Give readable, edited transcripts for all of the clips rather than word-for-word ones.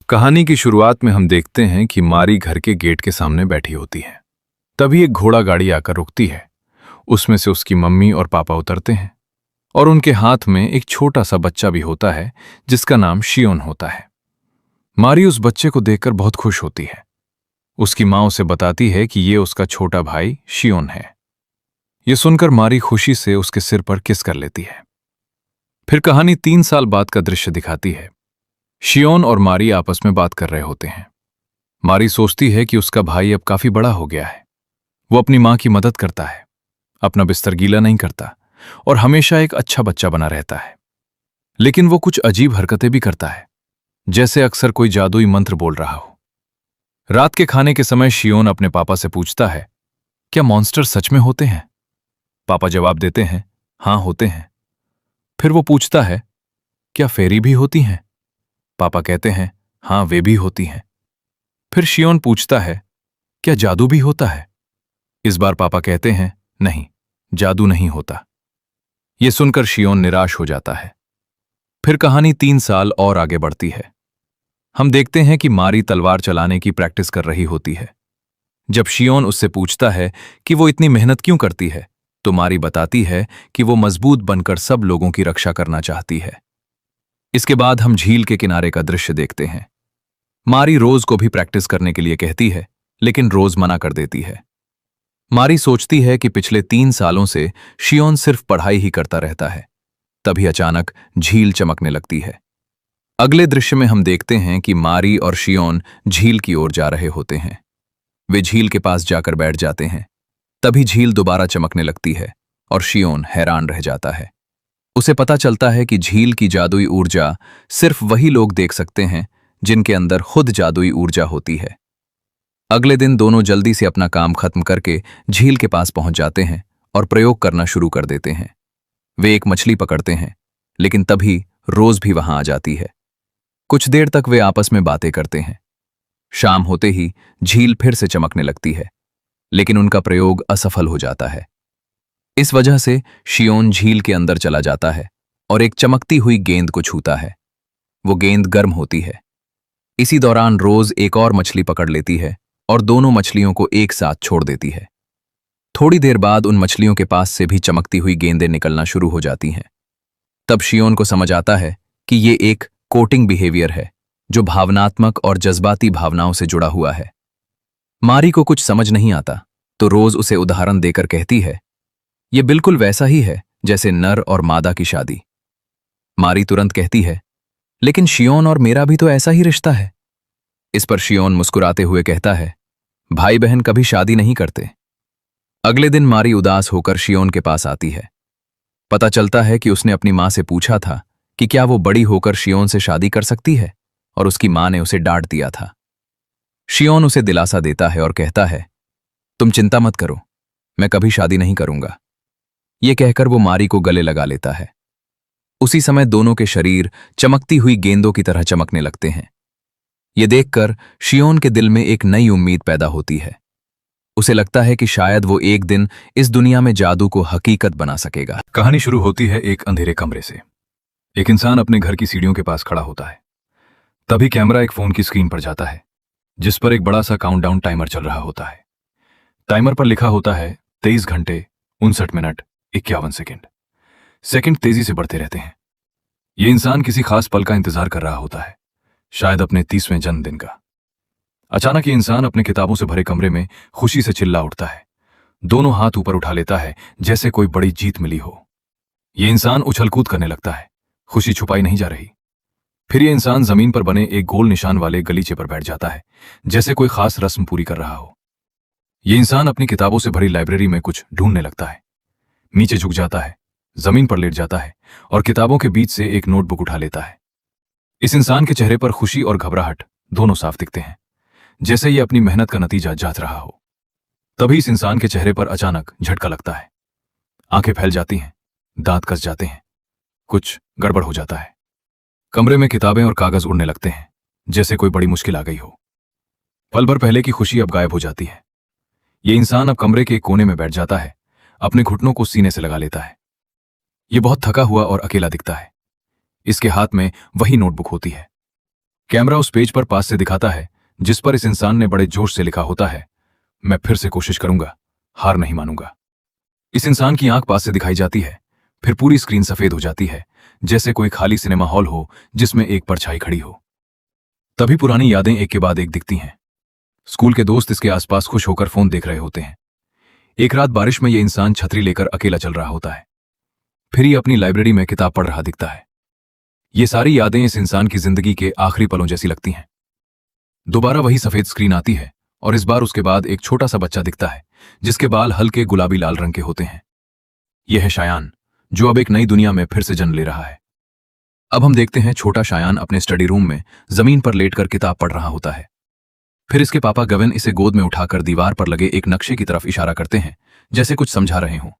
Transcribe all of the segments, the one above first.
कहानी की शुरुआत में हम देखते हैं कि मारी घर के गेट के सामने बैठी होती है। तभी एक घोड़ा गाड़ी आकर रुकती है। उसमें से उसकी मम्मी और पापा उतरते हैं और उनके हाथ में एक छोटा सा बच्चा भी होता है जिसका नाम शियोन होता है। मारी उस बच्चे को देखकर बहुत खुश होती है। उसकी माँ उसे बताती है कि ये उसका छोटा भाई शियोन है। ये सुनकर मारी खुशी से उसके सिर पर किस कर लेती है। फिर कहानी 3 साल बाद का दृश्य दिखाती है। शियोन और मारी आपस में बात कर रहे होते हैं। मारी सोचती है कि उसका भाई अब काफी बड़ा हो गया है। वो अपनी माँ की मदद करता है, अपना बिस्तर गीला नहीं करता और हमेशा एक अच्छा बच्चा बना रहता है। लेकिन वो कुछ अजीब हरकतें भी करता है, जैसे अक्सर कोई जादुई मंत्र बोल रहा हो। रात के खाने के समय शियोन अपने पापा से पूछता है, क्या मॉन्स्टर सच में होते हैं? पापा जवाब देते हैं, हाँ होते हैं। फिर वो पूछता है, क्या फेरी भी होती हैं? पापा कहते हैं, हाँ वे भी होती हैं। फिर शियोन पूछता है, क्या जादू भी होता है? इस बार पापा कहते हैं, नहीं, जादू नहीं होता। यह सुनकर शियोन निराश हो जाता है। फिर कहानी 3 साल और आगे बढ़ती है। हम देखते हैं कि मारी तलवार चलाने की प्रैक्टिस कर रही होती है। जब शियोन उससे पूछता है कि वो इतनी मेहनत क्यों करती है, तो मारी बताती है कि वो मजबूत बनकर सब लोगों की रक्षा करना चाहती है। इसके बाद हम झील के किनारे का दृश्य देखते हैं। मारी रोज को भी प्रैक्टिस करने के लिए कहती है, लेकिन रोज मना कर देती है। मारी सोचती है कि पिछले 3 सालों से शियोन सिर्फ पढ़ाई ही करता रहता है। तभी अचानक झील चमकने लगती है। अगले दृश्य में हम देखते हैं कि मारी और शियोन झील की ओर जा रहे होते हैं। वे झील के पास जाकर बैठ जाते हैं। तभी झील दोबारा चमकने लगती है और शियोन हैरान रह जाता है। उसे पता चलता है कि झील की जादुई ऊर्जा सिर्फ वही लोग देख सकते हैं जिनके अंदर खुद जादुई ऊर्जा होती है। अगले दिन दोनों जल्दी से अपना काम खत्म करके झील के पास पहुंच जाते हैं और प्रयोग करना शुरू कर देते हैं। वे एक मछली पकड़ते हैं, लेकिन तभी रोज भी वहां आ जाती है। कुछ देर तक वे आपस में बातें करते हैं। शाम होते ही झील फिर से चमकने लगती है, लेकिन उनका प्रयोग असफल हो जाता है। इस वजह से शियोन झील के अंदर चला जाता है और एक चमकती हुई गेंद को छूता है। वो गेंद गर्म होती है। इसी दौरान रोज एक और मछली पकड़ लेती है और दोनों मछलियों को एक साथ छोड़ देती है। थोड़ी देर बाद उन मछलियों के पास से भी चमकती हुई गेंदें निकलना शुरू हो जाती हैं। तब शियोन को समझ आता है कि ये एक कोटिंग बिहेवियर है, जो भावनात्मक और जज्बाती भावनाओं से जुड़ा हुआ है। मारी को कुछ समझ नहीं आता, तो रोज उसे उदाहरण देकर कहती है, ये बिल्कुल वैसा ही है जैसे नर और मादा की शादी। मारी तुरंत कहती है, लेकिन शियोन और मेरा भी तो ऐसा ही रिश्ता है। इस पर शियोन मुस्कुराते हुए कहता है, भाई बहन कभी शादी नहीं करते। अगले दिन मारी उदास होकर शियोन के पास आती है। पता चलता है कि उसने अपनी माँ से पूछा था कि क्या वो बड़ी होकर शियोन से शादी कर सकती है, और उसकी माँ ने उसे डांट दिया था। शियोन उसे दिलासा देता है और कहता है, तुम चिंता मत करो, मैं कभी शादी नहीं करूंगा। ये कहकर वो मारी को गले लगा लेता है। उसी समय दोनों के शरीर चमकती हुई गेंदों की तरह चमकने लगते हैं। ये देखकर शियोन के दिल में एक नई उम्मीद पैदा होती है। उसे लगता है कि शायद वो एक दिन इस दुनिया में जादू को हकीकत बना सकेगा। कहानी शुरू होती है एक अंधेरे कमरे से। एक इंसान अपने घर की सीढ़ियों के पास खड़ा होता है। तभी कैमरा एक फोन की स्क्रीन पर जाता है, जिस पर एक बड़ा सा काउंटडाउन टाइमर चल रहा होता है। टाइमर पर लिखा होता है 23 घंटे 59 मिनट 51 सेकंड। सेकंड तेजी से बढ़ते रहते हैं। यह इंसान किसी खास पल का इंतजार कर रहा होता है, शायद अपने 30वें जन्मदिन का। अचानक ये इंसान अपने किताबों से भरे कमरे में खुशी से चिल्ला उठता है। दोनों हाथ ऊपर उठा लेता है जैसे कोई बड़ी जीत मिली हो। यह इंसान उछल कूद करने लगता है। खुशी छुपाई नहीं जा रही। फिर यह इंसान जमीन पर बने एक गोल निशान वाले गलीचे पर बैठ जाता है, जैसे कोई खास रस्म पूरी कर रहा हो। यह इंसान अपनी किताबों से भरी लाइब्रेरी में कुछ ढूंढने लगता है। नीचे झुक जाता है, जमीन पर लेट जाता है और किताबों के बीच से एक नोटबुक उठा लेता है। इस इंसान के चेहरे पर खुशी और घबराहट दोनों साफ दिखते हैं, जैसे ये अपनी मेहनत का नतीजा जांच रहा हो। तभी इस इंसान के चेहरे पर अचानक झटका लगता है। आंखें फैल जाती हैं, दांत कस जाते हैं, कुछ गड़बड़ हो जाता है। कमरे में किताबें और कागज उड़ने लगते हैं, जैसे कोई बड़ी मुश्किल आ गई हो। पल भर पहले की खुशी अब गायब हो जाती है। ये इंसान अब कमरे के एक कोने में बैठ जाता है, अपने घुटनों को सीने से लगा लेता है। ये बहुत थका हुआ और अकेला दिखता है। इसके हाथ में वही नोटबुक होती है। कैमरा उस पेज पर पास से दिखाता है जिस पर इस इंसान ने बड़े जोश से लिखा होता है, मैं फिर से कोशिश करूंगा, हार नहीं मानूंगा। इस इंसान की आंख पास से दिखाई जाती है, फिर पूरी स्क्रीन सफेद हो जाती है, जैसे कोई खाली सिनेमा हॉल हो जिसमें एक परछाई खड़ी हो। तभी पुरानी यादें एक के बाद एक दिखती हैं। स्कूल के दोस्त इसके आसपास खुश होकर फोन देख रहे होते हैं। एक रात बारिश में यह इंसान छतरी लेकर अकेला चल रहा होता है। फिर ये अपनी लाइब्रेरी में किताब पढ़ रहा दिखता है। ये सारी यादें इस इंसान की जिंदगी के आखिरी पलों जैसी लगती हैं। दोबारा वही सफेद स्क्रीन आती है और इस बार उसके बाद एक छोटा सा बच्चा दिखता है जिसके बाल हल्के गुलाबी लाल रंग के होते हैं। यह है शायान, जो अब एक नई दुनिया में फिर से जन्म ले रहा है। अब हम देखते हैं छोटा शायान अपने स्टडी रूम में जमीन पर लेटकर किताब पढ़ रहा होता है। फिर इसके पापा गगन इसे गोद में उठाकर दीवार पर लगे एक नक्शे की तरफ इशारा करते हैं, जैसे कुछ समझा रहे हों।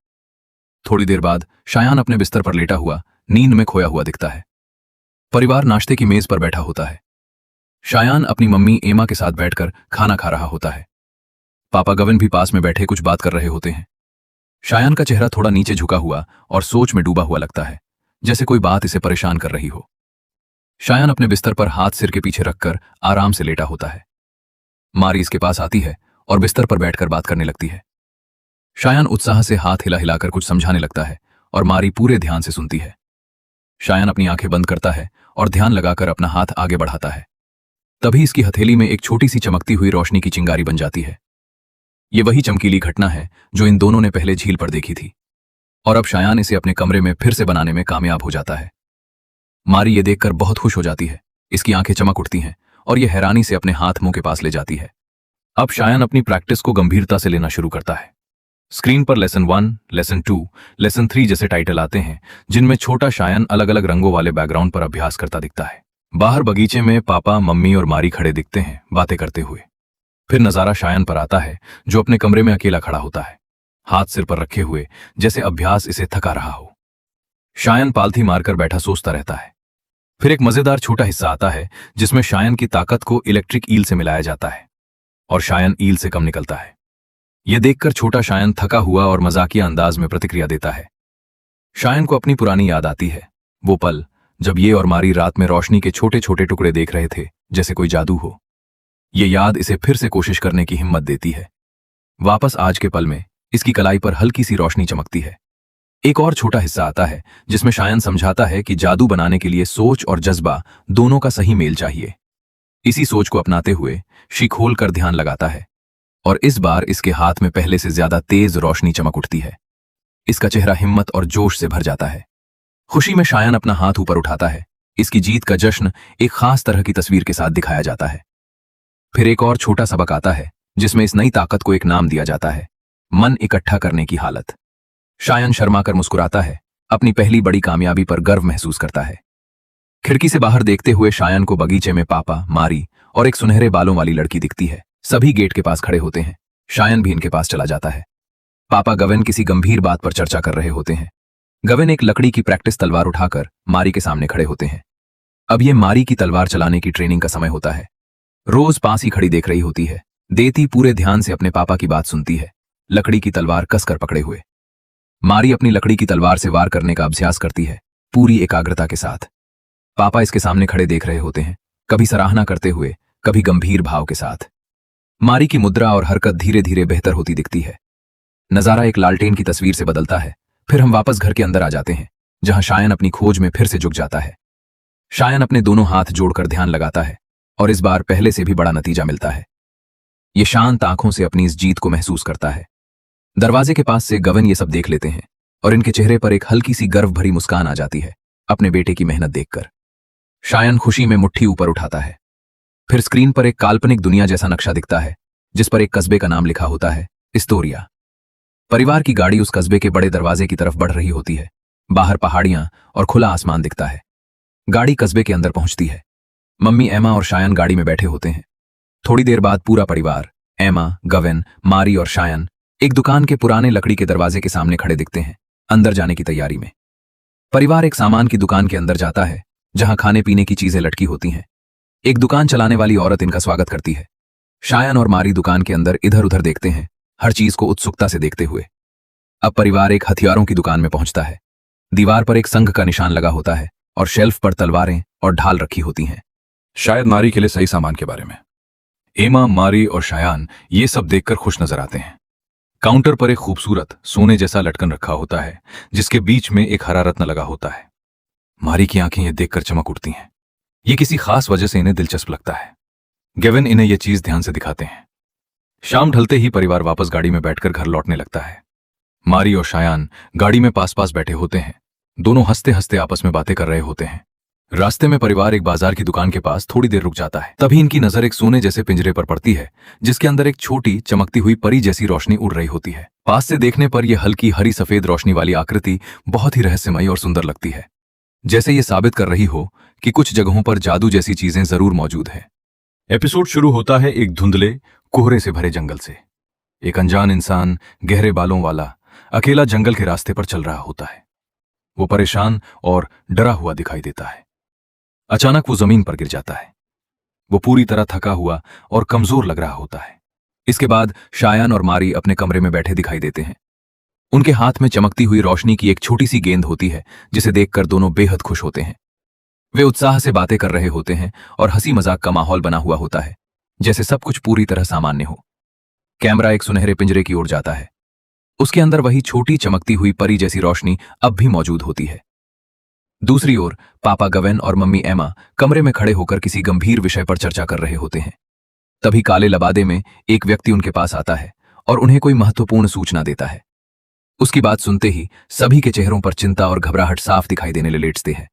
थोड़ी देर बाद शायान अपने बिस्तर पर लेटा हुआ नींद में खोया हुआ दिखता है। परिवार नाश्ते की मेज पर बैठा होता है। शायान अपनी मम्मी एमा के साथ बैठकर खाना खा रहा होता है। पापा गगन भी पास में बैठे कुछ बात कर रहे होते हैं। शायान का चेहरा थोड़ा नीचे झुका हुआ और सोच में डूबा हुआ लगता है, जैसे कोई बात इसे परेशान कर रही हो। शायान अपने बिस्तर पर हाथ सिर के पीछे रखकर आराम से लेटा होता है। मारी इसके पास आती है और बिस्तर पर बैठकर बात करने लगती है। शायान उत्साह से हाथ हिला हिलाकर कुछ समझाने लगता है और मारी पूरे ध्यान से सुनती है। शायान अपनी आंखें बंद करता है और ध्यान लगाकर अपना हाथ आगे बढ़ाता है। तभी इसकी हथेली में एक छोटी सी चमकती हुई रोशनी की चिंगारी बन जाती है। ये वही चमकीली घटना है जो इन दोनों ने पहले झील पर देखी थी, और अब शायान इसे अपने कमरे में फिर से बनाने में कामयाब हो जाता है। मारी ये देखकर बहुत खुश हो जाती है। इसकी आंखें चमक उठती हैं और ये हैरानी से अपने हाथ मुंह के पास ले जाती है। अब शायान अपनी प्रैक्टिस को गंभीरता से लेना शुरू करता है। स्क्रीन पर लेसन 1, लेसन 2, लेसन 3 जैसे टाइटल आते हैं, जिनमें छोटा शायान अलग अलग रंगों वाले बैकग्राउंड पर अभ्यास करता दिखता है। बाहर बगीचे में पापा, मम्मी और मारी खड़े दिखते हैं बातें करते हुए। फिर नजारा शायान पर आता है, जो अपने कमरे में अकेला खड़ा होता है, हाथ सिर पर रखे हुए, जैसे अभ्यास इसे थका रहा हो। शायान पालथी मारकर बैठा सोचता रहता है। फिर एक मजेदार छोटा हिस्सा आता है जिसमें शायान की ताकत को इलेक्ट्रिक ईल से मिलाया जाता है और शायान ईल से कम निकलता है। यह देखकर छोटा शायान थका हुआ और मजाकिया अंदाज में प्रतिक्रिया देता है। शायान को अपनी पुरानी याद आती है, वो पल जब ये और मारी रात में रोशनी के छोटे छोटे टुकड़े देख रहे थे, जैसे कोई जादू हो। ये याद इसे फिर से कोशिश करने की हिम्मत देती है। वापस आज के पल में इसकी कलाई पर हल्की सी रोशनी चमकती है। एक और छोटा हिस्सा आता है जिसमें शायान समझाता है कि जादू बनाने के लिए सोच और जज्बा दोनों का सही मेल चाहिए। इसी सोच को अपनाते हुए शी खोलकर ध्यान लगाता है और इस बार इसके हाथ में पहले से ज्यादा तेज रोशनी चमक उठती है। इसका चेहरा हिम्मत और जोश से भर जाता है। खुशी में शायान अपना हाथ ऊपर उठाता है। इसकी जीत का जश्न एक खास तरह की तस्वीर के साथ दिखाया जाता है। फिर एक और छोटा सबक आता है जिसमें इस नई ताकत को एक नाम दिया जाता है, मन इकट्ठा करने की हालत। शायान शर्माकर मुस्कुराता है, अपनी पहली बड़ी कामयाबी पर गर्व महसूस करता है। खिड़की से बाहर देखते हुए शायान को बगीचे में पापा, मारी और एक सुनहरे बालों वाली लड़की दिखती है। सभी गेट के पास खड़े होते हैं। शायान भी इनके पास चला जाता है। पापा गगन किसी गंभीर बात पर चर्चा कर रहे होते हैं। गगन एक लकड़ी की प्रैक्टिस तलवार उठाकर मारी के सामने खड़े होते हैं। अब ये मारी की तलवार चलाने की ट्रेनिंग का समय होता है। रोज पास ही खड़ी देख रही होती है। देती पूरे ध्यान से अपने पापा की बात सुनती है, लकड़ी की तलवार कसकर पकड़े हुए। मारी अपनी लकड़ी की तलवार से वार करने का अभ्यास करती है, पूरी एकाग्रता के साथ। पापा इसके सामने खड़े देख रहे होते हैं, कभी सराहना करते हुए, कभी गंभीर भाव के साथ। मारी की मुद्रा और हरकत धीरे धीरे बेहतर होती दिखती है। नजारा एक लालटेन की तस्वीर से बदलता है। फिर हम वापस घर के अंदर आ जाते हैं, जहां शायान अपनी खोज में फिर से झुक जाता है। शायान अपने दोनों हाथ जोड़कर ध्यान लगाता है और इस बार पहले से भी बड़ा नतीजा मिलता है। ये शांत आंखों से अपनी इस जीत को महसूस करता है। दरवाजे के पास से गगन ये सब देख लेते हैं और इनके चेहरे पर एक हल्की सी गर्व भरी मुस्कान आ जाती है अपने बेटे की मेहनत देखकर। शायान खुशी में मुट्ठी ऊपर उठाता है। फिर स्क्रीन पर एक काल्पनिक दुनिया जैसा नक्शा दिखता है, जिस पर एक कस्बे का नाम लिखा होता है, इस्तोरिया। परिवार की गाड़ी उस कस्बे के बड़े दरवाजे की तरफ बढ़ रही होती है। बाहर पहाड़ियां और खुला आसमान दिखता है। गाड़ी कस्बे के अंदर पहुंचती है। मम्मी एमा और शायान गाड़ी में बैठे होते हैं। थोड़ी देर बाद पूरा परिवार, एमा, गगन, मारी और शायान, एक दुकान के पुराने लकड़ी के दरवाजे के सामने खड़े दिखते हैं, अंदर जाने की तैयारी में। परिवार एक सामान की दुकान के अंदर जाता है, जहां खाने पीने की चीजें लटकी होती हैं। एक दुकान चलाने वाली औरत इनका स्वागत करती है। शायान और मारी दुकान के अंदर इधर उधर देखते हैं, हर चीज को उत्सुकता से देखते हुए। अब परिवार एक हथियारों की दुकान में पहुंचता है। दीवार पर एक संघ का निशान लगा होता है और शेल्फ पर तलवारें और ढाल रखी होती हैं। शायद मारी के लिए सही सामान के बारे में। एमा, मारी और शायान ये सब देखकर खुश नजर आते हैं। काउंटर पर एक खूबसूरत सोने जैसा लटकन रखा होता है जिसके बीच में एक हरा रत्न लगा होता है। मारी की आंखें ये देखकर चमक उठती हैं। ये किसी खास वजह से इन्हें दिलचस्प लगता है। गेविन इन्हें यह चीज ध्यान से दिखाते हैं। शाम ढलते ही परिवार वापस गाड़ी में बैठकर घर लौटने लगता है। मारी और शायान गाड़ी में पास पास बैठे होते हैं। दोनों हंसते हंसते आपस में बातें कर रहे होते हैं। रास्ते में परिवार एक बाजार की दुकान के पास थोड़ी देर रुक जाता है। तभी इनकी नजर एक सोने जैसे पिंजरे पर पड़ती है जिसके अंदर एक छोटी चमकती हुई परी जैसी रोशनी उड़ रही होती है। पास से देखने पर यह हल्की हरी सफेद रोशनी वाली आकृति बहुत ही रहस्यमयी और सुंदर लगती है, जैसे ये साबित कर रही हो कि कुछ जगहों पर जादू जैसी चीजें जरूर मौजूद है। एपिसोड शुरू होता है एक धुंधले कोहरे से भरे जंगल से। एक अनजान इंसान गहरे बालों वाला अकेला जंगल के रास्ते पर चल रहा होता है। वो परेशान और डरा हुआ दिखाई देता है। अचानक वो जमीन पर गिर जाता है। वो पूरी तरह थका हुआ और कमजोर लग रहा होता है। इसके बाद शायान और मारी अपने कमरे में बैठे दिखाई देते हैं। उनके हाथ में चमकती हुई रोशनी की एक छोटी सी गेंद होती है जिसे देखकर दोनों बेहद खुश होते हैं। वे उत्साह से बातें कर रहे होते हैं और हंसी मजाक का माहौल बना हुआ होता है, जैसे सब कुछ पूरी तरह सामान्य हो। कैमरा एक सुनहरे पिंजरे की ओर जाता है। उसके अंदर वही छोटी चमकती हुई परी जैसी रोशनी अब भी मौजूद होती है। दूसरी ओर पापा गवेन और मम्मी एमा कमरे में खड़े होकर किसी गंभीर विषय पर चर्चा कर रहे होते हैं। तभी काले लबादे में एक व्यक्ति उनके पास आता है और उन्हें कोई महत्वपूर्ण सूचना देता है। उसकी बात सुनते ही सभी के चेहरों पर चिंता और घबराहट साफ दिखाई देने लेटते हैं।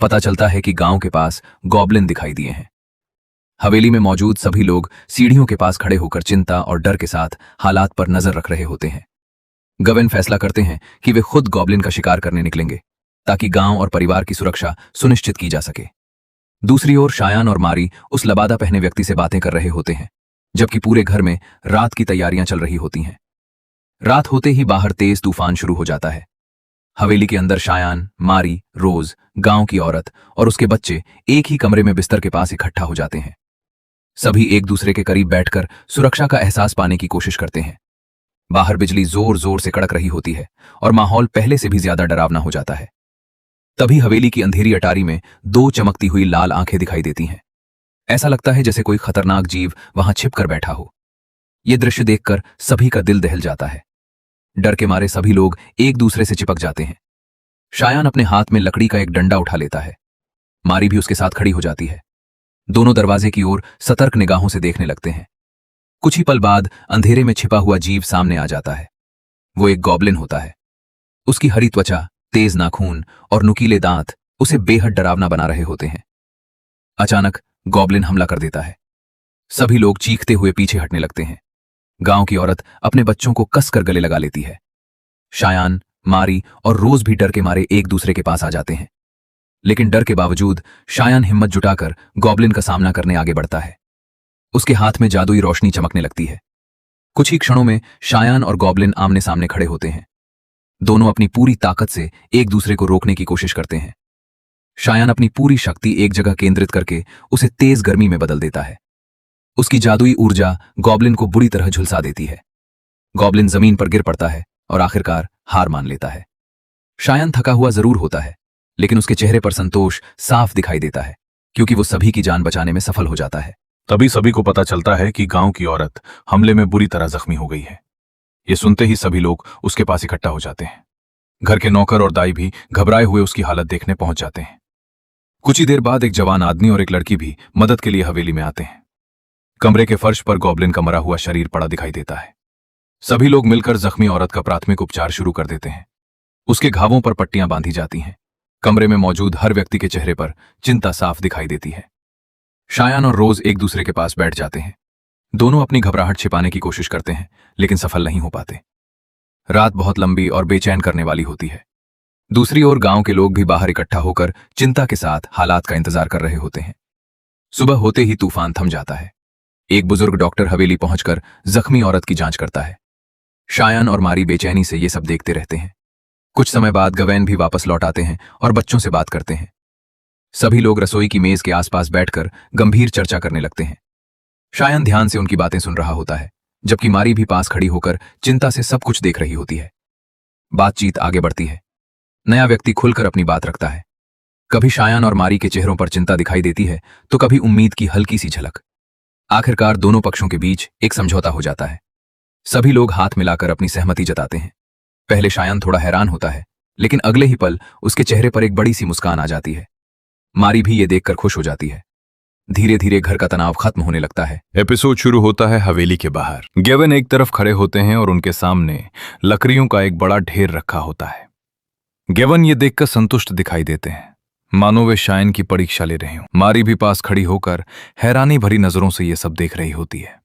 पता चलता है कि गांव के पास गॉब्लिन दिखाई दिए हैं। हवेली में मौजूद सभी लोग सीढ़ियों के पास खड़े होकर चिंता और डर के साथ हालात पर नजर रख रहे होते हैं। गवेन फैसला करते हैं कि वे खुद गॉब्लिन का शिकार करने निकलेंगे ताकि गांव और परिवार की सुरक्षा सुनिश्चित की जा सके। दूसरी ओर शायान और मारी उस लबादा पहने व्यक्ति से बातें कर रहे होते हैं, जबकि पूरे घर में रात की तैयारियां चल रही होती हैं। रात होते ही बाहर तेज तूफान शुरू हो जाता है। हवेली के अंदर शायान, मारी, रोज, गांव की औरत और उसके बच्चे एक ही कमरे में बिस्तर के पास इकट्ठा हो जाते हैं। सभी एक दूसरे के करीब बैठकर सुरक्षा का एहसास पाने की कोशिश करते हैं। बाहर बिजली जोर जोर से कड़क रही होती है और माहौल पहले से भी ज्यादा डरावना हो जाता है। तभी हवेली की अंधेरी अटारी में दो चमकती हुई लाल आंखें दिखाई देती हैं। ऐसा लगता है जैसे कोई खतरनाक जीव वहां छिपकर बैठा हो। यह दृश्य देखकर सभी का दिल दहल जाता है। डर के मारे सभी लोग एक दूसरे से चिपक जाते हैं। शायान अपने हाथ में लकड़ी का एक डंडा उठा लेता है। मारी भी उसके साथ खड़ी हो जाती है। दोनों दरवाजे की ओर सतर्क निगाहों से देखने लगते हैं। कुछ ही पल बाद अंधेरे में छिपा हुआ जीव सामने आ जाता है। वो एक गॉब्लिन होता है। उसकी हरी त्वचा, तेज नाखून और नुकीले दांत उसे बेहद डरावना बना रहे होते हैं। अचानक गॉब्लिन हमला कर देता है। सभी लोग चीखते हुए पीछे हटने लगते हैं। गांव की औरत अपने बच्चों को कसकर गले लगा लेती है। शायान, मारी और रोज भी डर के मारे एक दूसरे के पास आ जाते हैं। लेकिन डर के बावजूद शायान हिम्मत जुटाकर गॉब्लिन का सामना करने आगे बढ़ता है। उसके हाथ में जादुई रोशनी चमकने लगती है। कुछ ही क्षणों में शायान और गॉब्लिन आमने सामने खड़े होते हैं। दोनों अपनी पूरी ताकत से एक दूसरे को रोकने की कोशिश करते हैं। शायान अपनी पूरी शक्ति एक जगह केंद्रित करके उसे तेज गर्मी में बदल देता है। उसकी जादुई ऊर्जा गॉब्लिन को बुरी तरह झुलसा देती है। गॉब्लिन जमीन पर गिर पड़ता है और आखिरकार हार मान लेता है। शायान थका हुआ जरूर होता है, लेकिन उसके चेहरे पर संतोष साफ दिखाई देता है क्योंकि वो सभी की जान बचाने में सफल हो जाता है। तभी सभी को पता चलता है कि गांव की औरत हमले में बुरी तरह जख्मी हो गई है। ये सुनते ही सभी लोग उसके पास इकट्ठा हो जाते हैं। घर के नौकर और दाई भी घबराए हुए उसकी हालत देखने पहुंच जाते हैं। कुछ ही देर बाद एक जवान आदमी और एक लड़की भी मदद के लिए हवेली में आते हैं। कमरे के फर्श पर गॉब्लिन का मरा हुआ शरीर पड़ा दिखाई देता है। सभी लोग मिलकर जख्मी औरत का प्राथमिक उपचार शुरू कर देते हैं। उसके घावों पर पट्टियां बांधी जाती हैं। कमरे में मौजूद हर व्यक्ति के चेहरे पर चिंता साफ दिखाई देती है। शायान और रोज एक दूसरे के पास बैठ जाते हैं। दोनों अपनी घबराहट छिपाने की कोशिश करते हैं, लेकिन सफल नहीं हो पाते। रात बहुत लंबी और बेचैन करने वाली होती है। दूसरी ओर गांव के लोग भी बाहर इकट्ठा होकर चिंता के साथ हालात का इंतजार कर रहे होते हैं। सुबह होते ही तूफान थम जाता है। एक बुजुर्ग डॉक्टर हवेली पहुंचकर जख्मी औरत की जांच करता है। शायान और मारी बेचैनी से ये सब देखते रहते हैं। कुछ समय बाद गवेन भी वापस लौट आते हैं और बच्चों से बात करते हैं। सभी लोग रसोई की मेज के आसपास बैठकर गंभीर चर्चा करने लगते हैं। शायान ध्यान से उनकी बातें सुन रहा होता है, जबकि मारी भी पास खड़ी होकर चिंता से सब कुछ देख रही होती है। बातचीत आगे बढ़ती है। नया व्यक्ति खुलकर अपनी बात रखता है। कभी शायान और मारी के चेहरों पर चिंता दिखाई देती है तो कभी उम्मीद की हल्की सी झलक। आखिरकार दोनों पक्षों के बीच एक समझौता हो जाता है। सभी लोग हाथ मिलाकर अपनी सहमति जताते हैं। पहले शायान थोड़ा हैरान होता है, लेकिन अगले ही पल उसके चेहरे पर एक बड़ी सी मुस्कान आ जाती है। मारी भी ये देखकर खुश हो जाती है। धीरे धीरे घर का तनाव खत्म होने लगता है। एपिसोड शुरू होता है हवेली के बाहर। गेवन एक तरफ खड़े होते हैं और उनके सामने लकड़ियों का एक बड़ा ढेर रखा होता है। गेवन ये देखकर संतुष्ट दिखाई देते हैं, मानो वे शायन की परीक्षा ले रहे हों। मारी भी पास खड़ी होकर हैरानी भरी नजरों से ये सब देख रही होती है।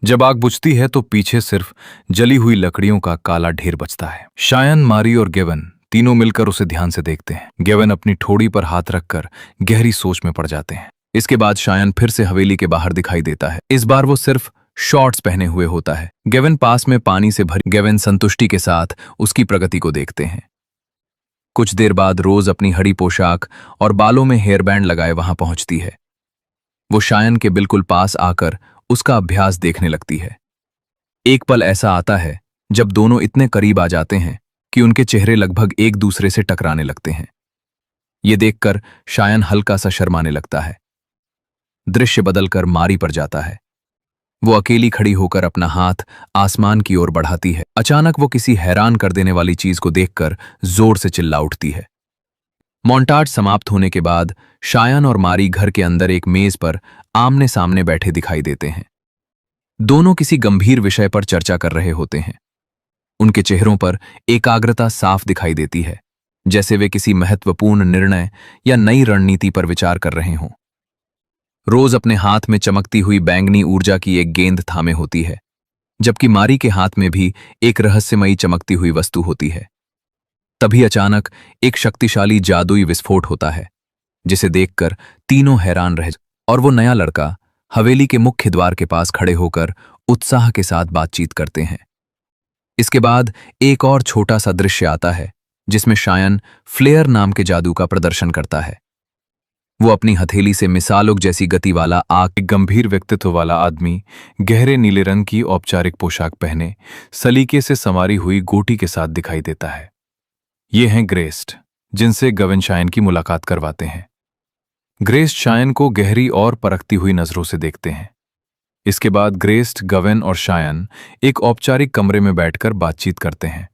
जब आग बुझती है तो पीछे सिर्फ जली हुई लकड़ियों का काला ढेर बचता है। शायन, मारी और गेवन तीनों मिलकर उसे ध्यान से देखते हैं। गेवन अपनी ठोड़ी पर हाथ रखकर गहरी सोच में पड़ जाते हैं। इसके बाद शायन फिर से हवेली के बाहर दिखाई देता है। इस बार वो सिर्फ शॉर्ट्स पहने हुए होता है। गेवन पास में पानी से भरी। गेवन संतुष्टि के साथ उसकी प्रगति को देखते हैं। कुछ देर बाद रोज अपनी हरी पोशाक और बालों में हेयर बैंड लगाए वहां पहुंचती है। वो शायन के बिल्कुल पास आकर उसका अभ्यास देखने लगती है। एक पल ऐसा आता है जब दोनों इतने करीब आ जाते हैं कि उनके चेहरे लगभग एक दूसरे से टकराने लगते हैं। ये देखकर शायन हल्का सा शर्माने लगता है। दृश्य बदलकर मारी पर जाता है। वो अकेली खड़ी होकर अपना हाथ आसमान की ओर बढ़ाती है। अचानक वो किसी हैरान कर देने वाली चीज को देखकर जोर से चिल्ला उठती है। मोन्टाज समाप्त होने के बाद शायन और मारी घर के अंदर एक मेज पर आमने सामने बैठे दिखाई देते हैं। दोनों किसी गंभीर विषय पर चर्चा कर रहे होते हैं। उनके चेहरों पर एकाग्रता साफ दिखाई देती है, जैसे वे किसी महत्वपूर्ण निर्णय या नई रणनीति पर विचार कर रहे हों। रोज अपने हाथ में चमकती हुई बैंगनी ऊर्जा की एक गेंद थामे होती है, जबकि मारी के हाथ में भी एक रहस्यमयी चमकती हुई वस्तु होती है। तभी अचानक एक शक्तिशाली जादुई विस्फोट होता है, जिसे देखकर तीनों हैरान रह और वो नया लड़का हवेली के मुख्य द्वार के पास खड़े होकर उत्साह के साथ बातचीत करते हैं। इसके बाद एक और छोटा सा दृश्य आता है, जिसमें शायन फ्लेयर नाम के जादू का प्रदर्शन करता है। वो अपनी हथेली से मिसालों जैसी गति वाला आग। एक गंभीर व्यक्तित्व वाला आदमी गहरे नीले रंग की औपचारिक पोशाक पहने सलीके से संवारी हुई गोटी के साथ दिखाई देता है। ये हैं ग्रेस्ट, जिनसे गवन शायन की मुलाकात करवाते हैं। ग्रेस्ट शायन को गहरी और परखती हुई नजरों से देखते हैं। इसके बाद ग्रेस्ट, गवन और शायन एक औपचारिक कमरे में बैठकर बातचीत करते हैं।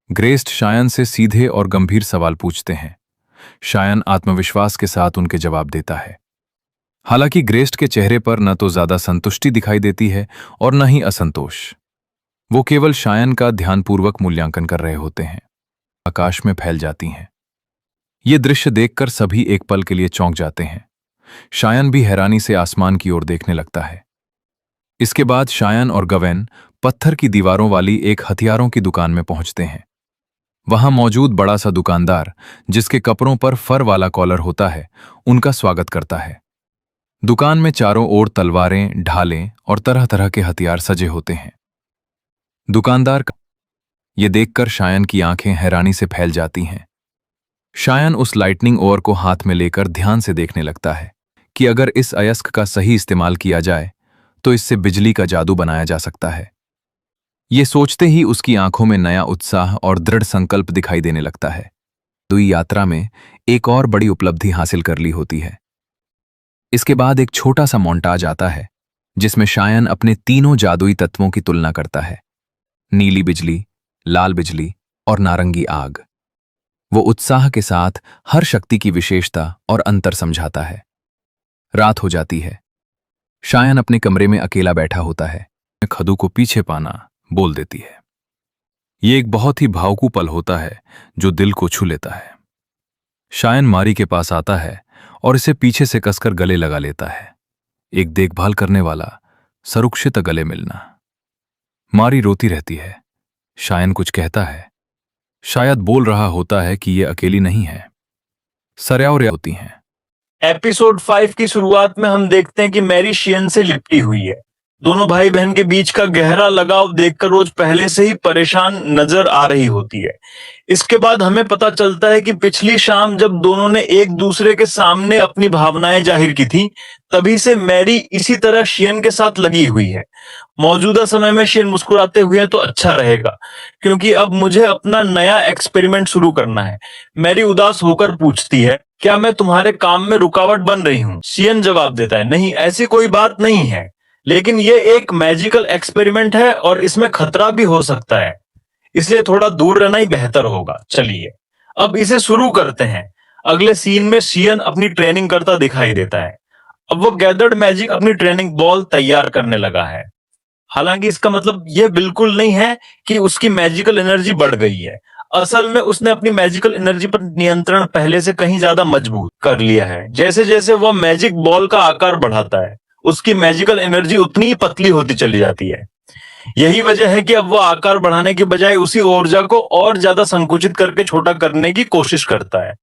ग्रेस्ट शायन से सीधे और गंभीर सवाल पूछते हैं। शायन आत्मविश्वास के साथ उनके जवाब देता है। हालांकि ग्रेस्ट के चेहरे पर न तो ज्यादा संतुष्टि दिखाई देती है और न ही असंतोष। वो केवल शायन का ध्यानपूर्वक मूल्यांकन कर रहे होते हैं। आकाश में फैल जाती हैं। ये दृश्य देखकर सभी एक पल के लिए चौंक जाते हैं। शायन भी हैरानी से आसमान की ओर देखने लगता है। इसके बाद शायन और गवेन पत्थर की दीवारों वाली एक हथियारों की दुकान में पहुंचते हैं। वहां मौजूद बड़ा सा दुकानदार, जिसके कपड़ों पर फर वाला कॉलर होता है, उनका स्वागत करता है। दुकान में चारों ओर तलवारें, ढालें और तरह तरह के हथियार सजे होते हैं। दुकानदार ये देखकर शायन की आंखें हैरानी से फैल जाती हैं। शायन उस लाइटनिंग ओर को हाथ में लेकर ध्यान से देखने लगता है कि अगर इस अयस्क का सही इस्तेमाल किया जाए तो इससे बिजली का जादू बनाया जा सकता है। ये सोचते ही उसकी आंखों में नया उत्साह और दृढ़ संकल्प दिखाई देने लगता है। दुई यात्रा में एक और बड़ी उपलब्धि हासिल कर ली होती है। इसके बाद एक छोटा सा मोन्टाज आता है, जिसमें शायन अपने तीनों जादुई तत्वों की तुलना करता है: नीली बिजली, लाल बिजली और नारंगी आग। वो उत्साह के साथ हर शक्ति की विशेषता और अंतर समझाता है। रात हो जाती है। शायन अपने कमरे में अकेला बैठा होता है। खदू को पीछे पाना बोल देती है। ये एक बहुत ही भावुक पल होता है जो दिल को छू लेता है। शायन मारी के पास आता है और इसे पीछे से कसकर गले लगा लेता है। एक देखभाल करने वाला, सुरक्षित गले मिलना। मारी रोती रहती है। शायन कुछ कहता है, शायद बोल रहा होता है कि ये अकेली नहीं है। सरयावरिया होती हैं। एपिसोड 5 की शुरुआत में हम देखते हैं कि मैरी शियन से लिपटी हुई है। दोनों भाई बहन के बीच का गहरा लगाव देखकर रोज पहले से ही परेशान नजर आ रही होती है। इसके बाद हमें पता चलता है कि पिछली शाम जब दोनों ने एक दूसरे के सामने अपनी भावनाएं जाहिर की थी, तभी से मैरी इसी तरह शियन के साथ लगी हुई है। मौजूदा समय में शियन मुस्कुराते हुए तो अच्छा रहेगा, क्योंकि अब मुझे अपना नया एक्सपेरिमेंट शुरू करना है। मैरी उदास होकर पूछती है, क्या मैं तुम्हारे काम में रुकावट बन रही हूँ? शियन जवाब देता है, नहीं, ऐसी कोई बात नहीं है, लेकिन ये एक मैजिकल एक्सपेरिमेंट है और इसमें खतरा भी हो सकता है, इसलिए थोड़ा दूर रहना ही बेहतर होगा। चलिए अब इसे शुरू करते हैं। अगले सीन में शियन अपनी ट्रेनिंग करता दिखाई देता है। अब वो गैदर्ड मैजिक अपनी ट्रेनिंग बॉल तैयार करने लगा है। हालांकि इसका मतलब ये बिल्कुल नहीं है कि उसकी मैजिकल एनर्जी बढ़ गई है। असल में उसने अपनी मैजिकल एनर्जी पर नियंत्रण पहले से कहीं ज्यादा मजबूत कर लिया है। जैसे जैसे वह मैजिक बॉल का आकार बढ़ाता है, उसकी मैजिकल एनर्जी उतनी ही पतली होती चली जाती है। यही वजह है कि अब वो आकार बढ़ाने की बजाय उसी ऊर्जा को और ज्यादा संकुचित करके छोटा करने की कोशिश करता है।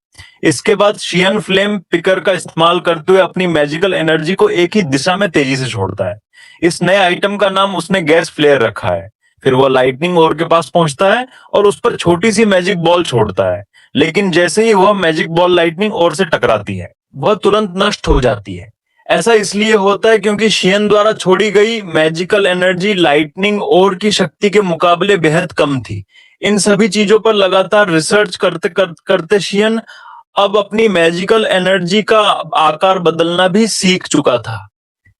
इसके बाद शियन फ्लेम पिकर का इस्तेमाल करते हुए अपनी मैजिकल एनर्जी को एक ही दिशा में तेजी से छोड़ता है। इस नए आइटम का नाम उसने गैस फ्लेयर रखा है। फिर वो लाइटनिंग ओर के पास पहुंचता है और उस पर छोटी सी मैजिक बॉल छोड़ता है, लेकिन जैसे ही वह मैजिक बॉल लाइटनिंग ओर से टकराती है, वह तुरंत नष्ट हो जाती है। ऐसा इसलिए होता है क्योंकि शियन द्वारा छोड़ी गई मैजिकल एनर्जी लाइटनिंग ओर की शक्ति के मुकाबले बेहद कम थी। इन सभी चीजों पर लगातार रिसर्च करते शियन अब अपनी मैजिकल एनर्जी का आकार बदलना भी सीख चुका था।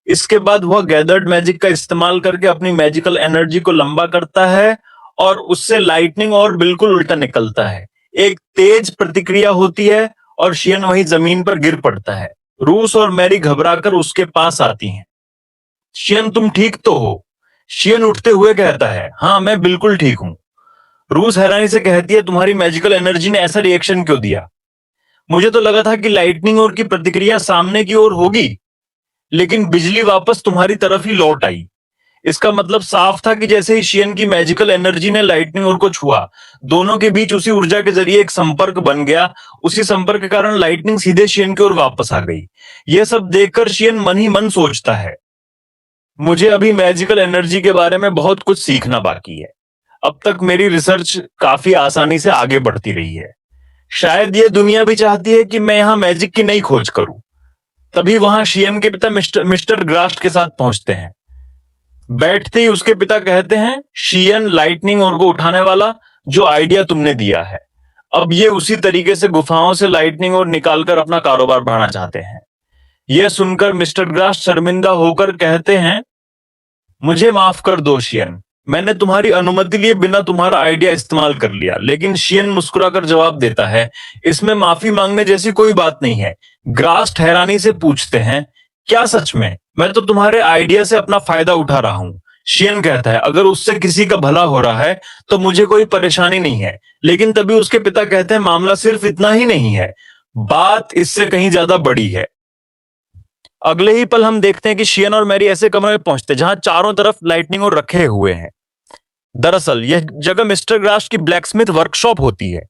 इसके बाद वह गैदर्ड मैजिक का इस्तेमाल करके अपनी मैजिकल एनर्जी को लंबा करता है और उससे लाइटनिंग और बिल्कुल उल्टा निकलता है। एक तेज प्रतिक्रिया होती है और शियन वहीं जमीन पर गिर पड़ता है। रूस और मैरी घबराकर उसके पास आती हैं। शियन, तुम ठीक तो हो? शियन उठते हुए कहता है, हाँ, मैं बिल्कुल ठीक हूं। रूस हैरानी से कहती है, तुम्हारी मैजिकल एनर्जी ने ऐसा रिएक्शन क्यों दिया? मुझे तो लगा था कि लाइटनिंग और की प्रतिक्रिया सामने की ओर होगी, लेकिन बिजली वापस तुम्हारी तरफ ही लौट आई। इसका मतलब साफ था कि जैसे ही शियन की मैजिकल एनर्जी ने लाइटनिंग ओर को छुआ, दोनों के बीच उसी ऊर्जा के जरिए एक संपर्क बन गया। उसी संपर्क के कारण लाइटनिंग सीधे शियन की ओर वापस आ गई। यह सब देखकर शियन मन ही मन सोचता है, मुझे अभी मैजिकल एनर्जी के बारे में बहुत कुछ सीखना बाकी है। अब तक मेरी रिसर्च काफी आसानी से आगे बढ़ती रही है। शायद ये दुनिया भी चाहती है कि मैं यहाँ मैजिक की नई खोज करूं। तभी वहां शियन के पिता मिस्टर ग्रास्ट के साथ पहुंचते हैं। बैठते ही उसके पिता कहते हैं, शियन, लाइटनिंग और को उठाने वाला जो आइडिया तुमने दिया है, अब ये उसी तरीके से गुफाओं से लाइटनिंग और निकालकर अपना कारोबार बढ़ाना चाहते हैं। यह सुनकर मिस्टर ग्रास्ट शर्मिंदा होकर कहते हैं, मुझे माफ कर दो शियन, मैंने तुम्हारी अनुमति लिए बिना तुम्हारा आइडिया इस्तेमाल कर लिया। लेकिन शियन मुस्कुराकर जवाब देता है, इसमें माफी मांगने जैसी कोई बात नहीं है। ग्रास्ट हैरानी से पूछते हैं, क्या सच में? मैं तो तुम्हारे आइडिया से अपना फायदा उठा रहा हूं। शियन कहता है, अगर उससे किसी का भला हो रहा है तो मुझे कोई परेशानी नहीं है। लेकिन तभी उसके पिता कहते हैं, मामला सिर्फ इतना ही नहीं है, बात इससे कहीं ज्यादा बड़ी है। अगले ही पल हम देखते हैं कि शियन और मैरी ऐसे कमरे में पहुंचते हैं जहां चारों तरफ लाइटनिंग और रखे हुए हैं। दरअसल यह जगह मिस्टर ग्रास्ट की ब्लैकस्मिथ वर्कशॉप होती है।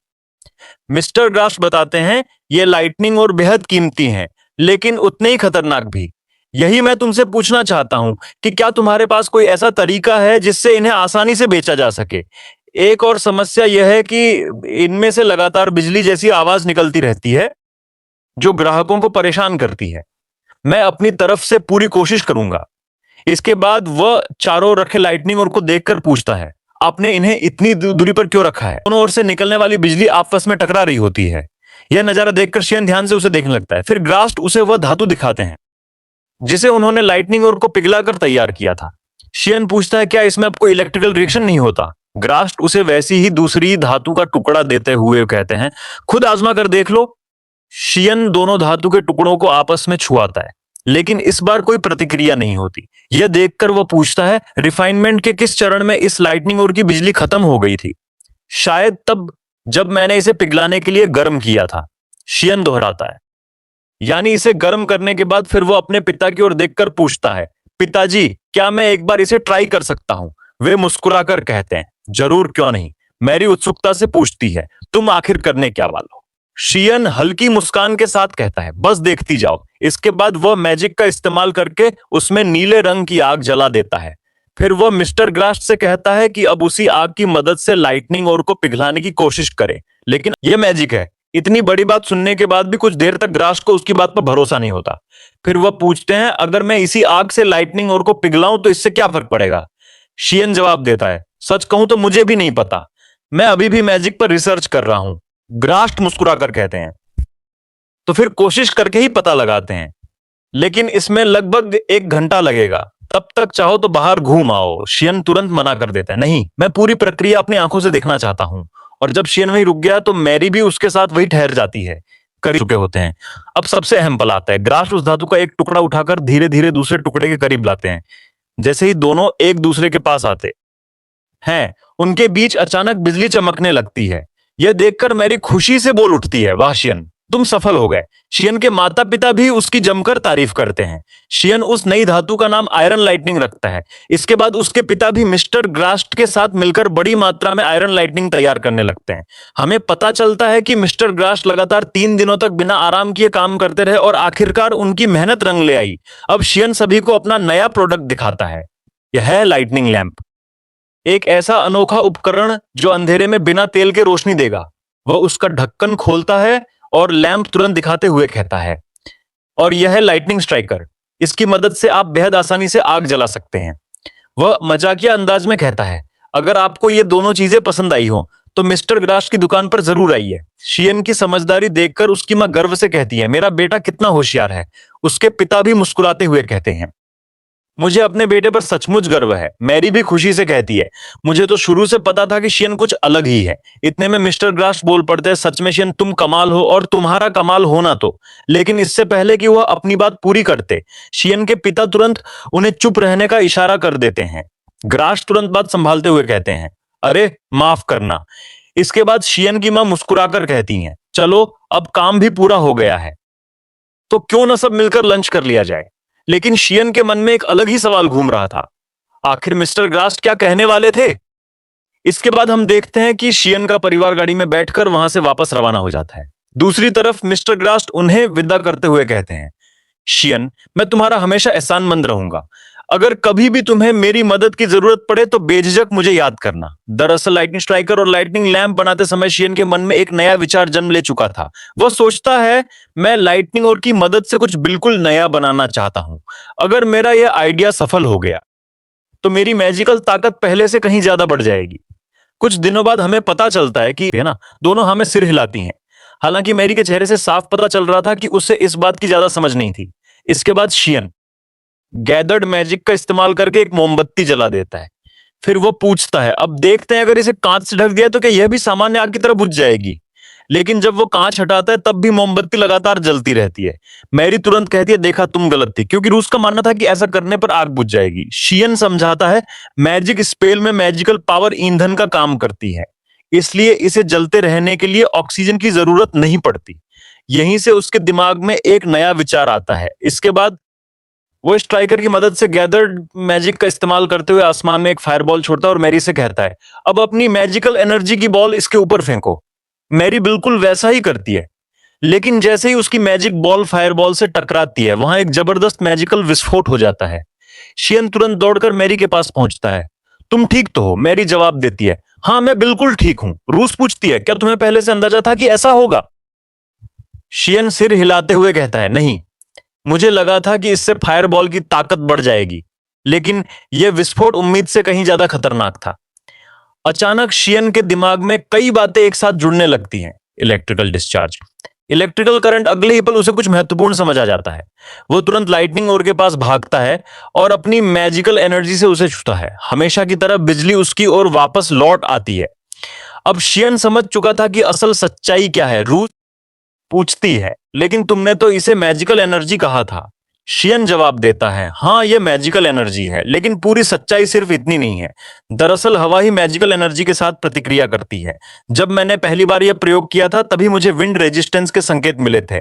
मिस्टर ग्रास्ट बताते हैं, ये लाइटनिंग और बेहद कीमती हैं, लेकिन उतने ही खतरनाक भी। यही मैं तुमसे पूछना चाहता हूं कि क्या तुम्हारे पास कोई ऐसा तरीका है जिससे इन्हें आसानी से बेचा जा सके? एक और समस्या यह है कि इनमें से लगातार बिजली जैसी आवाज निकलती रहती है जो ग्राहकों को परेशान करती है। मैं अपनी तरफ से पूरी कोशिश करूंगा। इसके बाद वह चारों रखे लाइटनिंग और को देखकर पूछता है, आपने इन्हें इतनी दूरी पर क्यों रखा है? दोनों ओर से निकलने वाली बिजली आपस में टकरा रही होती है। यह नजारा देखकर शियन ध्यान से उसे देखने लगता है। फिर ग्रास्ट उसे वह धातु दिखाते हैं जिसे उन्होंने लाइटनिंग और को पिघलाकर तैयार किया था। शियन पूछता है, क्या इसमें अब कोई इलेक्ट्रिकल रिएक्शन नहीं होता? ग्रास्ट उसे वैसी ही दूसरी धातु का टुकड़ा देते हुए कहते हैं, खुद आजमा कर देख लो। शियन दोनों धातु के टुकड़ों को आपस में छुआता है, लेकिन इस बार कोई प्रतिक्रिया नहीं होती। यह देखकर वह पूछता है, रिफाइनमेंट के किस चरण में इस लाइटनिंग और की बिजली खत्म हो गई थी? शायद तब जब मैंने इसे पिघलाने के लिए गर्म किया था, शियन दोहराता है। यानी इसे गर्म करने के बाद फिर वो अपने पिता की ओर देखकर पूछता है, पिताजी, क्या मैं एक बार इसे ट्राई कर सकता हूं? वे मुस्कुराकर कहते हैं, जरूर, क्यों नहीं। मैरी उत्सुकता से पूछती है, तुम आखिर करने क्या वाले हो? शियन हल्की मुस्कान के साथ कहता है, बस देखती जाओ, इसके बाद वह मैजिक का इस्तेमाल करके उसमें नीले रंग की आग जला देता है। फिर वह मिस्टर ग्रास्ट से कहता है कि अब उसी आग की मदद से लाइटनिंग और को पिघलाने की कोशिश करे, लेकिन यह मैजिक है। इतनी बड़ी बात सुनने के बाद भी कुछ देर तक ग्रास्ट को उसकी बात पर भरोसा नहीं होता। फिर वह पूछते हैं, अगर मैं इसी आग से लाइटनिंग और को पिघलाऊं तो इससे क्या फर्क पड़ेगा? शियन जवाब देता है, सच कहूं तो मुझे भी नहीं पता, मैं अभी भी मैजिक पर रिसर्च कर रहा हूं। ग्रास्ट मुस्कुराकर कहते हैं, तो फिर कोशिश करके ही पता लगाते हैं, लेकिन इसमें लगभग 1 घंटा लगेगा, तब तक चाहो तो बाहर घूम आओ। शियन तुरंत मना कर देता है, नहीं, मैं पूरी प्रक्रिया अपनी आंखों से देखना चाहता हूं। और जब शियन वहीं रुक गया तो मैरी भी उसके साथ वही ठहर जाती है। करीब चुके होते हैं। अब सबसे अहम पल आता है। ग्रास्ट उस धातु का एक टुकड़ा उठाकर धीरे धीरे दूसरे टुकड़े के करीब लाते हैं। जैसे ही दोनों एक दूसरे के पास आते हैं, उनके बीच अचानक बिजली चमकने लगती है। यह देखकर मैरी खुशी से बोल उठती है, वाह शियन, तुम सफल हो गए। शियन के माता पिता भी उसकी जमकर तारीफ करते हैं। शियन उस नई धातु का नाम आयरन लाइटनिंग रखता है। इसके बाद उसके पिता भी मिस्टर ग्रास्ट के साथ मिलकर बड़ी मात्रा में आयरन लाइटनिंग तैयार करने लगते हैं। हमें पता चलता है कि मिस्टर ग्रास्ट लगातार 3 दिनों तक बिना आराम किए काम करते रहे और आखिरकार उनकी मेहनत रंग ले आई। अब शियन सभी को अपना नया प्रोडक्ट दिखाता है। यह है लाइटनिंग लैंप, एक ऐसा अनोखा उपकरण जो अंधेरे में बिना तेल के रोशनी देगा। वह उसका ढक्कन खोलता है और लैंप तुरंत दिखाते हुए कहता है, और यह है लाइटनिंग स्ट्राइकर, इसकी मदद से आप बेहद आसानी से आग जला सकते हैं। वह मजाकिया अंदाज में कहता है, अगर आपको ये दोनों चीजें पसंद आई हो तो मिस्टर ग्रास्ट की दुकान पर जरूर आइए। शियन की समझदारी देखकर उसकी मां गर्व से कहती है, मेरा बेटा कितना होशियार है। उसके पिता भी मुस्कुराते हुए कहते हैं, मुझे अपने बेटे पर सचमुच गर्व है। मैरी भी खुशी से कहती है, मुझे तो शुरू से पता था कि शियन कुछ अलग ही है। इतने में मिस्टर ग्रास्ट बोल पड़ते हैं, सच में शियन तुम कमाल हो, और तुम्हारा कमाल होना तो। लेकिन इससे पहले कि वह अपनी बात पूरी करते, शियन के पिता तुरंत उन्हें चुप रहने का इशारा कर देते हैं। ग्रास्ट तुरंत बात संभालते हुए कहते हैं, अरे माफ करना। इसके बाद शियन की मां मुस्कुराकर कहती हैं, चलो अब काम भी पूरा हो गया है, तो क्यों न सब मिलकर लंच कर लिया जाए। लेकिन शियन के मन में एक अलग ही सवाल घूम रहा था, आखिर मिस्टर ग्रास्ट क्या कहने वाले थे। इसके बाद हम देखते हैं कि शियन का परिवार गाड़ी में बैठकर वहां से वापस रवाना हो जाता है। दूसरी तरफ मिस्टर ग्रास्ट उन्हें विदा करते हुए कहते हैं, शियन, मैं तुम्हारा हमेशा एहसानमंद रहूंगा। अगर कभी भी तुम्हें मेरी मदद की जरूरत पड़े तो बेझिझक मुझे याद करना। दरअसल लाइटनिंग स्ट्राइकर और लाइटनिंग लैंप बनाते समय शियन के मन में एक नया विचार जन्म ले चुका था। वह सोचता है, मैं लाइटनिंग और की मदद से कुछ बिल्कुल नया बनाना चाहता हूं। अगर मेरा यह आइडिया सफल हो गया तो मेरी मैजिकल ताकत पहले से कहीं ज्यादा बढ़ जाएगी। कुछ दिनों बाद हमें पता चलता है कि, है ना, दोनों हमें सिर हिलाती हैं। हालांकि मैरी के चेहरे से साफ पता चल रहा था कि उसे इस बात की ज्यादा समझ नहीं थी। इसके बाद शियन गैदर्ड मैजिक का इस्तेमाल करके एक मोमबत्ती जला देता है। फिर वो पूछता है, अब देखते हैं अगर इसे कांच से ढक दिया तो क्या यह भी सामान्य आग की तरह बुझ जाएगी। लेकिन जब वो कांच हटाता है तब भी मोमबत्ती लगातार जलती रहती है। मैरी तुरंत कहती है, देखा तुम गलत थी, क्योंकि रूस का मानना था कि ऐसा करने पर आग बुझ जाएगी। शियन समझाता है, मैजिक स्पेल में मैजिकल पावर ईंधन का काम करती है, इसलिए इसे जलते रहने के लिए ऑक्सीजन की जरूरत नहीं पड़ती। यहीं से उसके दिमाग में एक नया विचार आता है। इसके बाद वो स्ट्राइकर की मदद से गैदर्ड मैजिक का इस्तेमाल करते हुए आसमान में एक फायरबॉल छोड़ता है और मैरी से कहता है, अब अपनी मैजिकल एनर्जी की बॉल इसके ऊपर फेंको। मैरी बिल्कुल वैसा ही करती है, लेकिन जैसे ही उसकी मैजिक बॉल फायरबॉल से टकराती है, वहां एक जबरदस्त मैजिकल विस्फोट हो जाता है। शियन तुरंत दौड़कर मैरी के पास पहुंचता है। तुम ठीक तो हो? मैरी जवाब देती है, हाँ मैं बिल्कुल ठीक हूं। रूस पूछती है, क्या तुम्हें पहले से अंदाजा था कि ऐसा होगा? शियन सिर हिलाते हुए कहता है, नहीं, मुझे लगा था कि इससे फायरबॉल की ताकत बढ़ जाएगी, लेकिन यह विस्फोट उम्मीद से कहीं ज्यादा खतरनाक था। अचानक शियन के दिमाग में कई बातें एक साथ जुड़ने लगती हैं। Electrical discharge, electrical current. अगले ही पल उसे कुछ महत्वपूर्ण समझ आ जाता है। वो तुरंत लाइटनिंग और के पास भागता है और अपनी मैजिकल एनर्जी से उसे छूता है। हमेशा की तरह बिजली उसकी ओर वापस लौट आती है। अब शियन समझ चुका था कि असल सच्चाई क्या है। रूस पूछती है, लेकिन तुमने तो इसे मैजिकल एनर्जी कहा था। शियन जवाब देता है, हाँ ये मैजिकल एनर्जी है, लेकिन पूरी सच्चाई सिर्फ इतनी नहीं है। दरअसल हवा ही मैजिकल एनर्जी के साथ प्रतिक्रिया करती है। जब मैंने पहली बार यह प्रयोग किया था तभी मुझे विंड रेजिस्टेंस के संकेत मिले थे।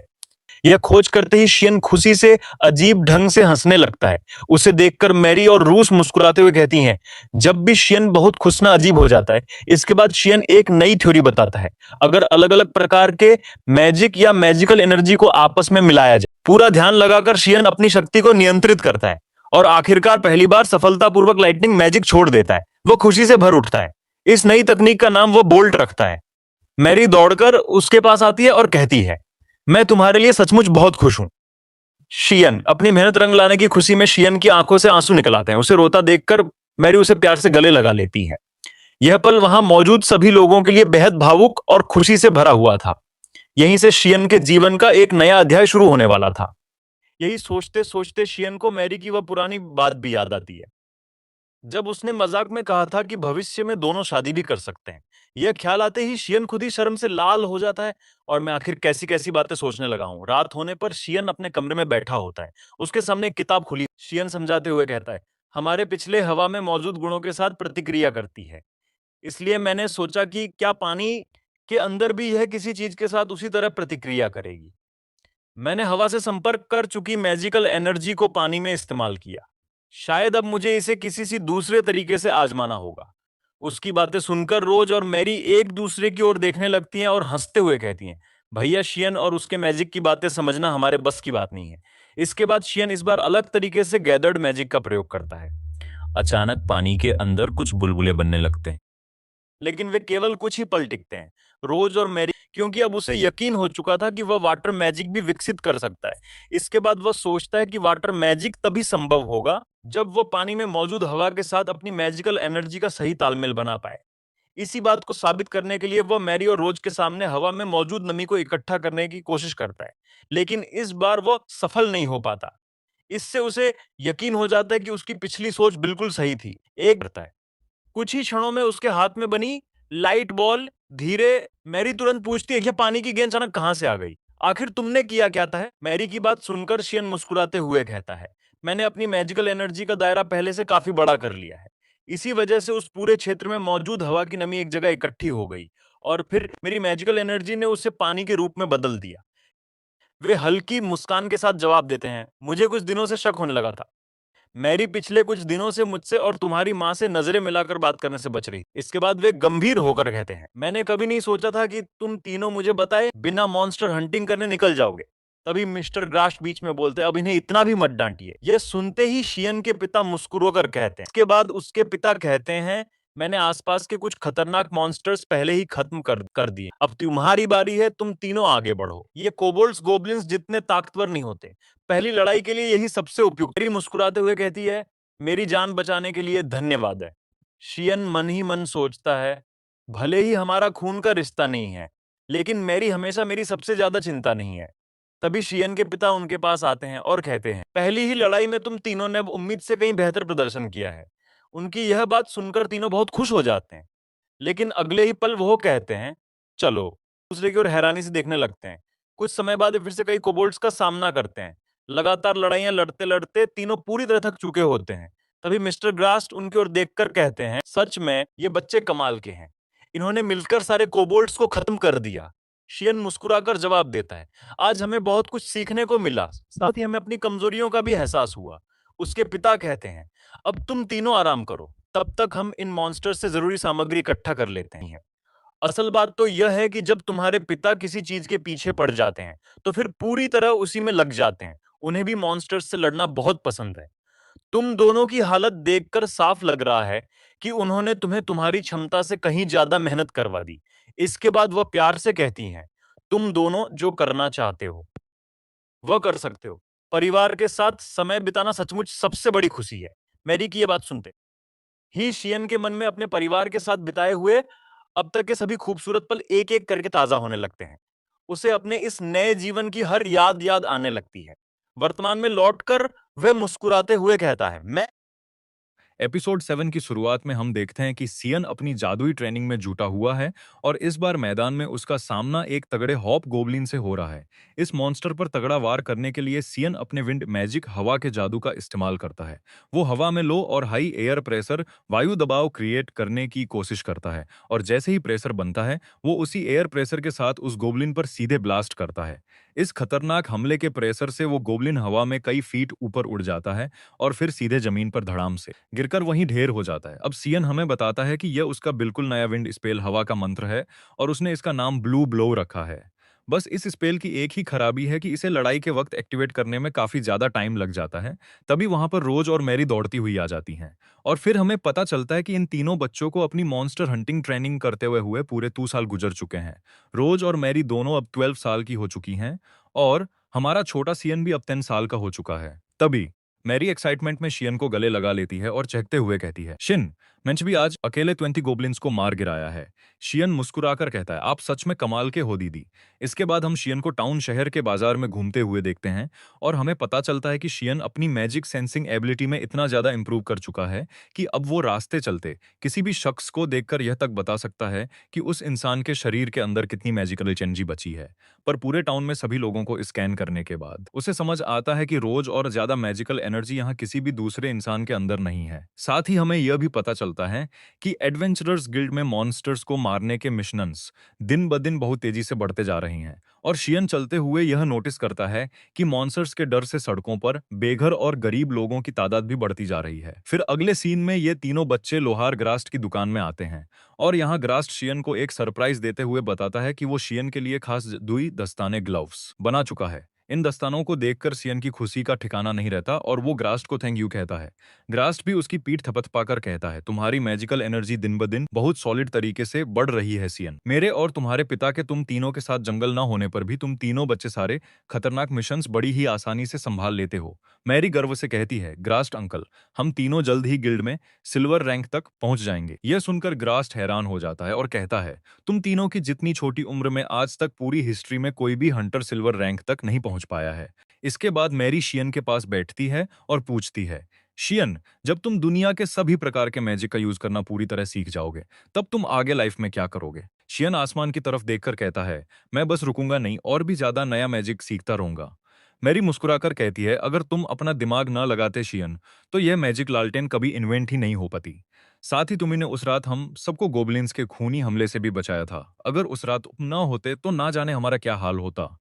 यह खोज करते ही शियन खुशी से अजीब ढंग से हंसने लगता है। उसे देखकर मैरी और रूस मुस्कुराते हुए कहती हैं। जब भी शियन बहुत खुश ना अजीब हो जाता है, इसके बाद शियन एक नई थ्योरी बताता है। अगर अलग अलग प्रकार के मैजिक या मैजिकल एनर्जी को आपस में मिलाया जाए, पूरा ध्यान लगाकर शियन अपनी शक्ति को नियंत्रित करता है और आखिरकार पहली बार सफलतापूर्वक लाइटनिंग मैजिक छोड़ देता है। वो खुशी से भर उठता है। इस नई तकनीक का नाम वो बोल्ट रखता है। मैरी दौड़कर उसके पास आती है और कहती है, मैं तुम्हारे लिए सचमुच बहुत खुश हूं। शियन अपनी मेहनत रंग लाने की खुशी में शियन की आंखों से आंसू निकल आते हैं। उसे रोता देखकर मैरी उसे प्यार से गले लगा लेती है। यह पल वहां मौजूद सभी लोगों के लिए बेहद भावुक और खुशी से भरा हुआ था। यहीं से शियन के जीवन का एक नया अध्याय शुरू होने वाला था। यही सोचते सोचते शियन को मैरी की वह पुरानी बात भी याद आती है, जब उसने मजाक में कहा था कि भविष्य में दोनों शादी भी कर सकते हैं। यह ख्याल आते ही शियन खुद ही शर्म से लाल हो जाता है और मैं आखिर कैसी कैसी बातें सोचने लगा हूँ। रात होने पर शियन अपने कमरे में बैठा होता है। उसके सामने एक किताब खुली। शियन समझाते हुए कहता है, हमारे पिछले हवा में मौजूद गुणों के साथ प्रतिक्रिया करती है, इसलिए मैंने सोचा कि क्या पानी के अंदर भी यह किसी चीज के साथ उसी तरह प्रतिक्रिया करेगी। मैंने हवा से संपर्क कर चुकी मैजिकल एनर्जी को पानी में इस्तेमाल किया। शायद अब मुझे इसे किसी सी दूसरे तरीके से आजमाना होगा। उसकी बातें सुनकर रोज और मैरी एक दूसरे की ओर देखने लगती हैं और हंसते हुए कहती हैं, भैया शियन और उसके मैजिक की बातें समझना हमारे बस की बात नहीं है। इसके बाद शियन इस बार अलग तरीके से गैदर्ड मैजिक का प्रयोग करता है। अचानक पानी के अंदर कुछ बुलबुले बनने लगते हैं, लेकिन वे केवल कुछ ही पल टिकते हैं। रोज और मैरी, क्योंकि अब उसे यकीन हो चुका था कि वह वाटर मैजिक भी विकसित कर सकता है। इसके बाद वह सोचता है कि वाटर मैजिक तभी संभव होगा जब वो पानी में मौजूद हवा के साथ अपनी मैजिकल एनर्जी का सही तालमेल बना पाए। इसी बात को साबित करने के लिए वह मैरी और रोज के सामने हवा में मौजूद नमी को इकट्ठा करने की कोशिश करता है, लेकिन इस बार वह सफल नहीं हो पाता। इससे उसे यकीन हो जाता है कि उसकी पिछली सोच बिल्कुल सही थी। एक करता है, कुछ ही क्षणों में उसके हाथ में बनी लाइट बॉल धीरे। मैरी तुरंत पूछती है, यह पानी की गेंद अचानक कहां से आ गई? आखिर तुमने किया क्या था? मैरी की बात सुनकर शियन मुस्कुराते हुए कहता है, मैंने अपनी मैजिकल एनर्जी का दायरा पहले से काफी बड़ा कर लिया है। इसी वजह से उस पूरे क्षेत्र में मौजूद हवा की नमी एक जगह इकट्ठी हो गई और फिर मेरी मैजिकल एनर्जी ने उसे पानी के रूप में बदल दिया। वे हल्की मुस्कान के साथ जवाब देते हैं, मुझे कुछ दिनों से शक होने लगा था। मैरी पिछले कुछ दिनों से मुझसे और तुम्हारी माँ से नजरें मिलाकर बात करने से बच रही। इसके बाद वे गंभीर होकर कहते हैं, मैंने कभी नहीं सोचा था कि तुम तीनों मुझे बताए बिना मॉन्स्टर हंटिंग करने निकल जाओगे। तभी मिस्टर ग्रास्ट बीच में बोलते, अब इन्हें इतना भी मत डांटिए। यह सुनते ही शियन के पिता मुस्कुराकर कहते हैं। इसके बाद उसके पिता कहते हैं, मैंने आसपास के कुछ खतरनाक मॉन्स्टर्स पहले ही खत्म कर दिए। अब तुम्हारी बारी है, तुम तीनों आगे बढ़ो। ये कोबोल्ड्स गोब्लिन्स जितने ताकतवर नहीं होते। पहली लड़ाई के लिए यही सबसे उपयुक्त। मेरी मुस्कुराते हुए कहती है, मेरी जान बचाने के लिए धन्यवाद है। शियन मन ही मन सोचता है, भले ही हमारा खून का रिश्ता नहीं है, लेकिन मैरी हमेशा मेरी सबसे ज्यादा चिंता नहीं है। तभी शियन के पिता उनके पास आते हैं और कहते हैं, पहली ही लड़ाई में तुम तीनों ने अब उम्मीद से कहीं बेहतर प्रदर्शन किया है। उनकी यह बात सुनकर तीनों बहुत खुश हो जाते हैं, लेकिन अगले ही पल वो कहते हैं, चलो। दूसरे की ओर हैरानी से देखने लगते हैं। कुछ समय बाद वे फिर से कई कोबोल्ड्स का सामना करते हैं। लगातार लड़ाइयां लड़ते लड़ते तीनों पूरी तरह थक चुके होते हैं। तभी मिस्टर ग्रास्ट उनकी ओर देखकर कहते हैं, सच में ये बच्चे कमाल के हैं। इन्होंने मिलकर सारे कोबोल्ड्स को खत्म कर दिया। शियन मुस्कुराकर जवाब देता है, आज हमें बहुत कुछ सीखने को मिला, साथ ही हमें अपनी कमजोरियों का भी एहसास हुआ। उसके पिता कहते हैं, अब तुम तीनों आराम करो, तब तक हम इन मॉन्स्टर्स से जरूरी सामग्री इकट्ठा कर लेते हैं। असल बात तो यह है कि जब तुम्हारे पिता किसी चीज के पीछे पड़ जाते हैं, तो फिर पूरी तरह उसी में लग जाते हैं। उन्हें भी मॉन्स्टर्स से लड़ना बहुत पसंद है। तुम दोनों की हालत देखकर साफ लग रहा है कि उन्होंने तुम्हें तुम्हारी क्षमता से कहीं ज्यादा मेहनत करवा दी। इसके बाद वह प्यार से कहती हैं, तुम दोनों जो करना चाहते हो वह कर सकते हो। परिवार के साथ समय बिताना सचमुच सबसे बड़ी खुशी है। मैरी की यह बात सुनते ही शियन के मन में अपने परिवार के साथ बिताए हुए अब तक के सभी खूबसूरत पल एक एक करके ताजा होने लगते हैं। उसे अपने इस नए जीवन की हर याद याद आने लगती है। वर्तमान में लौटकर वह मुस्कुराते हुए कहता है, मैं एपिसोड 7 की शुरुआत में हम देखते हैं कि सियन अपनी जादुई ट्रेनिंग में जुटा हुआ है और इस बार मैदान में उसका सामना एक तगड़े हॉप गोबलिन से हो रहा है। इस मॉन्स्टर पर तगड़ा वार करने के लिए सियन अपने विंड मैजिक हवा के जादू का इस्तेमाल करता है। वो हवा में लो और हाई एयर प्रेशर वायु दबाव क्रिएट करने की कोशिश करता है और जैसे ही प्रेशर बनता है वो उसी एयर प्रेशर के साथ उस गोबलिन पर सीधे ब्लास्ट करता है। इस खतरनाक हमले के प्रेशर से वो गोबलिन हवा में कई फीट ऊपर उड़ जाता है और फिर सीधे जमीन पर धड़ाम से गिरकर वहीं ढेर हो जाता है। अब सियन हमें बताता है कि यह उसका बिल्कुल नया विंड स्पेल हवा का मंत्र है और उसने इसका नाम ब्लू ब्लो रखा है। बस इस स्पेल की एक ही खराबी है कि इसे लड़ाई के वक्त एक्टिवेट करने में काफी ज्यादा टाइम लग जाता है। तभी वहां पर रोज और मैरी दौड़ती हुई आ जाती हैं और फिर हमें पता चलता है कि इन तीनों बच्चों को अपनी मॉन्स्टर हंटिंग ट्रेनिंग करते हुए पूरे 2 साल गुजर चुके हैं। रोज और मैरी दोनों अब 12 साल की हो चुकी हैं और हमारा छोटा सियन भी अब 10 साल का हो चुका है। तभी मैरी एक्साइटमेंट में शियन को गले लगा लेती है और चहकते हुए कहती है, शिन, मैंने भी आज अकेले 20 गोबलिन्स को मार गिराया है। शियन मुस्कुराकर कहता है, आप सच में कमाल के हो दीदी। इसके बाद हम शियन को टाउन शहर के बाजार में घूमते हुए देखते हैं और हमें पता चलता है कि शियन अपनी मैजिक सेंसिंग एबिलिटी में इतना ज्यादा इंप्रूव कर चुका है कि अब वो रास्ते चलते किसी भी शख्स को देखकर यह तक बता सकता है कि उस इंसान के शरीर के अंदर कितनी मैजिकल एनर्जी बची है। पर पूरे टाउन में सभी लोगों को स्कैन करने के बाद उसे समझ आता है कि रोज और ज्यादा मैजिकल एनर्जी यहाँ किसी भी दूसरे इंसान के अंदर नहीं है। साथ ही हमें यह भी पता चलता है कि एडवेंचरर्स गिल्ड में मॉन्स्टर्स को मारने के मिशंस दिन ब दिन बहुत तेजी से बढ़ते जा रही हैं और शियन चलते हुए यह नोटिस करता है कि मॉन्स्टर्स के डर से सड़कों पर बेघर और गरीब लोगों की तादाद भी बढ़ती जा रही है। फिर अगले सीन में ये तीनों बच्चे लोहार ग्रास्ट की दुकान में आते हैं और यहाँ ग्रास्ट शियन को एक सरप्राइज देते हुए बताता है कि वो शियन के लिए खास दुई दस्ताने ग्लव्स बना चुका है। इन दस्तानों को देखकर सियन की खुशी का ठिकाना नहीं रहता और वो ग्रास्ट को थैंक यू कहता है। ग्रास्ट भी उसकी पीठ थपथपाकर कहता है, तुम्हारी मैजिकल एनर्जी दिन ब दिन बहुत सॉलिड तरीके से बढ़ रही है सियन। मेरे और तुम्हारे पिता के तुम तीनों के साथ जंगल न होने पर भी तुम तीनों बच्चे सारे खतरनाक मिशंस बड़ी ही आसानी से संभाल लेते हो। मैरी गर्व से कहती है, ग्रास्ट अंकल, हम तीनों जल्द ही गिल्ड में सिल्वर रैंक तक पहुंच जाएंगे। यह सुनकर ग्रास्ट हैरान हो जाता है और कहता है, तुम तीनों की जितनी छोटी उम्र में आज तक पूरी हिस्ट्री में कोई भी हंटर सिल्वर रैंक तक नहीं पहुंच पाया है। इसके बाद मैरी शियन के पास बैठती है और पूछती है, शियन, जब तुम दुनिया के सभी प्रकार के मैजिक का यूज करना पूरी तरह सीख जाओगे तब तुम आगे लाइफ में क्या करोगे? शियन आसमान की तरफ देखकर कहता है, मैं बस रुकूंगा नहीं और भी ज्यादा नया मैजिक सीखता रहूंगा। मैरी मुस्कुराकर कहती है, अगर तुम अपना दिमाग ना लगाते शियन तो यह मैजिक लालटेन कभी इन्वेंट ही नहीं हो पाती। साथ ही तुमने उस रात हम सबको गोबलिन्स के खूनी हमले से भी बचाया था। अगर उस रात तुम ना होते तो ना जाने हमारा क्या हाल होता।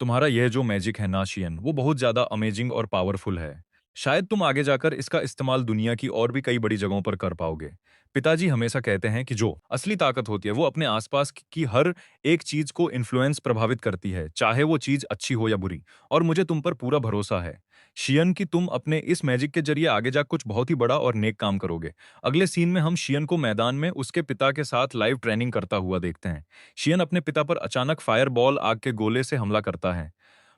तुम्हारा यह जो मैजिक है ना शियन, वो बहुत ज्यादा अमेजिंग और पावरफुल है। शायद तुम आगे जाकर इसका इस्तेमाल दुनिया की और भी कई बड़ी जगहों पर कर पाओगे। पिताजी हमेशा कहते हैं कि जो असली ताकत होती है वो अपने आसपास की हर एक चीज को इन्फ्लुएंस प्रभावित करती है, चाहे वो चीज अच्छी हो या बुरी। और मुझे तुम पर पूरा भरोसा है शियन कि तुम अपने इस मैजिक के जरिए आगे जा कुछ बहुत ही बड़ा और नेक काम करोगे। अगले सीन में हम शियन को मैदान में उसके पिता के साथ लाइव ट्रेनिंग करता हुआ देखते हैं। शियन अपने पिता पर अचानक फायर बॉल आग के गोले से हमला करता है,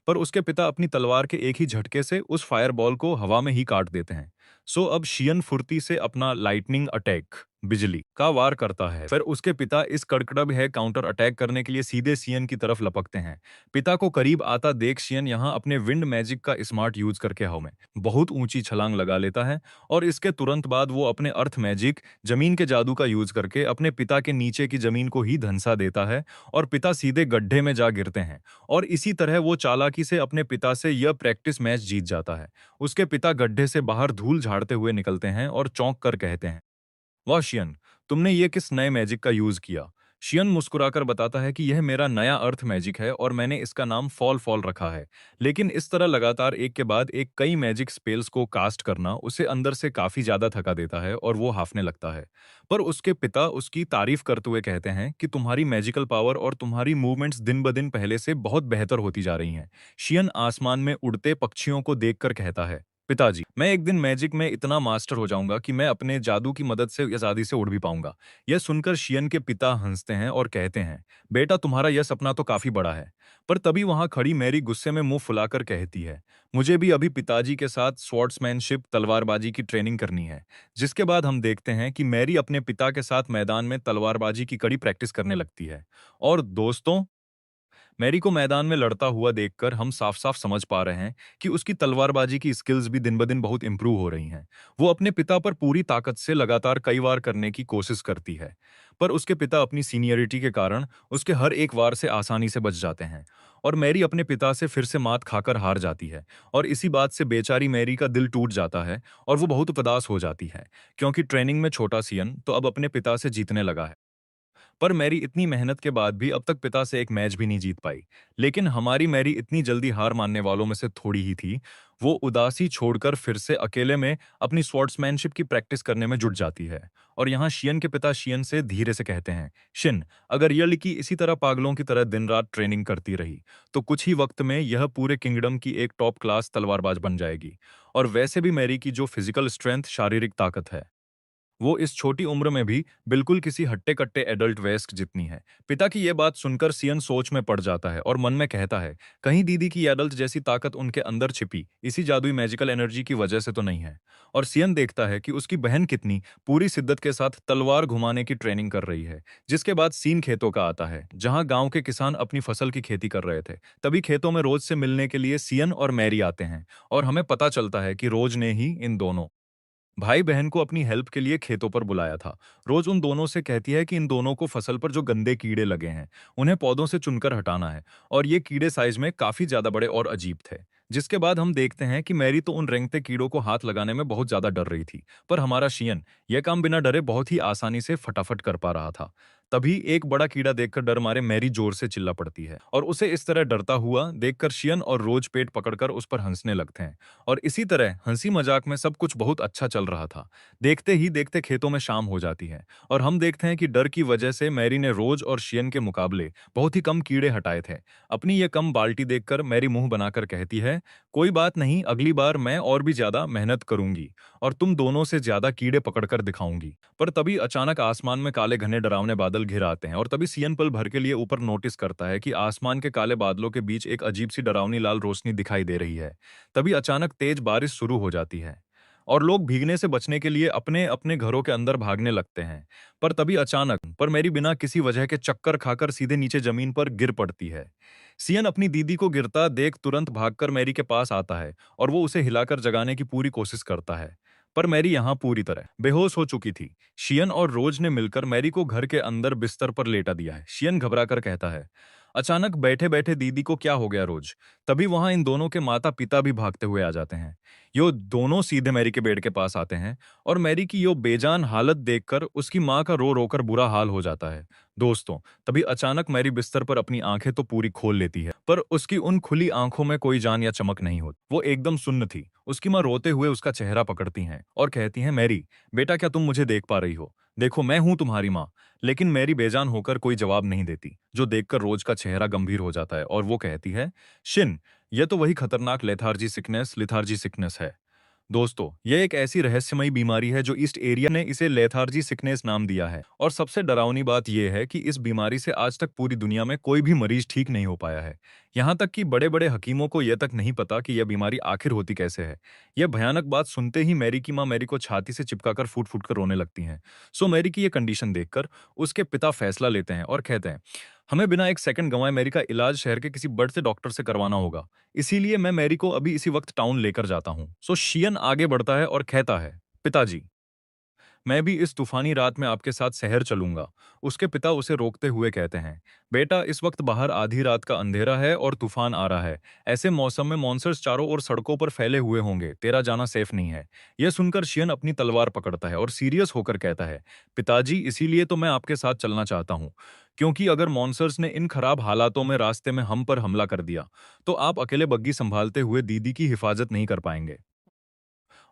पर उसके पिता अपनी तलवार के एक ही झटके से उस फायर बॉल को हवा में ही काट देते हैं। अब शियन फुर्ती से अपना लाइटनिंग अटैक, बिजली का वार करता है। फिर उसके पिता इस कड़कड़ब है काउंटर अटैक करने के लिए सीधे शियन की तरफ लपकते हैं। पिता को करीब आता देख शियन यहाँ अपने विंड मैजिक का स्मार्ट यूज करके हवा में बहुत ऊंची छलांग लगा लेता है और इसके तुरंत बाद वो अपने अर्थ मैजिक जमीन के जादू का यूज करके अपने पिता के नीचे की जमीन को ही धंसा देता है और पिता सीधे गड्ढे में जा गिरते हैं। और इसी तरह वो चालाकी से अपने पिता से यह प्रैक्टिस मैच जीत जाता है। उसके पिता गड्ढे से बाहर धूल झाड़ते हुए निकलते हैं और चौंक कर कहते हैं, वाह शियन, तुमने ये किस नए मैजिक का यूज किया? शियन मुस्कुराकर बताता है कि यह मेरा नया अर्थ मैजिक है और मैंने इसका नाम फॉल फॉल रखा है। लेकिन इस तरह लगातार एक के बाद एक कई मैजिक स्पेल्स को कास्ट करना उसे अंदर से काफी ज्यादा थका देता है और वो हाफने लगता है। पर उसके पिता उसकी तारीफ करते हुए कहते हैं कि तुम्हारी मैजिकल पावर और तुम्हारी मूवमेंट्स दिन ब दिन पहले से बहुत बेहतर होती जा रही हैं। शियन आसमान में उड़ते पक्षियों को देखकर कहता है, पिताजी, मैं एक दिन मैजिक में इतना मास्टर हो जाऊंगा कि मैं अपने जादू की मदद से आजादी से उड़ भी पाऊंगा। यह सुनकर शियन के पिता हंसते हैं और कहते हैं, बेटा, तुम्हारा यह सपना तो काफी बड़ा है। पर तभी वहां खड़ी मैरी गुस्से में मुंह फुलाकर कहती है, मुझे भी अभी पिताजी के साथ स्वॉर्ड्समैनशिप तलवारबाजी की ट्रेनिंग करनी है। जिसके बाद हम देखते हैं कि मैरी अपने पिता के साथ मैदान में तलवारबाजी की कड़ी प्रैक्टिस करने लगती है। और दोस्तों, मैरी को मैदान में लड़ता हुआ देखकर हम साफ साफ समझ पा रहे हैं कि उसकी तलवारबाजी की स्किल्स भी दिन ब दिन बहुत इंप्रूव हो रही हैं। वो अपने पिता पर पूरी ताकत से लगातार कई वार करने की कोशिश करती है, पर उसके पिता अपनी सीनियरिटी के कारण उसके हर एक वार से आसानी से बच जाते हैं और मैरी अपने पिता से फिर से मात खाकर हार जाती है। और इसी बात से बेचारी मैरी का दिल टूट जाता है और वो बहुत उदास हो जाती है, क्योंकि ट्रेनिंग में छोटा सियन तो अब अपने पिता से जीतने लगा है। पर मैरी इतनी मेहनत के बाद भी अब तक पिता से एक मैच भी नहीं जीत पाई। लेकिन हमारी मैरी इतनी जल्दी हार मानने वालों में से थोड़ी ही थी। वो उदासी छोड़कर फिर से अकेले में अपनी स्वॉर्ड्समैनशिप की प्रैक्टिस करने में जुट जाती है। और यहाँ शियन के पिता शियन से धीरे से कहते हैं, शिन, अगर यह लड़की इसी तरह पागलों की तरह दिन रात ट्रेनिंग करती रही तो कुछ ही वक्त में यह पूरे किंगडम की एक टॉप क्लास तलवारबाज बन जाएगी। और वैसे भी मैरी की जो फिजिकल स्ट्रेंथ, शारीरिक ताकत है, वो इस छोटी उम्र में भी बिल्कुल किसी हट्टे-कट्टे एडल्ट वेस्क जितनी है। पिता की ये बात सुनकर सियन सोच में पड़ जाता है और मन में कहता है, कहीं दीदी की एडल्ट जैसी ताकत उनके अंदर छिपी इसी जादुई मैजिकल एनर्जी की वजह से तो नहीं है। और सियन देखता है कि उसकी बहन कितनी पूरी शिद्दत के साथ तलवार घुमाने की ट्रेनिंग कर रही है। जिसके बाद सीन खेतों का आता है, जहां गांव के किसान अपनी फसल की खेती कर रहे थे। तभी खेतों में रोज से मिलने के लिए सियन और मैरी आते हैं और हमें पता चलता है कि रोज ने ही इन दोनों भाई बहन को अपनी हेल्प के लिए खेतों पर बुलाया था। रोज उन दोनों से कहती है कि इन दोनों को फसल पर जो गंदे कीड़े लगे हैं उन्हें पौधों से चुनकर हटाना है। और ये कीड़े साइज में काफी ज्यादा बड़े और अजीब थे। जिसके बाद हम देखते हैं कि मैरी तो उन रेंगते कीड़ों को हाथ लगाने में बहुत ज्यादा डर रही थी, पर हमारा शियन यह काम बिना डरे बहुत ही आसानी से फटाफट कर पा रहा था। तभी एक बड़ा कीड़ा देखकर डर मारे मैरी जोर से चिल्ला पड़ती है और उसे इस तरह डरता हुआ देखकर शियन और रोज पेट पकड़कर उस पर हंसने लगते हैं। और इसी तरह हंसी मजाक में सब कुछ बहुत अच्छा चल रहा था। देखते ही देखते खेतों में शाम हो जाती है और हम देखते हैं कि डर की वजह से मैरी ने रोज और शियन के मुकाबले बहुत ही कम कीड़े हटाए थे। अपनी ये कम बाल्टी देखकर मैरी मुंह बनाकर कहती है, कोई बात नहीं, अगली बार मैं और भी ज्यादा मेहनत करूंगी और तुम दोनों से ज्यादा कीड़े पकड़कर दिखाऊंगी। पर तभी अचानक आसमान में काले घने डरावने बादल घिर आते हैं और तभी सियन पल भर के लिए ऊपर नोटिस करता है कि आसमान के काले बादलों के बीच एक अजीब सी डरावनी लाल रोशनी दिखाई दे रही है। तभी अचानक तेज बारिश शुरू हो जाती है और लोग भीगने से बचने के लिए अपने अपने घरों के अंदर भागने लगते हैं। पर तभी अचानक पर मेरी बिना किसी वजह के चक्कर खाकर सीधे नीचे जमीन पर गिर पड़ती है। सियन अपनी दीदी को गिरता देख तुरंत भागकर मैरी के पास आता है और वो उसे हिलाकर जगाने की पूरी कोशिश करता है। पर मैरी यहां पूरी तरह बेहोश हो चुकी थी। शियन और रोज ने मिलकर मैरी को घर के अंदर बिस्तर पर लेटा दिया है। शियन घबराकर कहता है, अचानक बैठे बैठे दीदी को क्या हो गया रोज। तभी वहां इन दोनों के माता पिता भी भागते हुए आ जाते हैं। यो दोनों सीधे मैरी के बेड के पास आते हैं और मैरी की यो बेजान हालत देखकर उसकी मां का रो रोकर बुरा हाल हो जाता है। दोस्तों, तभी अचानक मैरी बिस्तर पर अपनी आंखें तो पूरी खोल लेती है, पर उसकी उन खुली आंखों में कोई जान या चमक नहीं होती। वो एकदम सुन्न थी। उसकी मां रोते हुए उसका चेहरा पकड़ती हैं और कहती हैं, मैरी बेटा, क्या तुम मुझे देख पा रही हो? देखो, मैं हूं तुम्हारी मां। लेकिन मैरी बेजान होकर कोई जवाब नहीं देती, जो देखकर रोज का चेहरा गंभीर हो जाता है और वो कहती है, शिन, यह तो वही खतरनाक लेथार्जी सिकनेस है। दोस्तों, यह एक ऐसी रहस्यमयी बीमारी है जो ईस्ट एरिया ने इसे लेथार्जी सिकनेस नाम दिया है। और सबसे डरावनी बात यह है कि इस बीमारी से आज तक पूरी दुनिया में कोई भी मरीज ठीक नहीं हो पाया है। यहाँ तक कि बड़े बड़े हकीमों को यह तक नहीं पता कि यह बीमारी आखिर होती कैसे है। यह भयानक बात सुनते ही मैरी की मां मैरी को छाती से चिपकाकर फूट फूट कर रोने लगती हैं। सो मैरी की यह कंडीशन देखकर उसके पिता फैसला लेते हैं और कहते हैं, हमें बिना एक सेकंड गंवाए मैरी का इलाज शहर के किसी बड़े से डॉक्टर से करवाना होगा। इसीलिए मैं मैरी को अभी इसी वक्त टाउन लेकर जाता हूँ। सो शियन आगे बढ़ता है और कहता है, पिताजी, मैं भी इस तूफानी रात में आपके साथ शहर चलूंगा। उसके पिता उसे रोकते हुए कहते हैं, बेटा, इस वक्त बाहर आधी रात का अंधेरा है और तूफान आ रहा है। ऐसे मौसम में मॉन्स्टर्स चारों ओर सड़कों पर फैले हुए होंगे। तेरा जाना सेफ नहीं है। यह सुनकर शियन अपनी तलवार पकड़ता है और सीरियस होकर कहता है, पिताजी, इसीलिए तो मैं आपके साथ चलना चाहता हूँ, क्योंकि अगर मॉन्स्टर्स ने इन खराब हालातों में रास्ते में हम पर हमला कर दिया तो आप अकेले बग्गी संभालते हुए दीदी की हिफाजत नहीं कर पाएंगे।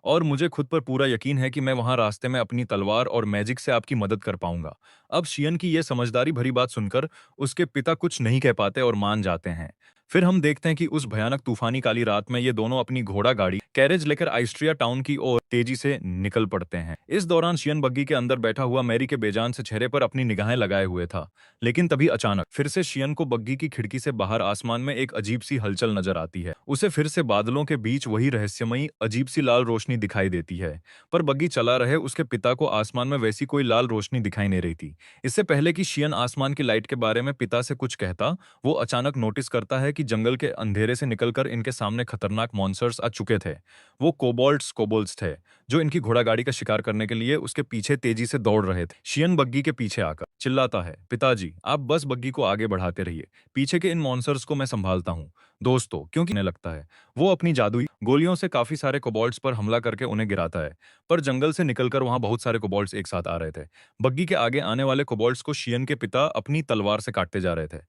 और मुझे खुद पर पूरा यकीन है कि मैं वहां रास्ते में अपनी तलवार और मैजिक से आपकी मदद कर पाऊंगा। अब शियन की यह समझदारी भरी बात सुनकर उसके पिता कुछ नहीं कह पाते और मान जाते हैं। फिर हम देखते हैं कि उस भयानक तूफानी काली रात में ये दोनों अपनी घोड़ा गाड़ी कैरेज लेकर आइस्ट्रिया टाउन की ओर तेजी से निकल पड़ते हैं। इस दौरान शियन बग्गी के अंदर बैठा हुआ मैरी के बेजान से चेहरे पर अपनी निगाहें लगाए हुए था। लेकिन तभी अचानक फिर से शियन को बग्गी की खिड़की से बाहर आसमान में एक अजीब सी हलचल नजर आती है। उसे फिर से बादलों के बीच वही रहस्यमयी अजीब सी लाल रोशनी दिखाई देती है, पर बग्गी चला रहे उसके पिता को आसमान में वैसी कोई लाल रोशनी दिखाई नहीं रही थी। इससे पहले कि शियन आसमान की लाइट के बारे में पिता से कुछ कहता, वो अचानक नोटिस करता है कि कि जंगल के अंधेरे से निकलकर इनके सामने खतरनाक मॉन्स्टर्स आ चुके थे। वो कोबोल्ट्स थे, जो इनकी घोड़ागाड़ी का शिकार करने के लिए उसके पीछे तेजी से दौड़ रहे थे। शियन बग्गी के पीछे आकर चिल्लाता है, पिताजी आप बस बग्गी को आगे बढ़ाते रहिए, पीछे के इन मॉन्स्टर्स को मैं संभालता हूँ। दोस्तों, क्योंकि नहीं लगता है, वो अपनी जादुई गोलियों से काफी सारे कोबोल्ट्स पर हमला करके उन्हें गिराता है। पर जंगल से निकलकर वहां बहुत सारे कोबोल्ट्स एक साथ आ रहे थे। बग्गी के आगे आने वाले कोबोल्ट्स को शियन के पिता अपनी तलवार से काटते जा रहे थे।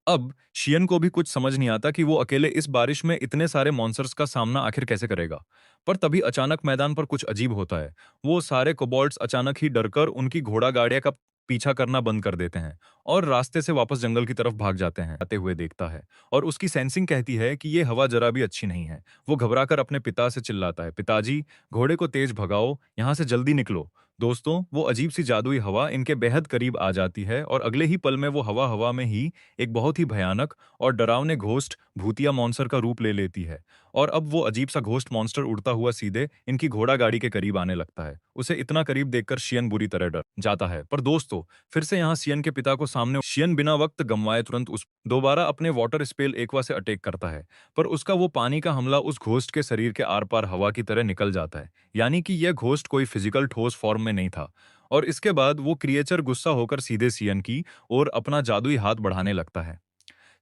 अब शियन को भी कुछ समझ नहीं आता कि वो अकेले इस बारिश में इतने सारे मॉन्स्टर्स का सामना आखिर कैसे करेगा। पर तभी अचानक मैदान पर कुछ अजीब होता है। वो सारे कोबोल्ट्स अचानक ही डरकर उनकी घोड़ा गाड़ियां का पीछा करना बंद कर देते हैं और रास्ते से वापस जंगल की तरफ भाग जाते हैं। आते हुए देखता है और उसकी सेंसिंग कहती है कि ये हवा जरा भी अच्छी नहीं है। वो घबराकर अपने पिता से चिल्लाता है, पिताजी घोड़े को तेज भगाओ, यहाँ से जल्दी निकलो। दोस्तों, वो अजीब सी जादुई हवा इनके बेहद करीब आ जाती है और अगले ही पल में वो हवा में ही एक बहुत ही भयानक और डरावने घोस्ट भूतिया मॉन्स्टर का रूप ले लेती है। और अब वो अजीब सा घोस्ट मॉन्स्टर उड़ता हुआ सीधे इनकी घोड़ा गाड़ी के करीब आने लगता है। उसे इतना करीब देखकर शियन बुरी तरह डर जाता है। पर दोस्तों, फिर से यहाँ शियन के पिता को सामने शियन बिना वक्त गंवाए तुरंत उस दोबारा अपने वाटर स्पेल एक्वा से अटैक करता है। पर उसका वो पानी का हमला उस घोस्ट के शरीर के आर पार हवा की तरह निकल जाता है। यानी कि यह घोस्ट कोई फिजिकल ठोस फॉर्म में नहीं था। और इसके बाद वो क्रिएचर गुस्सा होकर सीधे शियन की ओर अपना जादुई हाथ बढ़ाने लगता है।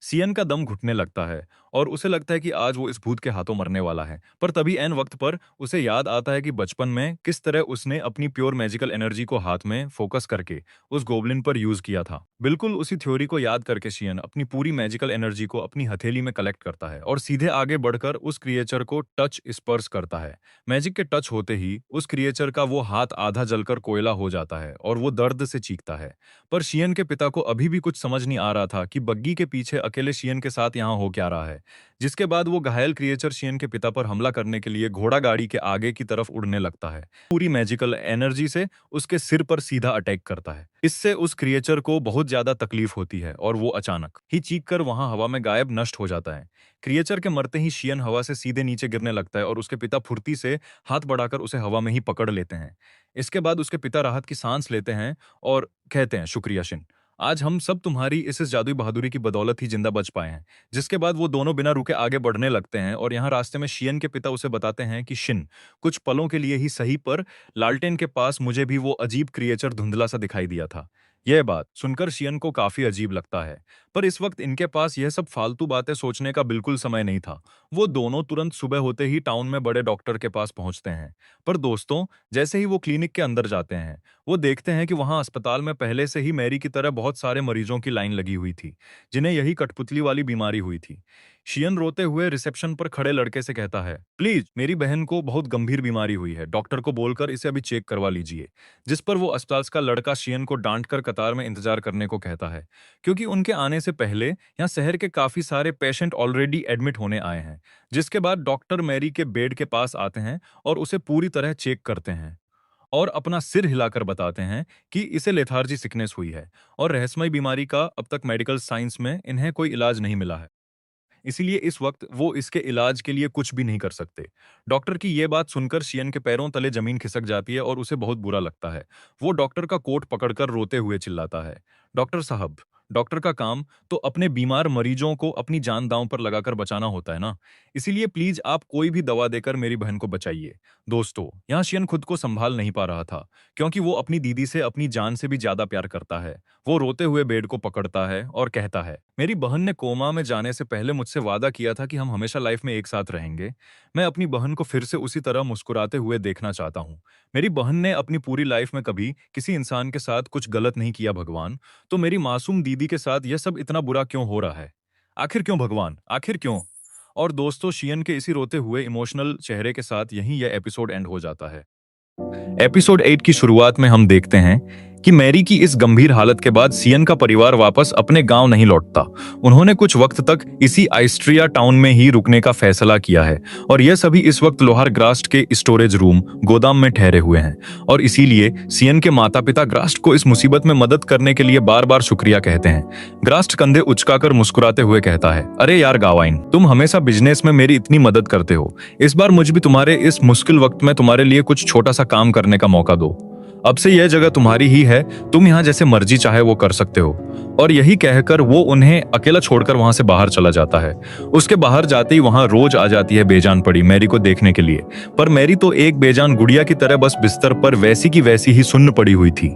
शियन का दम घुटने लगता है और उसे लगता है कि आज वो इस भूत के हाथों मरने वाला है। पर तभी एन वक्त पर उसे याद आता है कि बचपन में किस तरह उसने अपनी प्योर मैजिकल एनर्जी को हाथ में फोकस करके उस गोब्लिन पर यूज किया था। बिल्कुल उसी थ्योरी को याद करके शियन अपनी पूरी मैजिकल एनर्जी को अपनी हथेली में कलेक्ट करता है और सीधे आगे बढ़कर उस क्रिएचर को टच स्पर्श करता है। मैजिक के टच होते ही उस क्रिएचर का वो हाथ आधा जलकर कोयला हो जाता है और वो दर्द से चीखता है। पर शियन के पिता को अभी भी कुछ समझ नहीं आ रहा था कि बग्गी के पीछे अकेले शियन के साथ यहाँ हो क्या रहा है। जिसके बाद वो घायल क्रिएचर शियन के पिता पर हमला करने के लिए घोड़ा गाड़ी के आगे की तरफ उड़ने लगता है। पूरी मैजिकल एनर्जी से उसके सिर पर सीधा अटैक करता है। इससे उस क्रिएचर को बहुत ज्यादा तकलीफ होती है और वो अचानक ही चीखकर वहां हवा में गायब नष्ट हो जाता है। क्रिएचर के मरते ही शियन हवा से सीधे नीचे गिरने लगता है और उसके पिता फुर्ती से हाथ बढ़ाकर उसे हवा में ही पकड़ लेते हैं। इसके बाद उसके पिता राहत की सांस लेते हैं और कहते हैं, शुक्रिया शिन, आज हम सब तुम्हारी इस जादुई बहादुरी की बदौलत ही जिंदा बच पाए हैं। जिसके बाद वो दोनों बिना रुके आगे बढ़ने लगते हैं और यहाँ रास्ते में शियन के पिता उसे बताते हैं कि शिन, कुछ पलों के लिए ही सही पर लालटेन के पास मुझे भी वो अजीब क्रिएचर धुंधला सा दिखाई दिया था। यह बात सुनकर शियन को काफी अजीब लगता है, पर इस वक्त इनके पास यह सब फालतू बातें सोचने का बिल्कुल समय नहीं था। वो दोनों तुरंत सुबह होते ही टाउन में बड़े डॉक्टर के पास पहुंचते हैं। पर दोस्तों, जैसे ही वो क्लिनिक के अंदर जाते हैं, वो देखते हैं कि वहां अस्पताल में पहले से ही मैरी की तरह बहुत सारे मरीजों की लाइन लगी हुई थी, जिन्हें यही कठपुतली वाली बीमारी हुई थी। शियन रोते हुए रिसेप्शन पर खड़े लड़के से कहता है, प्लीज मेरी बहन को बहुत गंभीर बीमारी हुई है, डॉक्टर को बोलकर इसे अभी चेक करवा लीजिए। जिस पर वो अस्पताल का लड़का शियन को डांटकर कतार में इंतजार करने को कहता है, क्योंकि उनके आने से पहले यहाँ शहर के काफी सारे पेशेंट ऑलरेडी एडमिट होने आए हैं। जिसके बाद डॉक्टर मैरी के बेड के पास आते हैं और उसे पूरी तरह चेक करते हैं और अपना सिर हिलाकर बताते हैं कि इसे लेथार्जी सिकनेस हुई है और रहस्यमय बीमारी का अब तक मेडिकल साइंस में इन्हें कोई इलाज नहीं मिला है। इसीलिए इस वक्त वो इसके इलाज के लिए कुछ भी नहीं कर सकते। डॉक्टर की ये बात सुनकर शियन के पैरों तले जमीन खिसक जाती है और उसे बहुत बुरा लगता है। वो डॉक्टर का कोट पकड़कर रोते हुए चिल्लाता है, डॉक्टर साहब, डॉक्टर का काम तो अपने बीमार मरीजों को अपनी जान दांव पर लगाकर बचाना होता है ना, इसीलिए प्लीज आप कोई भी दवा देकर मेरी बहन को बचाइए। दोस्तों, यहाँ शियन खुद को संभाल नहीं पा रहा था, क्योंकि वो अपनी दीदी से अपनी जान से भी ज्यादा प्यार करता है। वो रोते हुए बेड को पकड़ता है और कहता है, मेरी बहन ने कोमा में जाने से पहले मुझसे वादा किया था कि हम हमेशा लाइफ में एक साथ रहेंगे। मैं अपनी बहन को फिर से उसी तरह मुस्कुराते हुए देखना चाहता हूँ। मेरी बहन ने अपनी पूरी लाइफ में कभी किसी इंसान के साथ कुछ गलत नहीं किया भगवान, तो मेरी मासूम दीदी के साथ यह सब इतना बुरा क्यों हो रहा है? आखिर क्यों भगवान, आखिर क्यों? और दोस्तों, शियन के इसी रोते हुए इमोशनल चेहरे के साथ यहीं यह एपिसोड एंड हो जाता है। एपिसोड 8 की शुरुआत में हम देखते हैं कि मैरी की इस गंभीर हालत के बाद शियन का परिवार वापस अपने गांव नहीं लौटता। उन्होंने कुछ वक्त तक इसी आइस्ट्रिया टाउन में ही रुकने का फैसला किया है और यह सभी इस वक्त लोहार ग्रास्ट के स्टोरेज रूम गोदाम में ठहरे हुए हैं। और इसीलिए शियन के माता पिता ग्रास्ट को इस मुसीबत में मदद करने के लिए बार बार शुक्रिया कहते हैं। ग्रास्ट कंधे उचकाकर मुस्कुराते हुए कहता है, अरे यार गावाइन, तुम हमेशा बिजनेस में मेरी इतनी मदद करते हो, इस बार मुझे भी तुम्हारे इस मुश्किल वक्त में तुम्हारे लिए कुछ छोटा सा काम करने का मौका दो। अब से यह जगह तुम्हारी ही है, तुम यहाँ जैसे मर्जी चाहे वो कर सकते हो। और यही कहकर वो उन्हें अकेला छोड़कर वहां से बाहर चला जाता है। उसके बाहर जाते ही वहां रोज आ जाती है बेजान पड़ी मैरी को देखने के लिए, पर मैरी तो एक बेजान गुड़िया की तरह बस बिस्तर पर वैसी की वैसी ही सुन्न पड़ी हुई थी।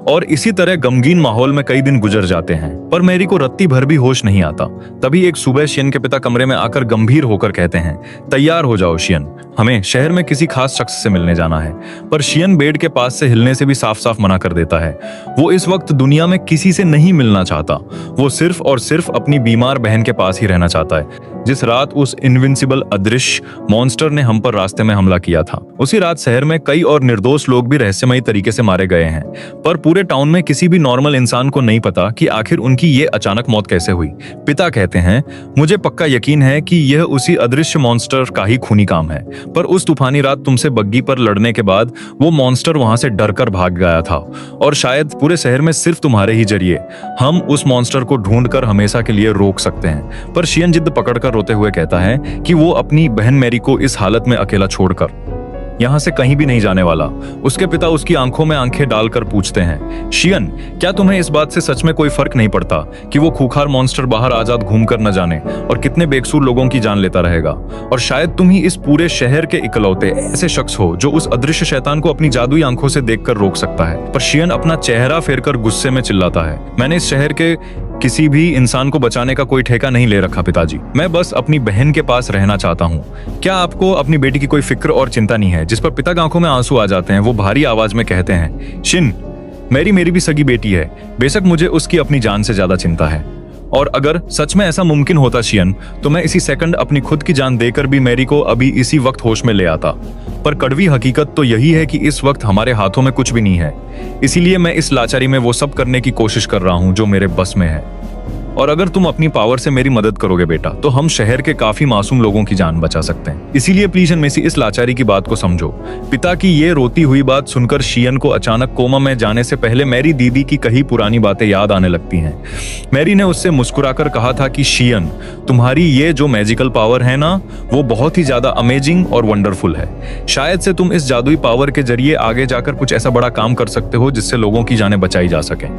और इसी तरह गमगीन माहौल में कई दिन गुजर जाते हैं, पर मैरी को रत्ती भर भी होश नहीं आता। तभी एक सुबह शियन के पिता कमरे में आकर गंभीर होकर कहते हैं, तैयार हो जाओ शियन, हमें शहर में किसी खास शख्स से मिलने जाना है। पर शियन बेड के पास से हिलने से भी साफ साफ मना कर देता है। वो इस वक्त दुनिया में किसी से नहीं मिलना चाहता, वो सिर्फ और सिर्फ अपनी बीमार बहन के पास ही रहना चाहता है। जिस रात उस इनविंसिबल अदृश्य मॉन्स्टर ने हम पर रास्ते में हमला किया था, उसी रात शहर में कई और निर्दोष लोग भी रहस्यमयी तरीके से मारे गए हैं, पर पूरे टाउन में किसी भी नॉर्मल इंसान को नहीं पता कि आखिर उनकी ये अचानक मौत कैसे हुई। पिता कहते हैं, मुझे पक्का यकीन है कि यह उसी अदृश्य मॉन्स्टर का ही खूनी काम है, पर उस तूफानी रात तुमसे बग्गी पर लड़ने के बाद वो मॉन्स्टर वहां से डरकर भाग गया था, और शायद पूरे शहर में सिर्फ तुम्हारे ही जरिए हम उस मॉन्स्टर को ढूंढकर हमेशा के लिए रोक सकते हैं। पर शियन जिद पकड़कर रोते हुए कहता है कि वो अपनी बहन मैरी को इस हालत में अकेला छोड़कर यहाँ से कहीं भी नहीं जाने वाला। उसके पिता उसकी आंखों में आंखें डालकर पूछते हैं, शियन, क्या तुम्हें इस बात से सच में कोई फर्क नहीं पड़ता कि वो खूंखार मॉन्स्टर बाहर आजाद घूमकर न जाने और कितने बेकसूर लोगों की जान लेता रहेगा, और शायद तुम ही इस पूरे शहर के इकलौते ऐसे शख्स हो जो उस अदृश्य शैतान को अपनी जादुई आंखों से देखकर रोक सकता है। पर शियन अपना चेहरा फेरकर गुस्से में चिल्लाता है, मैंने इस शहर के किसी भी इंसान को बचाने का कोई ठेका नहीं ले रखा पिताजी, मैं बस अपनी बहन के पास रहना चाहता हूँ। क्या आपको अपनी बेटी की कोई फिक्र और चिंता नहीं है? जिस पर पिता की आंखों में आंसू आ जाते हैं। वो भारी आवाज में कहते हैं, शिन, मेरी भी सगी बेटी है, बेशक मुझे उसकी अपनी जान से ज्यादा चिंता है, और अगर सच में ऐसा मुमकिन होता शियन, तो मैं इसी सेकंड अपनी खुद की जान देकर भी मैरी को अभी इसी वक्त होश में ले आता। पर कड़वी हकीकत तो यही है कि इस वक्त हमारे हाथों में कुछ भी नहीं है, इसीलिए मैं इस लाचारी में वो सब करने की कोशिश कर रहा हूं जो मेरे बस में है। और अगर तुम अपनी पावर से मेरी मदद करोगे बेटा, तो हम शहर के काफी मासूम लोगों की जान बचा सकते हैं। इसीलिए प्लीज मेसी इस लाचारी की बात को समझो। पिता की ये रोती हुई बात सुनकर शियन को अचानक कोमा में जाने से पहले मैरी दीदी की कही पुरानी बातें याद आने लगती हैं। मैरी ने उससे मुस्कुराकर कहा था कि शियन, तुम्हारी ये जो मैजिकल पावर है ना, वो बहुत ही ज्यादा अमेजिंग और वंडरफुल है। शायद से तुम इस जादुई पावर के जरिए आगे जाकर कुछ ऐसा बड़ा काम कर सकते हो जिससे लोगों की जानें बचाई जा सके,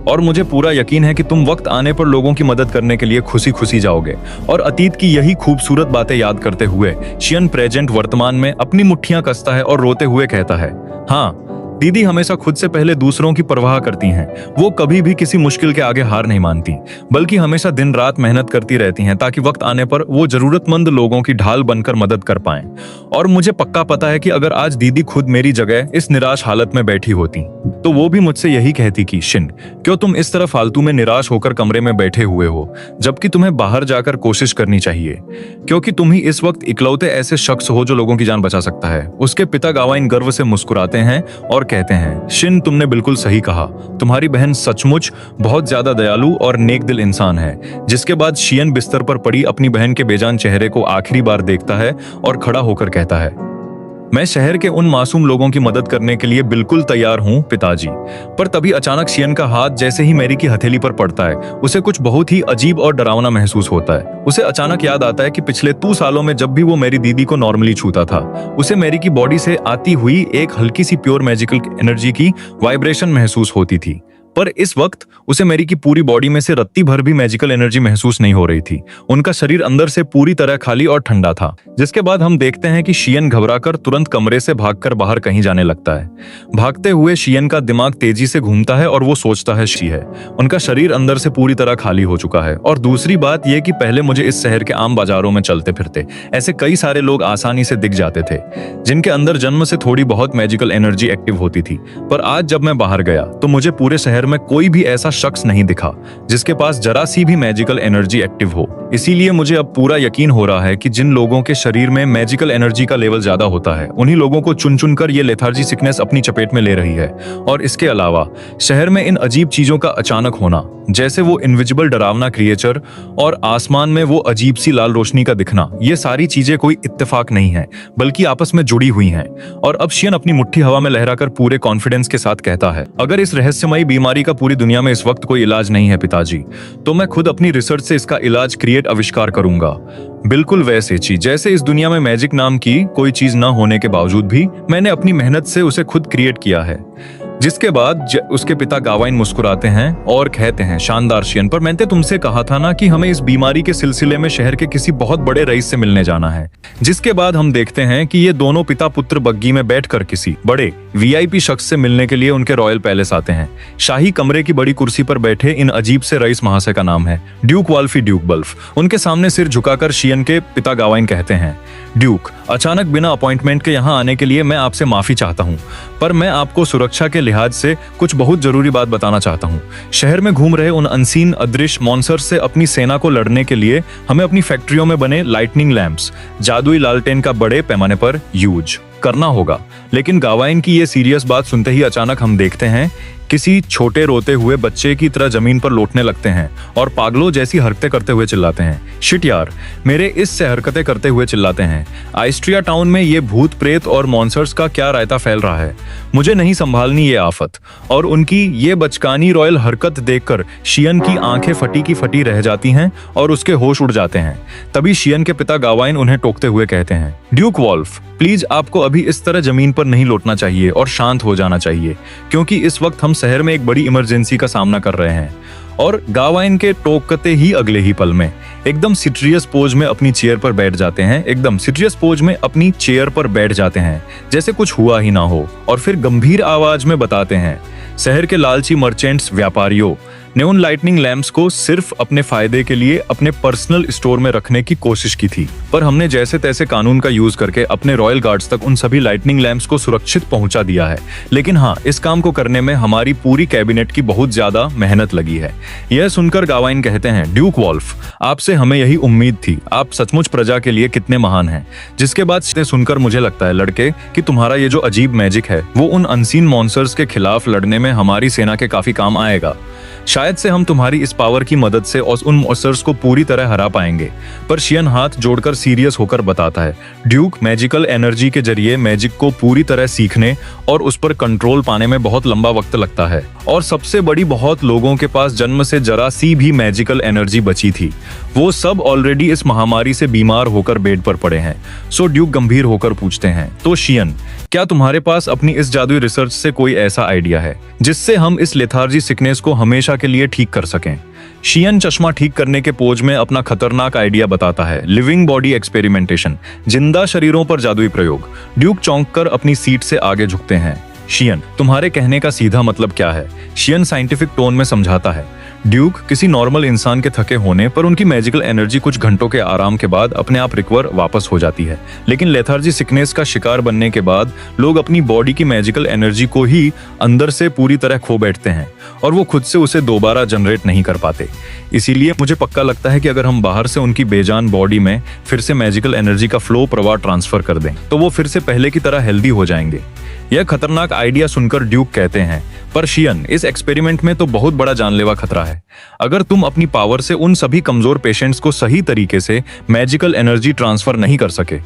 और मुझे पूरा यकीन है कि तुम वक्त आने पर लोगों की मदद करने के लिए खुशी खुशी जाओगे। और अतीत की यही खूबसूरत बातें याद करते हुए शियन प्रेजेंट वर्तमान में अपनी मुट्ठियां कसता है और रोते हुए कहता है, हाँ, दीदी हमेशा खुद से पहले दूसरों की परवाह करती हैं। वो कभी भी किसी मुश्किल के आगे हार नहीं मानती, बल्कि हमेशा दिन रात मेहनत करती रहती हैं ताकि वक्त आने पर वो जरूरतमंद लोगों की ढाल बनकर मदद कर पाएं। और मुझे पक्का पता है कि अगर आज दीदी खुद मेरी जगह इस निराश हालत में बैठी होती, तो वो भी मुझसे यही कहती कि शिन, क्यों तुम इस तरह फालतू में निराश होकर कमरे में बैठे हुए हो, जबकि तुम्हें बाहर जाकर कोशिश करनी चाहिए, क्योंकि तुम ही इस वक्त इकलौते ऐसे शख्स हो जो लोगों की जान बचा सकता है। उसके पिता गावाइन गर्व से मुस्कुराते हैं और कहते हैं, शिन, तुमने बिल्कुल सही कहा, तुम्हारी बहन सचमुच बहुत ज्यादा दयालु और नेक दिल इंसान है। जिसके बाद शियन बिस्तर पर पड़ी अपनी बहन के बेजान चेहरे को आखिरी बार देखता है और खड़ा होकर कहता है, मैं शहर के उन मासूम लोगों की मदद करने के लिए बिल्कुल तैयार हूं पिताजी। पर तभी अचानक शियन का हाथ जैसे ही मैरी की हथेली पर पड़ता है, उसे कुछ बहुत ही अजीब और डरावना महसूस होता है। उसे अचानक याद आता है कि पिछले 2 सालों में जब भी वो मेरी दीदी को नॉर्मली छूता था, उसे मेरी की बॉडी से आती हुई एक हल्की सी प्योर मैजिकल एनर्जी की वाइब्रेशन महसूस होती थी। पर इस वक्त उसे मेरी की पूरी बॉडी में से रत्ती भर भी मैजिकल एनर्जी महसूस नहीं हो रही थी। उनका शरीर अंदर से पूरी तरह खाली और ठंडा था। जिसके बाद हम देखते हैं कि शियन घबराकर तुरंत कमरे से भागकर बाहर कहीं जाने लगता है। भागते हुए शियन का दिमाग तेजी से घूमता है और वो सोचता है शी है उनका शरीर अंदर से पूरी तरह खाली हो चुका है। और दूसरी बात यह कि पहले मुझे इस शहर के आम बाजारों में चलते फिरते ऐसे कई सारे लोग आसानी से दिख जाते थे जिनके अंदर जन्म से थोड़ी बहुत मैजिकल एनर्जी एक्टिव होती थी। पर आज जब मैं बाहर गया तो मुझे पूरे शहर में कोई भी ऐसा शख्स नहीं दिखा जिसके पास जरा सी भी मैजिकल एनर्जी एक्टिव हो। इसीलिए मुझे अब पूरा यकीन हो रहा है कि जिन लोगों के शरीर में मैजिकल एनर्जी का लेवल ज्यादा होता है, उन्हीं लोगों को चुन चुन कर ये लेथार्जी सिकनेस अपनी चपेट में ले रही है। और इसके अलावा शहर में इन अजीब चीजों का अचानक होना, जैसे वो इनविजिबल डरावना क्रिएचर और आसमान में वो अजीब सी लाल रोशनी का दिखना, ये सारी चीजें कोई इत्तेफाक नहीं है बल्कि आपस में जुड़ी हुई हैं। और अब शियन अपनी मुट्ठी हवा में लहराकर पूरे कॉन्फिडेंस के साथ कहता है, अगर इस रहस्यमयी बीमारी बीमारी का पूरी दुनिया में इस वक्त कोई इलाज नहीं है पिताजी, तो मैं खुद अपनी रिसर्च से इसका इलाज क्रिएट आविष्कार करूंगा। बिल्कुल वैसे चीज जैसे इस दुनिया में मैजिक नाम की कोई चीज न होने के बावजूद भी मैंने अपनी मेहनत से उसे खुद क्रिएट किया है। जिसके बाद उसके पिता गावाइन मुस्कुराते हैं और कहते हैं, शानदार शियन, पर मैंने तुमसे कहा था ना कि हमें इस बीमारी के सिलसिले में शहर के किसी बहुत बड़े रईस से मिलने जाना है। जिसके बाद हम देखते हैं कि ये दोनों पिता पुत्र बग्गी में बैठकर किसी बड़े वीआईपी शख्स से मिलने के लिए उनके रॉयल पैलेस आते हैं। शाही कमरे की बड़ी कुर्सी पर बैठे इन अजीब से रईस महाशय का नाम है ड्यूक वाल्फी ड्यूक बल्फ। उनके सामने सिर झुकाकर शियन के पिता गावाइन कहते हैं, ड्यूक, अचानक बिना अपॉइंटमेंट के यहाँ आने के लिए मैं आपसे माफी चाहता हूँ, पर मैं आपको सुरक्षा के लिहाज से कुछ बहुत जरूरी बात बताना चाहता हूँ। शहर में घूम रहे उन अनसीन अदृश्य मॉन्स्टर्स से अपनी सेना को लड़ने के लिए हमें अपनी फैक्ट्रियों में बने लाइटनिंग लैंप्स, जादुई लालटेन का बड़े पैमाने पर यूज करना होगा। लेकिन गावाइन की ये सीरियस बात सुनते ही अचानक हम देखते हैं किसी छोटे रोते हुए बच्चे की तरह जमीन पर लौटने लगते हैं और पागलों जैसी हरकतें करते हुए चिल्लाते हैं, शिट यार, मेरे इससे हरकतें करते हुए चिल्लाते हैं, आइस्ट्रिया टाउन में ये भूत प्रेत और मॉन्स्टर्स का क्या रायता फैल रहा है, मुझे नहीं संभालनी ये आफत। और उनकी ये बचकानी रॉयल हरकत देखकर शियन की आंखें फटी की फटी रह जाती हैं और उसके होश उड़ जाते हैं। तभी शियन के पिता गावाइन उन्हें टोकते हुए कहते हैं, ड्यूक वॉल्फ, प्लीज आपको अभी इस तरह जमीन पर नहीं लौटना चाहिए और शांत हो जाना चाहिए, क्योंकि इस वक्त हम शहर में एक बड़ी इमरजेंसी का सामना कर रहे हैं। और गावाइन के टोकते ही अगले ही पल में एकदम सीरियस पोज में अपनी चेयर पर बैठ जाते हैं, एकदम सीरियस पोज में अपनी चेयर पर बैठ जाते हैं जैसे कुछ हुआ ही ना हो, और फिर गंभीर आवाज में बताते हैं, शहर के लालची मर्चेंट्स व्यापारियों ने उन लाइटनिंग लैंप्स को सिर्फ अपने फायदे के लिए अपने पर्सनल स्टोर में रखने की कोशिश की थी, पर हमने जैसे तैसे कानून का यूज करके अपने रॉयल गार्ड्स तक उन सभी लाइटनिंग लैंप्स को सुरक्षित पहुंचा दिया है। लेकिन हाँ, इस काम को करने में हमारी पूरी कैबिनेट की बहुत ज्यादा मेहनत लगी है। यह सुनकर गावाइन कहते हैं, ड्यूक वॉल्फ, आपसे हमें यही उम्मीद थी, आप सचमुच प्रजा के लिए कितने महान हैं। जिसके बाद सुनकर मुझे लगता है लड़के कि तुम्हारा ये जो अजीब मैजिक है वो उन अनसीन मॉन्स्टर्स के खिलाफ लड़ने में हमारी सेना के काफी काम आएगा। शायद से हम तुम्हारी इस पावर की मदद से उन मॉन्स्टर्स को पूरी तरह हरा पाएंगे। पर शियन हाथ जोड़कर सीरियस होकर बताता है, ड्यूक, मैजिकल एनर्जी के जरिए मैजिक को पूरी तरह सीखने और उस पर कंट्रोल पाने में बहुत लंबा वक्त लगता है, और सबसे बड़ी बहुत लोगों के पास जन्म से जरा सी भी मैजिकल एनर्जी बची थी, वो सब ऑलरेडी इस महामारी से बीमार होकर बेड पर पड़े हैं। सो ड्यूक गंभीर होकर पूछते हैं, तो शियन, क्या तुम्हारे पास अपनी इस जादुई रिसर्च से कोई ऐसा आइडिया है जिससे हम इस लेथार्जी सिकनेस को हमेशा के लिए ठीक कर सकें? शियन चश्मा ठीक करने के पोज में अपना खतरनाक आइडिया बताता है, लिविंग बॉडी एक्सपेरिमेंटेशन, जिंदा शरीरों पर जादुई प्रयोग। ड्यूक चौंक कर अपनी सीट से आगे झुकते हैं। शियन, तुम्हारे कहने का सीधा मतलब क्या है? शियन साइंटिफिक टोन में समझाता है, ड्यूक, किसी नॉर्मल इंसान के थके होने पर उनकी मैजिकल एनर्जी कुछ घंटों के आराम के बाद अपने आप रिकवर वापस हो जाती है, लेकिन लेथार्जी सिकनेस का शिकार बनने के बाद लोग अपनी बॉडी की मैजिकल एनर्जी को ही अंदर से पूरी तरह खो बैठते हैं और वो खुद से उसे दोबारा जनरेट नहीं कर पाते। इसीलिए मुझे पक्का लगता है कि अगर हम बाहर से उनकी बेजान बॉडी में फिर से मैजिकल एनर्जी का फ्लो प्रवाह ट्रांसफर कर दें तो वो फिर से पहले की तरह हेल्दी हो जाएंगे। यह खतरनाक आइडिया सुनकर ड्यूक कहते हैं, पर शियन, इस एक्सपेरिमेंट में तो बहुत बड़ा जानलेवा खतरा है। अगर तुम अपनी पावर से उन सभी कमजोर पेशेंट्स को सही तरीके से मैजिकल एनर्जी ट्रांसफर नहीं कर सके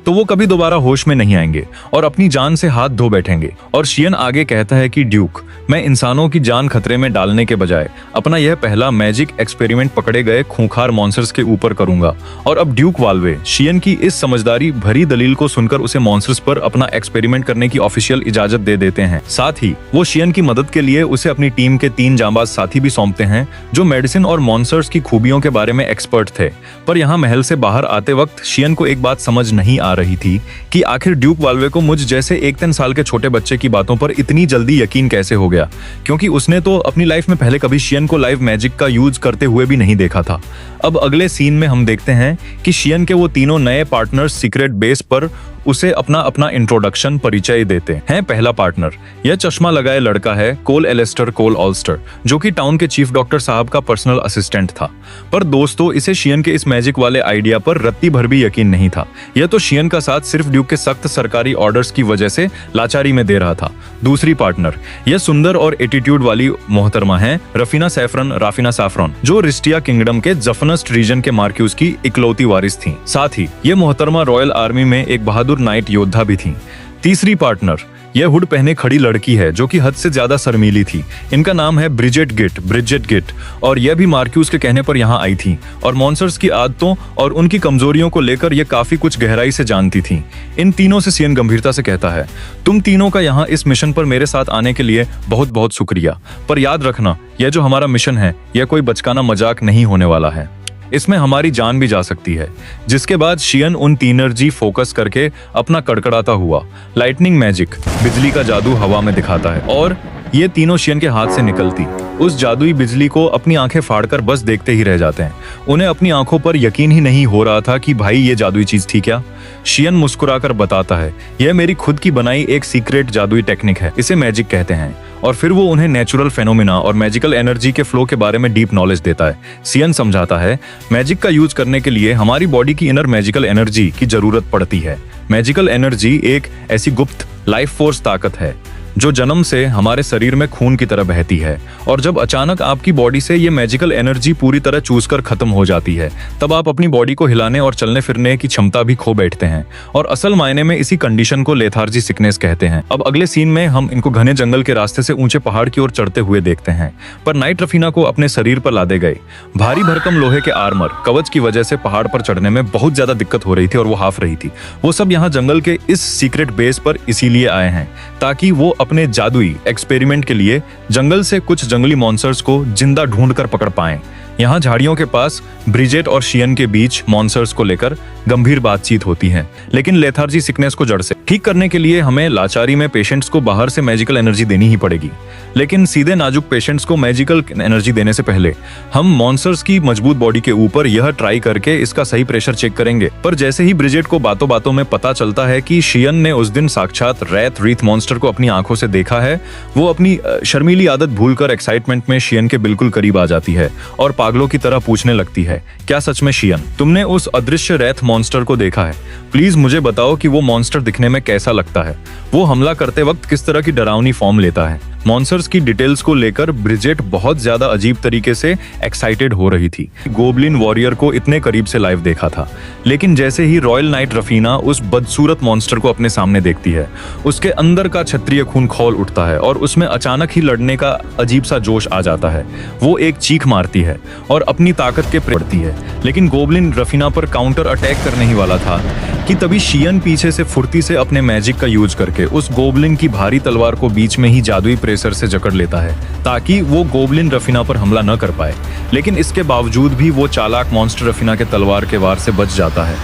तो वो कभी दोबारा होश में नहीं आएंगे और अपनी जान से हाथ धो बैठेंगे। और शियन आगे कहता है कि ड्यूक, मैं इंसानों की जान खतरे में डालने के बजाय अपना यह पहला मैजिक एक्सपेरिमेंट पकड़े गए खूंखार मॉन्स्टर्स के ऊपर करूंगा। और अब ड्यूक वाल्वे शियन की इस समझदारी भरी दलील को सुनकर उसे मॉन्स्टर्स पर अपना एक्सपेरिमेंट करने की ऑफिशियल इजाजत दे देते हैं। साथ ही वो शियन की मदद के लिए उसे अपनी टीम के 3 जांबाज साथी भी सौंपते हैं जो मेडिसिन और मॉन्स्टर्स की खूबियों के बारे में एक्सपर्ट थे। पर यहाँ महल से बाहर आते वक्त शियन को एक बात समझ नहीं आ रही थी कि आखिर ड्यूक वाल्वे को मुझ जैसे 1-3 साल के छोटे बच्चे की बातों पर इतनी जल्दी यकीन कैसे हो गया, क्योंकि उसने तो अपनी लाइफ में पहले कभी शियन को लाइव मैजिक का यूज करते हुए भी नहीं देखा था। अब अगले सीन में हम देखते हैं कि शियन के वो तीनों नए पार्टनर्स सीक्रेट बेस पर उसे अपना अपना इंट्रोडक्शन परिचय देते हैं। पहला पार्टनर यह चश्मा लगाए लड़का है कोल एलेस्टर कोल ऑल्स्टर, जो कि टाउन के चीफ डॉक्टर साहब का पर्सनल असिस्टेंट था। पर दोस्तों, इसे शियन के इस मैजिक वाले आइडिया पर रत्ती भर भी यकीन नहीं था। यह तो शियन का साथ सिर्फ ड्यूक के सख्त सरकारी ऑर्डर्स की वजह से लाचारी में दे रहा था। दूसरी पार्टनर यह सुंदर और एटीट्यूड वाली मोहतरमा है राफिना सैफरन, जो रिस्टिया किंगडम के जफनस्ट रीजन के मार्क्यूज की इकलौती वारिस थी। साथ ही ये मोहतरमा रॉयल आर्मी में एक बहादुर नाइट योद्धा भी थी। तीसरी पार्टनर यह हुड पहने खड़ी लड़की है जो कि हद से ज्यादा शर्मीली थी। इनका नाम है ब्रिजेट गिट और यह भी मार्क्यूस के कहने पर यहाँ आई थी और मॉन्स्टर्स की आदतों और उनकी कमजोरियों को लेकर यह काफी कुछ गहराई से जानती थी। इन तीनों से सियन गंभीरता से कहता है, तुम तीनों का यहाँ इस मिशन पर मेरे साथ आने के लिए बहुत बहुत शुक्रिया, पर याद रखना यह जो हमारा मिशन है यह कोई बचकाना मजाक नहीं होने वाला है, इसमें हमारी जान भी जा सकती है। जिसके बाद शियन उन तीनर्जी फोकस करके अपना कड़कड़ाता हुआ लाइटनिंग मैजिक बिजली का जादू हवा में दिखाता है और ये तीनों शियन के हाथ से निकलती उस जादुई बिजली को अपनी आंखें फाड़कर बस देखते ही रह जाते हैं। उन्हें अपनी आंखों पर यकीन ही नहीं हो रहा था कि भाई ये जादुई चीज थी क्या। शियन मुस्कुराकर बताता है, यह मेरी खुद की बनाई एक सीक्रेट जादुई टेक्निक है, इसे मैजिक कहते हैं। और फिर वो उन्हें नेचुरल फेनोमेना और मैजिकल एनर्जी के फ्लो के बारे में डीप नॉलेज देता है। सियन समझाता है, मैजिक का यूज करने के लिए हमारी बॉडी की इनर मैजिकल एनर्जी की जरूरत पड़ती है। मैजिकल एनर्जी एक ऐसी गुप्त लाइफ फोर्स ताकत है जो जन्म से हमारे शरीर में खून की तरह बहती है और जब अचानक आपकी बॉडी से ये मैजिकल एनर्जी पूरी तरह चूस कर खत्म हो जाती है तब आप अपनी बॉडी को हिलाने और चलने फिरने की क्षमता भी खो बैठते हैं और असल मायने में इसी कंडीशन को लेथार्जी सिकनेस कहते हैं। अब अगले सीन में हम इनको घने जंगल के रास्ते से ऊंचे पहाड़ की ओर चढ़ते हुए देखते हैं, पर नाइट रफीना को अपने शरीर पर लादे गए भारी भरकम लोहे के आर्मर कवच की वजह से पहाड़ पर चढ़ने में बहुत ज्यादा दिक्कत हो रही थी और वो हाफ रही थी। वो सब यहाँ जंगल के इस सीक्रेट बेस पर इसीलिए आए हैं ताकि वो अपने जादुई एक्सपेरिमेंट के लिए जंगल से कुछ जंगली मॉन्स्टर्स को जिंदा ढूंढकर पकड़ पाएं। यहाँ झाड़ियों के पास ब्रिजेट और शियन के बीच मॉन्स्टर्स को लेकर गंभीर बातचीत होती है, लेकिन लेथार्जी सिकनेस को जड़ से ठीक करने के लिए हमें लाचारी में पेशेंट्स को बाहर से मैजिकल एनर्जी देनी ही पड़ेगी। लेकिन सीधे नाजुक पेशेंट्स को मैजिकल एनर्जी देने से पहले हम मॉन्स्टर्स की मजबूत बॉडी के ऊपर यह ट्राई करके इसका सही प्रेशर चेक करेंगे। पर जैसे ही ब्रिजेट को बातों बातों में पता चलता है कि शियन ने उस दिन साक्षात रैथ रीथ मॉन्स्टर को अपनी आंखों से देखा है, वो अपनी शर्मीली आदत भूलकर एक्साइटमेंट में शियन के बिल्कुल करीब आ जाती है और पागलों की तरह पूछने लगती है, क्या सच में शियन तुमने उस अदृश्य रैथ मॉन्स्टर को देखा है? प्लीज मुझे बताओ कि वो मॉन्स्टर दिखने में कैसा लगता है, वो हमला करते वक्त किस तरह की डरावनी फॉर्म लेता है। मॉन्स्टर्स की डिटेल्स को लेकर ब्रिजेट बहुत ज्यादा अजीब तरीके से एक्साइटेड हो रही थी। गोबलिन वॉरियर को इतने करीब से लाइव देखा था, लेकिन जैसे ही रॉयल नाइट रफीना उस बदसूरत मॉन्स्टर को अपने सामने देखती है, उसके अंदर का क्षत्रिय खून खौल उठता है और उसमें अचानक ही लड़ने का अजीब सा जोश आ जाता है। वो एक चीख मारती है और अपनी ताकत के पड़ती है, लेकिन गोबलिन रफीना पर काउंटर अटैक करने ही वाला था कि तभी शियन पीछे से फुर्ती से अपने मैजिक का यूज करके उस गोबलिन की भारी तलवार को बीच में ही जादुई प्रेशर से जकड़ लेता है ताकि वो गोबलिन रफीना पर हमला न कर पाए। लेकिन इसके बावजूद भी वो चालाक मॉन्स्टर रफीना के तलवार के वार से बच जाता है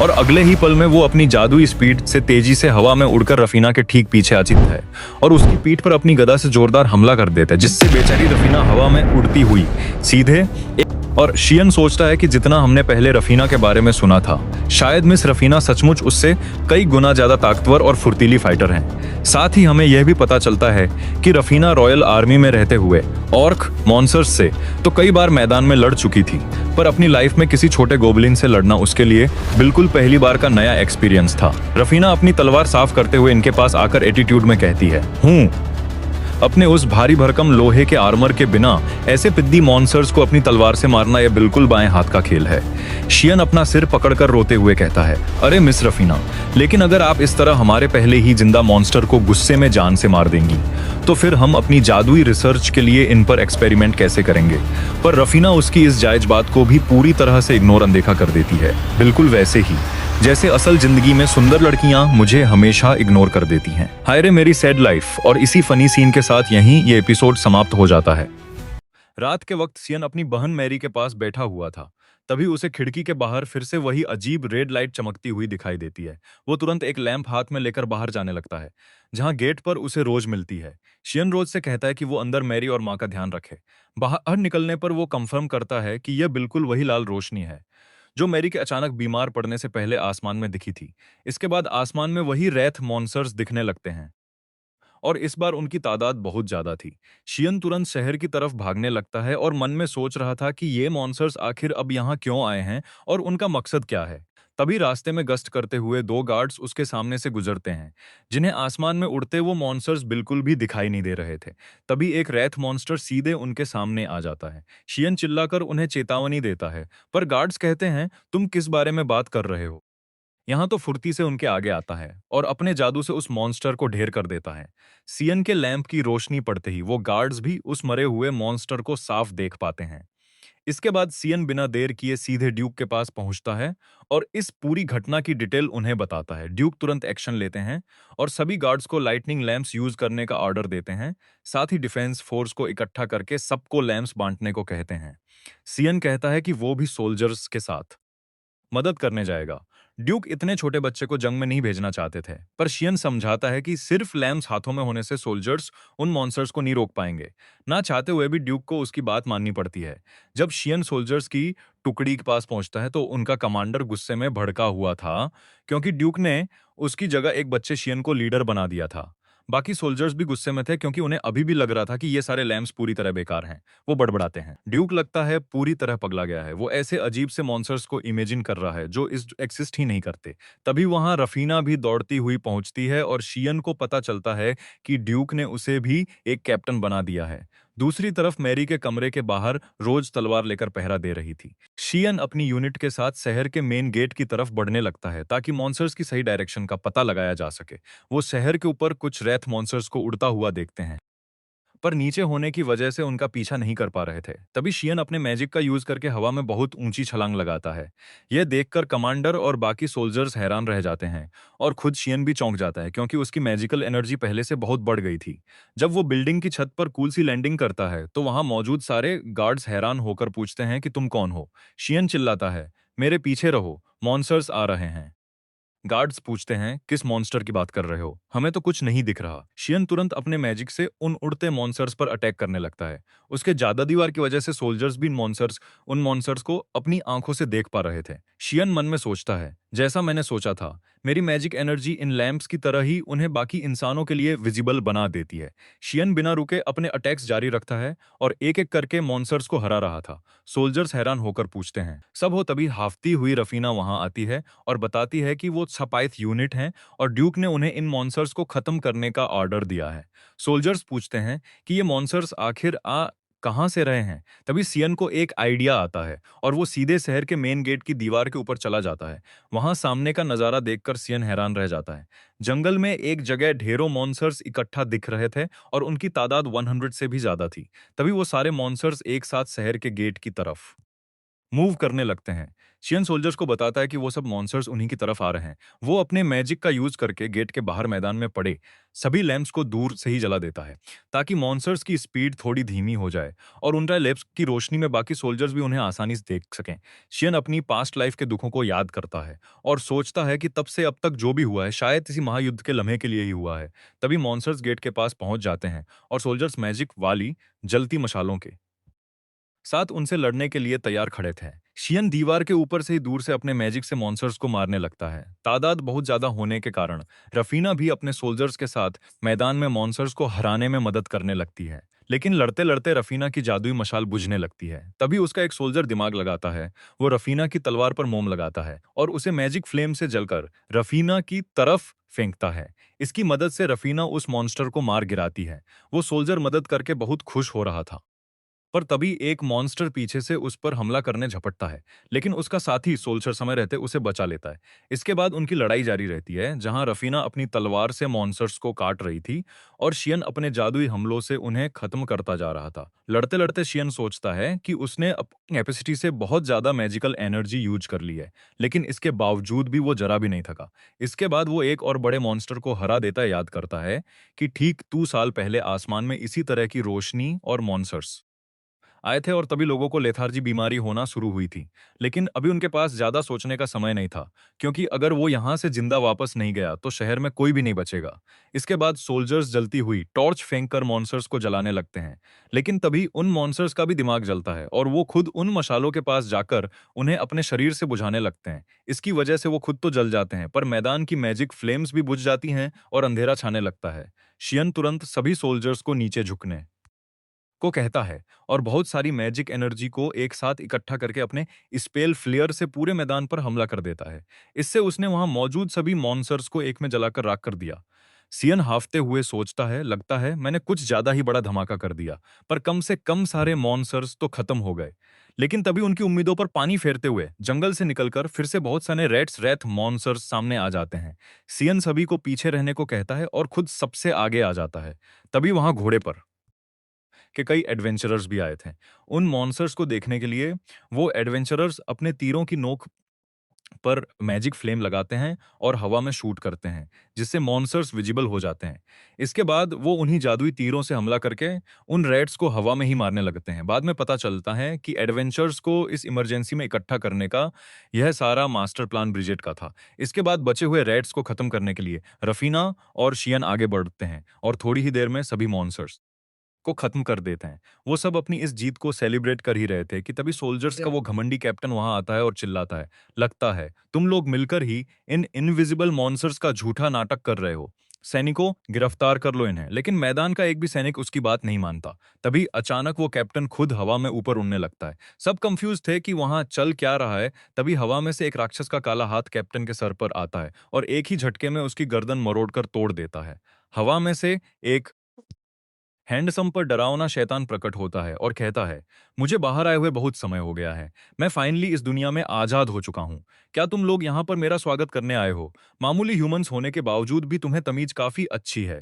और अगले ही पल में वो अपनी जादुई स्पीड से तेजी से हवा में उड़कर रफीना के ठीक पीछे आ चिपता है और उसकी पीठ पर अपनी गदा से जोरदार हमला कर देता है, जिससे बेचारी रफीना हवा में उड़ती हुई सीधे और शियन सोचता है कि जितना हमने पहले रफीना के बारे में सुना था, शायद मिस रफीना सचमुच उससे कई गुना ज्यादा ताकतवर और फुर्तीली फाइटर हैं। साथ ही हमें यह भी पता चलता है कि रफीना रॉयल आर्मी में रहते हुए ऑर्क मॉन्स्टर्स से तो कई बार मैदान में लड़ चुकी थी, पर अपनी लाइफ में किसी छोटे गोबलिन से लड़ना उसके लिए बिल्कुल पहली बार का नया एक्सपीरियंस था। रफीना अपनी तलवार साफ करते हुए इनके पास आकर एटीट्यूड में कहती है, अपने उस भारी भरकम लोहे के आर्मर के बिना ऐसे पिद्दी मॉन्स्टर्स को अपनी तलवार से मारना यह बिल्कुल बाएं हाथ का खेल है। शियन अपना सिर पकड़कर रोते हुए कहता है, अरे मिस रफीना, लेकिन अगर आप इस तरह हमारे पहले ही जिंदा मॉन्स्टर को गुस्से में जान से मार देंगी तो फिर हम अपनी जादुई रिसर्च के लिए इन पर एक्सपेरिमेंट कैसे करेंगे? पर रफीना उसकी इस जायज बात को भी पूरी तरह से इग्नोर अनदेखा कर देती है, बिल्कुल वैसे ही जैसे असल जिंदगी में सुंदर लड़कियां मुझे हमेशा इग्नोर कर देती हैं। हाय रे मेरी सैड लाइफ। और इसी फनी सीन के साथ यहीं ये एपिसोड समाप्त हो जाता है। रात के वक्त सियन अपनी बहन मैरी के पास बैठा हुआ था, तभी उसे खिड़की के बाहर फिर से वही अजीब रेड लाइट चमकती हुई दिखाई देती है। वो तुरंत एक लैंप हाथ में लेकर बाहर जाने लगता है, जहां गेट पर उसे रोज मिलती है। शियन रोज से कहता है कि वो अंदर मैरी और माँ का ध्यान रखे। बाहर निकलने पर वो कंफर्म करता है कि यह बिल्कुल वही लाल रोशनी है जो मैरी के अचानक बीमार पड़ने से पहले आसमान में दिखी थी। इसके बाद आसमान में वही रैथ मॉन्स्टर्स दिखने लगते हैं और इस बार उनकी तादाद बहुत ज्यादा थी। शियन तुरंत शहर की तरफ भागने लगता है और मन में सोच रहा था कि ये मॉन्स्टर्स आखिर अब यहाँ क्यों आए हैं और उनका मकसद क्या है। तभी रास्ते में गश्त करते हुए दो गार्ड्स उसके सामने से गुजरते हैं, जिन्हें आसमान में उड़ते वो मॉन्स्टर्स बिल्कुल भी दिखाई नहीं दे रहे थे। तभी एक रैथ मॉन्स्टर सीधे उनके सामने आ जाता है। शियन चिल्लाकर उन्हें चेतावनी देता है, पर गार्ड्स कहते हैं, तुम किस बारे में बात कर रहे हो? यहाँ तो फुर्ती से उनके आगे आता है और अपने जादू से उस मॉन्स्टर को ढेर कर देता है। सियन के लैंप की रोशनी पड़ते ही वो गार्ड्स भी उस मरे हुए मॉन्स्टर को साफ देख पाते हैं। इसके बाद सियन बिना देर किए सीधे ड्यूक के पास पहुंचता है और इस पूरी घटना की डिटेल उन्हें बताता है। ड्यूक तुरंत एक्शन लेते हैं और सभी गार्ड्स को लाइटनिंग लैंप्स यूज करने का ऑर्डर देते हैं। साथ ही डिफेंस फोर्स को इकट्ठा करके सबको लैंप्स बांटने को कहते हैं। सियन कहता है कि वो भी सोल्जर्स के साथ मदद करने जाएगा। ड्यूक इतने छोटे बच्चे को जंग में नहीं भेजना चाहते थे, पर शियन समझाता है कि सिर्फ लैम्स हाथों में होने से सोल्जर्स उन मॉन्स्टर्स को नहीं रोक पाएंगे। ना चाहते हुए भी ड्यूक को उसकी बात माननी पड़ती है। जब शियन सोल्जर्स की टुकड़ी के पास पहुंचता है तो उनका कमांडर गुस्से में भड़का हुआ था, क्योंकि ड्यूक ने उसकी जगह एक बच्चे शियन को लीडर बना दिया था। बाकी सोल्जर्स भी गुस्से में थे क्योंकि उन्हें अभी भी लग रहा था कि ये सारे लैम्प्स पूरी तरह बेकार हैं। वो बड़बड़ाते हैं। ड्यूक लगता है पूरी तरह पगला गया है। वो ऐसे अजीब से मॉन्स्टर्स को इमेजिन कर रहा है जो इस एक्सिस्ट ही नहीं करते। तभी वहां रफीना भी दौड़ती हुई पहुंचती है और शियन को पता चलता है कि ड्यूक ने उसे भी एक कैप्टन बना दिया है। दूसरी तरफ मैरी के कमरे के बाहर रोज तलवार लेकर पहरा दे रही थी। शियन अपनी यूनिट के साथ शहर के मेन गेट की तरफ बढ़ने लगता है ताकि मॉन्स्टर्स की सही डायरेक्शन का पता लगाया जा सके। वो शहर के ऊपर कुछ रैथ मॉन्स्टर्स को उड़ता हुआ देखते हैं, पर नीचे होने की वजह से उनका पीछा नहीं कर पा रहे थे। तभी शियन अपने मैजिक का यूज करके हवा में बहुत ऊंची छलांग लगाता है। यह देखकर कमांडर और बाकी सोल्जर्स हैरान रह जाते हैं और खुद शियन भी चौंक जाता है क्योंकि उसकी मैजिकल एनर्जी पहले से बहुत बढ़ गई थी। जब वो बिल्डिंग की छत पर कूल सी लैंडिंग करता है तो वहां मौजूद सारे गार्ड्स हैरान होकर पूछते हैं कि तुम कौन हो। शियन चिल्लाता है, मेरे पीछे रहो, मॉन्स्टर्स आ रहे हैं। गार्ड्स पूछते हैं, किस मॉन्स्टर की बात कर रहे हो, हमें तो कुछ नहीं दिख रहा। शियन तुरंत अपने मैजिक से उन उड़ते मॉन्स्टर्स पर अटैक करने लगता है। उसके जादा दीवार की वजह से सोल्जर्स भी उन मॉन्स्टर्स को अपनी आंखों से देख पा रहे थे। शियन मन में सोचता है, जैसा मैंने सोचा था, मेरी मैजिक एनर्जी इन लैंप्स की तरह ही उन्हें बाकी इंसानों के लिए विजिबल बना देती है। शियन बिना रुके अपने अटैक्स जारी रखता है और एक एक करके मॉन्स्टर्स को हरा रहा था। सोल्जर्स हैरान होकर पूछते हैं, सब हो तभी हाफती हुई रफीना वहां आती है और बताती है कि वो सपाइथ यूनिट हैं और ड्यूक ने उन्हें इन मॉन्स्टर्स को खत्म करने का ऑर्डर दिया है। सोल्जर्स पूछते हैं कि ये मॉन्स्टर्स आखिर आ कहां से रहे हैं। तभी सियन को एक आइडिया आता है और वो सीधे शहर के मेन गेट की दीवार के ऊपर चला जाता है। वहां सामने का नजारा देखकर सियन हैरान रह जाता है। जंगल में एक जगह ढेरों मॉन्स्टर्स इकट्ठा दिख रहे थे और उनकी तादाद 100 से भी ज्यादा थी। तभी वो सारे मॉन्स्टर्स एक साथ शहर के गेट की तरफ मूव करने लगते हैं। शियन सोल्जर्स को बताता है कि वो सब मॉन्स्टर्स उन्हीं की तरफ आ रहे हैं। वो अपने मैजिक का यूज करके गेट के बाहर मैदान में पड़े सभी लैंप्स को दूर से ही जला देता है ताकि मॉन्स्टर्स की स्पीड थोड़ी धीमी हो जाए और उनका लैंप्स की रोशनी में बाकी सोल्जर्स भी उन्हें आसानी से देख सकें। शियन अपनी पास्ट लाइफ के दुखों को याद करता है और सोचता है कि तब से अब तक जो भी हुआ है शायद इसी महायुद्ध के लम्हे के लिए ही हुआ है। तभी मॉन्स्टर्स गेट के पास पहुंच जाते हैं और सोल्जर्स मैजिक वाली जलती मशालों के साथ उनसे लड़ने के लिए तैयार खड़े थे। शियन दीवार के ऊपर से ही दूर से अपने मैजिक से मॉन्स्टर्स को मारने लगता है। तादाद बहुत ज्यादा होने के कारण रफीना भी अपने सोल्जर्स के साथ मैदान में मॉन्स्टर्स को हराने में मदद करने लगती है। लेकिन लड़ते लड़ते रफीना की जादुई मशाल बुझने लगती है। तभी उसका एक सोल्जर दिमाग लगाता है। वो रफीना की तलवार पर मोम लगाता है और उसे मैजिक फ्लेम से जलकर रफीना की तरफ फेंकता है। इसकी मदद से रफीना उस मॉन्स्टर को मार गिराती है। वो सोल्जर मदद करके बहुत खुश हो रहा था, पर तभी एक मॉन्स्टर पीछे से उस पर हमला करने झपटता है, लेकिन उसका साथी सोल्जर समय रहते उसे बचा लेता है। इसके बाद उनकी लड़ाई जारी रहती है, जहां रफीना अपनी तलवार से मॉन्स्टर्स को काट रही थी और शियन अपने जादुई हमलों से उन्हें खत्म करता जा रहा था। लड़ते लड़ते शियन सोचता है कि उसने अपनी कैपेसिटी से बहुत ज्यादा मैजिकल एनर्जी यूज कर ली है, लेकिन इसके बावजूद भी वो जरा भी नहीं थका। इसके बाद वो एक और बड़े मॉन्स्टर को हरा देता याद करता है कि ठीक 2 साल पहले आसमान में इसी तरह की रोशनी और मॉन्स्टर्स आए थे और तभी लोगों को लेथार्जी बीमारी होना शुरू हुई थी। लेकिन अभी उनके पास ज्यादा सोचने का समय नहीं था, क्योंकि अगर वो यहां से जिंदा वापस नहीं गया तो शहर में कोई भी नहीं बचेगा। इसके बाद सोल्जर्स जलती हुई टॉर्च फेंककर मॉन्स्टर्स को जलाने लगते हैं, लेकिन तभी उन मॉन्स्टर्स का भी दिमाग जलता है और वो खुद उन मशालों के पास जाकर उन्हें अपने शरीर से बुझाने लगते हैं। इसकी वजह से वो खुद तो जल जाते हैं, पर मैदान की मैजिक फ्लेम्स भी बुझ जाती हैं और अंधेरा छाने लगता है। शियन तुरंत सभी सोल्जर्स को नीचे झुकने को कहता है और बहुत सारी मैजिक एनर्जी को एक साथ इकट्ठा करके अपने स्पेल फ्लेयर से पूरे मैदान पर हमला कर देता है। इससे उसने वहां मौजूद सभी मॉन्स्टर्स को एक में जलाकर राख कर दिया। सियन हाफते हुए सोचता है, लगता है मैंने कुछ ज्यादा ही बड़ा धमाका कर दिया, पर कम से कम सारे मॉन्स्टर्स तो खत्म हो गए। लेकिन तभी उनकी उम्मीदों पर पानी फेरते हुए जंगल से निकलकर फिर से बहुत सारे रेथ मॉन्स्टर्स सामने आ जाते हैं। सियन सभी को पीछे रहने को कहता है और खुद सबसे आगे आ जाता है। तभी वहां घोड़े पर के कई एडवेंचरर्स भी आए थे। उन मॉन्स्टर्स को देखने के लिए वो एडवेंचरर्स अपने तीरों की नोक पर मैजिक फ्लेम लगाते हैं और हवा में शूट करते हैं, जिससे मॉन्स्टर्स विजिबल हो जाते हैं। इसके बाद वो उन्हीं जादुई तीरों से हमला करके उन रैट्स को हवा में ही मारने लगते हैं। बाद में पता चलता है कि एडवेंचर्स को इस इमरजेंसी में इकट्ठा करने का यह सारा मास्टर प्लान ब्रिजेट का था। इसके बाद बचे हुए रैट्स को खत्म करने के लिए रफीना और शियन आगे बढ़ते हैं और थोड़ी ही देर में सभी मॉन्स्टर्स को खत्म कर देते हैं। वो सब अपनी इस जीत को सेलिब्रेट कर ही रहे थे कि तभी सोल्जर्स का वो घमंडी कैप्टन वहां आता है और चिल्लाता है, लगता है तुम लोग मिलकर ही इन इनविजिबल मॉन्स्टर्स का झूठा नाटक कर रहे हो। सैनिकों, गिरफ्तार कर लो इन्हें। लेकिन मैदान का एक भी सैनिक उसकी बात नहीं मानता। तभी अचानक वो कैप्टन खुद हवा में ऊपर उड़ने लगता है। सब कंफ्यूज थे कि वहां चल क्या रहा है। तभी हवा में से एक राक्षस का काला हाथ कैप्टन के सर पर आता है और एक ही झटके में उसकी गर्दन मरोड़कर तोड़ देता है। हवा में से एक हैंडसम पर डरावना शैतान प्रकट होता है और कहता है, मुझे बाहर आए हुए बहुत समय हो गया है। मैं फाइनली इस दुनिया में आजाद हो चुका हूँ। क्या तुम लोग यहाँ पर मेरा स्वागत करने आए हो? मामूली ह्यूमंस होने के बावजूद भी तुम्हें तमीज काफी अच्छी है।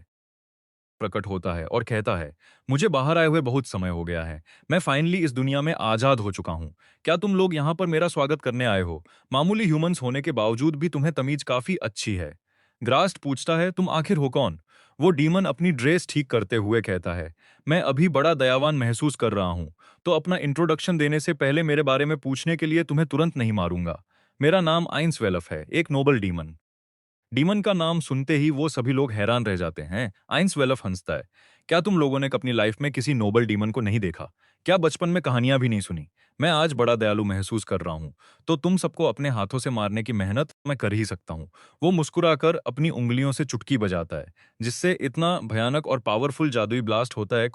प्रकट होता है और कहता है, मुझे बाहर आए हुए बहुत समय हो गया है। मैं फाइनली इस दुनिया में आजाद हो चुका हूँ। क्या तुम लोग यहाँ पर मेरा स्वागत करने आए हो? मामूली ह्यूमंस होने के बावजूद भी तुम्हें तमीज काफी अच्छी है। ग्रास्ट पूछता है, तुम आखिर हो कौन? वो डीमन अपनी ड्रेस ठीक करते हुए कहता है, मैं अभी बड़ा दयावान महसूस कर रहा हूं, तो अपना इंट्रोडक्शन देने से पहले मेरे बारे में पूछने के लिए तुम्हें तुरंत नहीं मारूंगा। मेरा नाम आइंसवेलफ है, एक नोबल डीमन। डीमन का नाम सुनते ही वो सभी लोग हैरान रह जाते हैं। आइंसवेलफ हंसता है, क्या तुम लोगों ने अपनी लाइफ में किसी नोबल डीमन को नहीं देखा? क्या बचपन में कहानियां भी नहीं सुनी? मैं आज बड़ा दयालु महसूस कर रहा हूं, तो तुम सबको अपने हाथों से मारने की मेहनत मैं कर ही सकता हूं। वो मुस्कुराकर अपनी उंगलियों से चुटकी बजाता है, जिससे इतना भयानक और पावरफुल जादुई ब्लास्ट होता है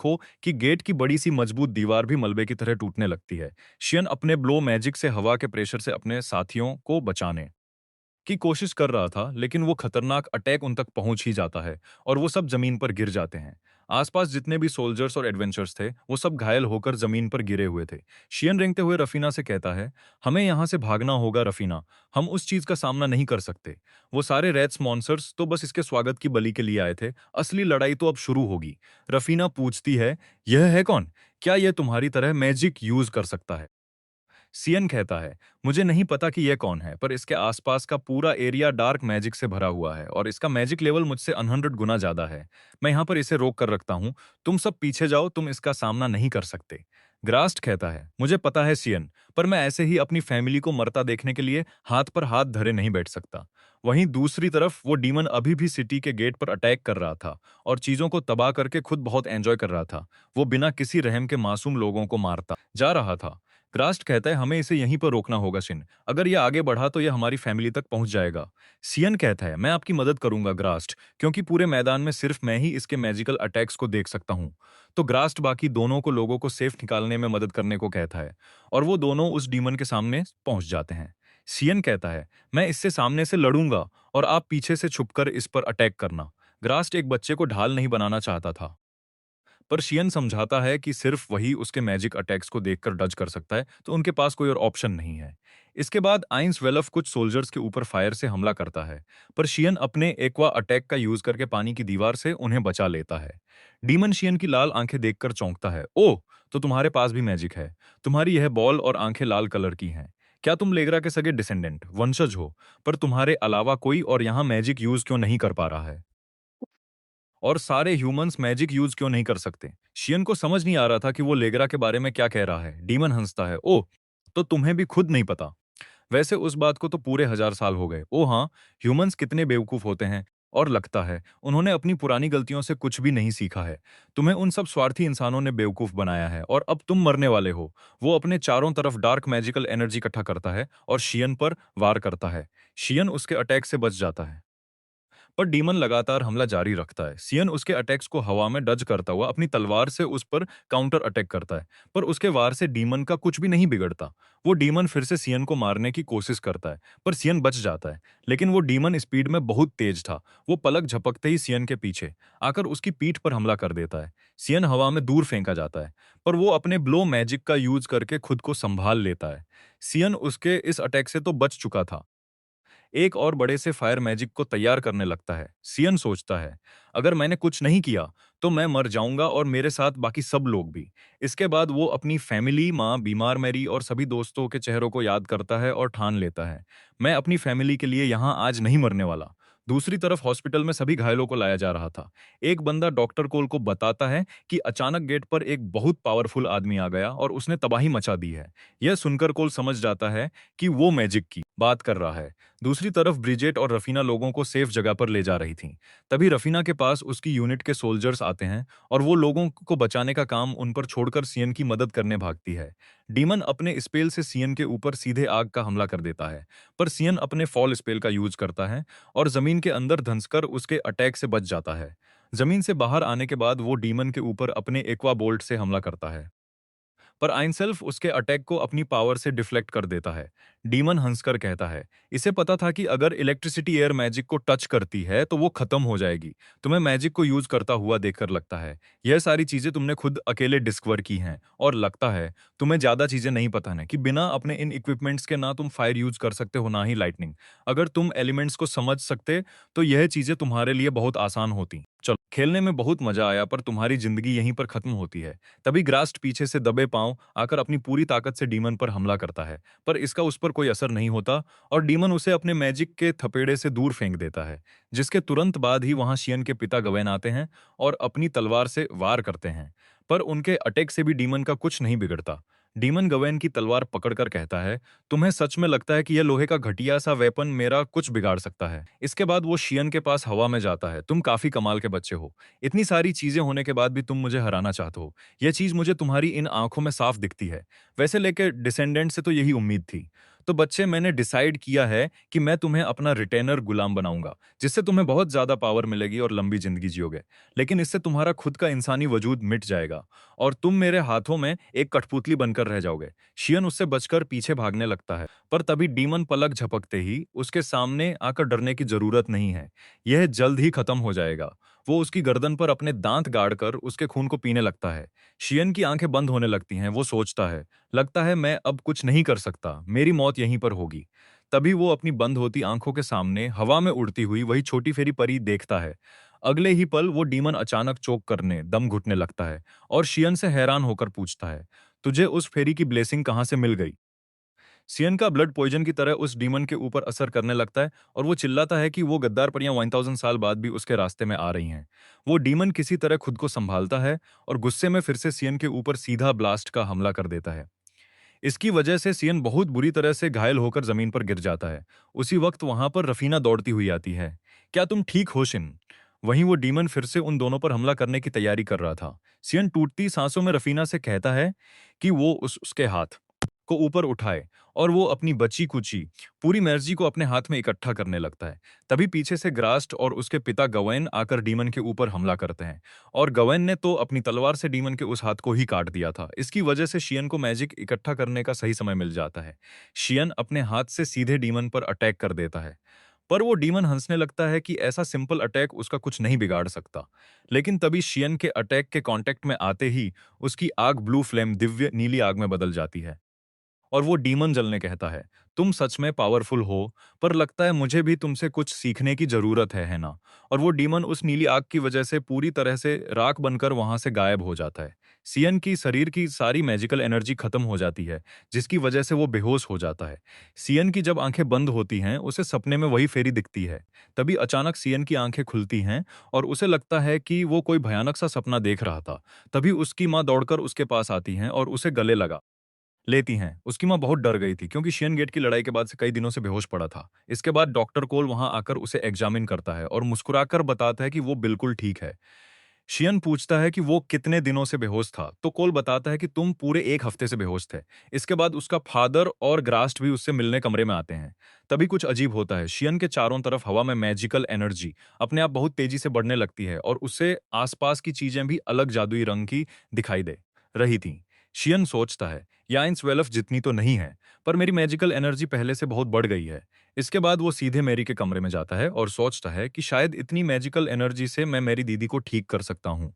कि गेट की बड़ी सी मजबूत दीवार भी मलबे की तरह टूटने लगती है। शियन अपने ब्लो मैजिक से हवा के प्रेशर से अपने साथियों को बचाने की कोशिश कर रहा था, लेकिन वो खतरनाक अटैक उन तक पहुंच ही जाता है और वो सब जमीन पर गिर जाते हैं। आसपास जितने भी सोल्जर्स और एडवेंचर्स थे, वो सब घायल होकर जमीन पर गिरे हुए थे। शियन रेंगते हुए रफीना से कहता है, हमें यहाँ से भागना होगा रफीना, हम उस चीज का सामना नहीं कर सकते। वो सारे रैट्स मॉन्स्टर्स तो बस इसके स्वागत की बलि के लिए आए थे, असली लड़ाई तो अब शुरू होगी। रफीना पूछती है, यह है कौन? क्या यह तुम्हारी तरह मैजिक यूज कर सकता है? सियन कहता है, मुझे नहीं पता कि यह कौन है, पर इसके आसपास का पूरा एरिया डार्क मैजिक से भरा हुआ है और इसका मैजिक लेवल मुझसे 100 गुना ज्यादा है। मैं यहाँ पर इसे रोक कर रखता हूँ। तुम सब पीछे जाओ, तुम इसका सामना नहीं कर सकते। ग्रास्ट कहता है, मुझे पता है सियन, पर मैं ऐसे ही अपनी फैमिली को मरता देखने के लिए हाथ पर हाथ धरे नहीं बैठ सकता। वहीं दूसरी तरफ वो डीमन अभी भी सिटी के गेट पर अटैक कर रहा था और चीजों को तबाह करके खुद बहुत एंजॉय कर रहा था। वो बिना किसी रहम के मासूम लोगों को मारता जा रहा था। ग्रास्ट कहता है, हमें इसे यहीं पर रोकना होगा शिन। अगर यह आगे बढ़ा तो यह हमारी फैमिली तक पहुंच जाएगा। सियन कहता है, मैं आपकी मदद करूंगा ग्रास्ट, क्योंकि पूरे मैदान में सिर्फ मैं ही इसके मैजिकल अटैक्स को देख सकता हूं। तो ग्रास्ट बाकी दोनों को लोगों को सेफ निकालने में मदद करने को कहता है और वो दोनों उस डीमन के सामने पहुंच जाते हैं। सियन कहता है, मैं इससे सामने से लड़ूंगा और आप पीछे से छुपकर इस पर अटैक करना। ग्रास्ट एक बच्चे को ढाल नहीं बनाना चाहता था, पर शियन समझाता है कि सिर्फ वही उसके मैजिक अटैक्स को देखकर डज कर सकता है, तो उनके पास कोई और ऑप्शन नहीं है। इसके बाद आइंस वेलफ कुछ सोल्जर्स के ऊपर फायर से हमला करता है, पर शियन अपने एक्वा अटैक का यूज करके पानी की दीवार से उन्हें बचा लेता है। डीमन शियन की लाल आंखें देखकर चौंकता है, ओह, तो तुम्हारे पास भी मैजिक है। तुम्हारी यह बॉल और आंखें लाल कलर की हैं। क्या तुम लेगरा के सगे डिसेंडेंट वंशज हो? पर तुम्हारे अलावा कोई और यहाँ मैजिक यूज क्यों नहीं कर पा रहा है? और सारे ह्यूमंस मैजिक यूज क्यों नहीं कर सकते? शियन को समझ नहीं आ रहा था कि वो लेगरा के बारे में क्या कह रहा है। डीमन हंसता है, ओह, तो तुम्हें भी खुद नहीं पता? वैसे उस बात को तो पूरे 1000 साल हो गए। ओ हाँ, ह्यूमंस कितने बेवकूफ होते हैं, और लगता है उन्होंने अपनी पुरानी गलतियों से कुछ भी नहीं सीखा है। तुम्हें उन सब स्वार्थी इंसानों ने बेवकूफ बनाया है और अब तुम मरने वाले हो। वो अपने चारों तरफ डार्क मैजिकल एनर्जी इकट्ठा करता है और शियन पर वार करता है। शियन उसके अटैक से बच जाता है, पर डीमन लगातार हमला जारी रखता है। सियन उसके अटैक्स को हवा में डज करता हुआ अपनी तलवार से उस पर काउंटर अटैक करता है, पर उसके वार से डीमन का कुछ भी नहीं बिगड़ता। वो डीमन फिर से सियन को मारने की कोशिश करता है, पर सियन बच जाता है। लेकिन वो डीमन स्पीड में बहुत तेज था। वो पलक झपकते ही सियन के पीछे आकर उसकी पीठ पर हमला कर देता है। सियन हवा में दूर फेंका जाता है, पर वो अपने ब्लो मैजिक का यूज करके खुद को संभाल लेता है। सियन उसके इस अटैक से तो बच चुका था, एक और बड़े से फायर मैजिक को तैयार करने लगता है। सियन सोचता है, अगर मैंने कुछ नहीं किया तो मैं मर जाऊंगा और मेरे साथ बाकी सब लोग भी। इसके बाद वो अपनी फैमिली, माँ, बीमार मैरी और सभी दोस्तों के चेहरों को याद करता है और ठान लेता है, मैं अपनी फैमिली के लिए यहाँ आज नहीं मरने वाला। दूसरी तरफ हॉस्पिटल में सभी घायलों को लाया जा रहा था। एक बंदा डॉक्टर कोल को बताता है कि अचानक गेट पर एक बहुत पावरफुल आदमी आ गया और उसने तबाही मचा दी है। यह सुनकर कोल समझ जाता है कि वो मैजिक की बात कर रहा है। दूसरी तरफ ब्रिजेट और रफीना लोगों को सेफ जगह पर ले जा रही थीं। तभी रफीना के पास उसकी यूनिट के सोल्जर्स आते हैं और वो लोगों को बचाने का काम उन पर छोड़कर सियन की मदद करने भागती है। डीमन अपने स्पेल से सियन के ऊपर सीधे आग का हमला कर देता है, पर सियन अपने फॉल स्पेल का यूज करता है और जमीन के अंदर धंसकर उसके अटैक से बच जाता है। जमीन से बाहर आने के बाद वो डीमन के ऊपर अपने एक्वा बोल्ट से हमला करता है, पर आइंसेल्फ उसके अटैक को अपनी पावर से डिफ्लेक्ट कर देता है। डीमन हंसकर कहता है, इसे पता था कि अगर इलेक्ट्रिसिटी एयर मैजिक को टच करती है तो वो खत्म हो जाएगी। तुम्हें मैजिक को यूज करता हुआ देखकर लगता है यह सारी चीजें तुमने खुद अकेले डिस्कवर की हैं, और लगता है तुम्हें ज्यादा चीजें नहीं पता है कि बिना अपने इन इक्विपमेंट्स के ना तुम फायर यूज कर सकते हो ना ही लाइटनिंग। अगर तुम एलिमेंट्स को समझ सकते तो यह चीजें तुम्हारे लिए बहुत आसान होती। चलो, खेलने में बहुत मजा आया, पर तुम्हारी जिंदगी यहीं पर खत्म होती है। तभी ग्रास्ट पीछे से दबे पांव आकर अपनी पूरी ताकत से डीमन पर हमला करता है, पर इसका उस पर कोई असर नहीं होता और डीमन उसे अपने मैजिक के थपेड़े से दूर फेंक देता है। जिसके तुरंत बाद ही वहां शियन के पिता गवेन आते हैं और अपनी तलवार से वार करते हैं, पर उनके अटैक से भी डीमन का कुछ नहीं बिगड़ता। डीमन गवेन की तलवार पकड़कर कहता है, तुम्हें सच में लगता है कि यह लोहे का घटिया सा वेपन मेरा कुछ बिगाड़ सकता है? इसके बाद वो शियन के पास हवा में जाता है, तुम काफी कमाल के बच्चे हो। इतनी सारी चीजें होने के बाद भी तुम मुझे हराना चाहते हो। यह चीज मुझे तुम्हारी इन आंखों में साफ दिखती है। वैसे लेके डिसेंडेंट से तो यही उम्मीद थी। तो बच्चे, मैंने डिसाइड किया है कि मैं तुम्हें अपना रिटेनर गुलाम बनाऊंगा, जिससे तुम्हें बहुत ज्यादा पावर मिलेगी और लंबी जिंदगी जियोगे। लेकिन इससे तुम्हारा खुद का इंसानी वजूद मिट जाएगा और तुम मेरे हाथों में एक कठपुतली बनकर रह जाओगे। शियन उससे बचकर पीछे भागने लगता है, पर तभी डीमन पलक झपकते ही उसके सामने आकर डरने की जरूरत नहीं है, यह जल्द ही खत्म हो जाएगा। वो उसकी गर्दन पर अपने दांत गाड़कर उसके खून को पीने लगता है। शियन की आंखें बंद होने लगती हैं। वो सोचता है, लगता है मैं अब कुछ नहीं कर सकता, मेरी मौत यहीं पर होगी। तभी वो अपनी बंद होती आंखों के सामने हवा में उड़ती हुई वही छोटी फेरी परी देखता है। अगले ही पल वो डीमन अचानक चोक करने, दम घुटने लगता है और शियन से हैरान होकर पूछता है, तुझे उस फेरी की ब्लेसिंग कहाँ से मिल गई? सियन का ब्लड पॉइजन की तरह उस डीमन के ऊपर असर करने लगता है और वो चिल्लाता है कि वो गद्दार परियां 1000 साल बाद भी उसके रास्ते में आ रही हैं। वो डीमन किसी तरह खुद को संभालता है और गुस्से में फिर से सियन के ऊपर सीधा ब्लास्ट का हमला कर देता है। इसकी वजह से सियन बहुत बुरी तरह से घायल होकर जमीन पर गिर जाता है। उसी वक्त वहां पर रफीना दौड़ती हुई आती है। क्या तुम ठीक हो शिन? वहीं वो डीमन फिर से उन दोनों पर हमला करने की तैयारी कर रहा था। सियन टूटती सांसों में रफीना से कहता है कि वो उसके हाथ को ऊपर उठाए और वो अपनी बची कुची पूरी एनर्जी को अपने हाथ में इकट्ठा करने लगता है। तभी पीछे से ग्रास्ट और उसके पिता गवेन आकर डीमन के ऊपर हमला करते हैं और गवेन ने तो अपनी तलवार से डीमन के उस हाथ को ही काट दिया था। इसकी वजह से शियन को मैजिक इकट्ठा करने का सही समय मिल जाता है। शियन अपने हाथ से सीधे डीमन पर अटैक कर देता है, पर वो डीमन हंसने लगता है कि ऐसा सिंपल अटैक उसका कुछ नहीं बिगाड़ सकता। लेकिन तभी शियन के अटैक के कांटेक्ट में आते ही उसकी आग ब्लू फ्लेम दिव्य नीली आग में बदल जाती है और वो डीमन जलने कहता है, तुम सच में पावरफुल हो, पर लगता है मुझे भी तुमसे कुछ सीखने की जरूरत है ना? और वो डीमन उस नीली आग की वजह से पूरी तरह से राख बनकर वहां से गायब हो जाता है। सियन की शरीर की सारी मैजिकल एनर्जी खत्म हो जाती है, जिसकी वजह से वो बेहोश हो जाता है। सियन की जब आंखें बंद होती हैं, उसे सपने में वही फेरी दिखती है। तभी अचानक सियन की आंखें खुलती हैं और उसे लगता है कि वो कोई भयानक सा सपना देख रहा था। तभी उसकी माँ दौड़कर उसके पास आती हैं और उसे गले लगा लेती हैं। उसकी माँ बहुत डर गई थी क्योंकि शियन गेट की लड़ाई के बाद से कई दिनों से बेहोश पड़ा था। इसके बाद डॉक्टर कोल वहां आकर उसे एग्जामिन करता है और मुस्कुराकर बताता है कि वो बिल्कुल ठीक है। शियन पूछता है कि वो कितने दिनों से बेहोश था, तो कोल बताता है कि तुम पूरे 1 हफ्ते से बेहोश थे। इसके बाद उसका फादर और ग्रास्ट भी उससे मिलने कमरे में आते हैं। तभी कुछ अजीब होता है। शियन के चारों तरफ हवा में मैजिकल एनर्जी अपने आप बहुत तेजी से बढ़ने लगती है और उससे आसपास की चीजें भी अलग जादुई रंग की दिखाई दे रही थी। शियन सोचता है, या इन स्वेलफ जितनी तो नहीं है, पर मेरी मैजिकल एनर्जी पहले से बहुत बढ़ गई है। इसके बाद वो सीधे मैरी के कमरे में जाता है और सोचता है कि शायद इतनी मैजिकल एनर्जी से मैं मेरी दीदी को ठीक कर सकता हूँ।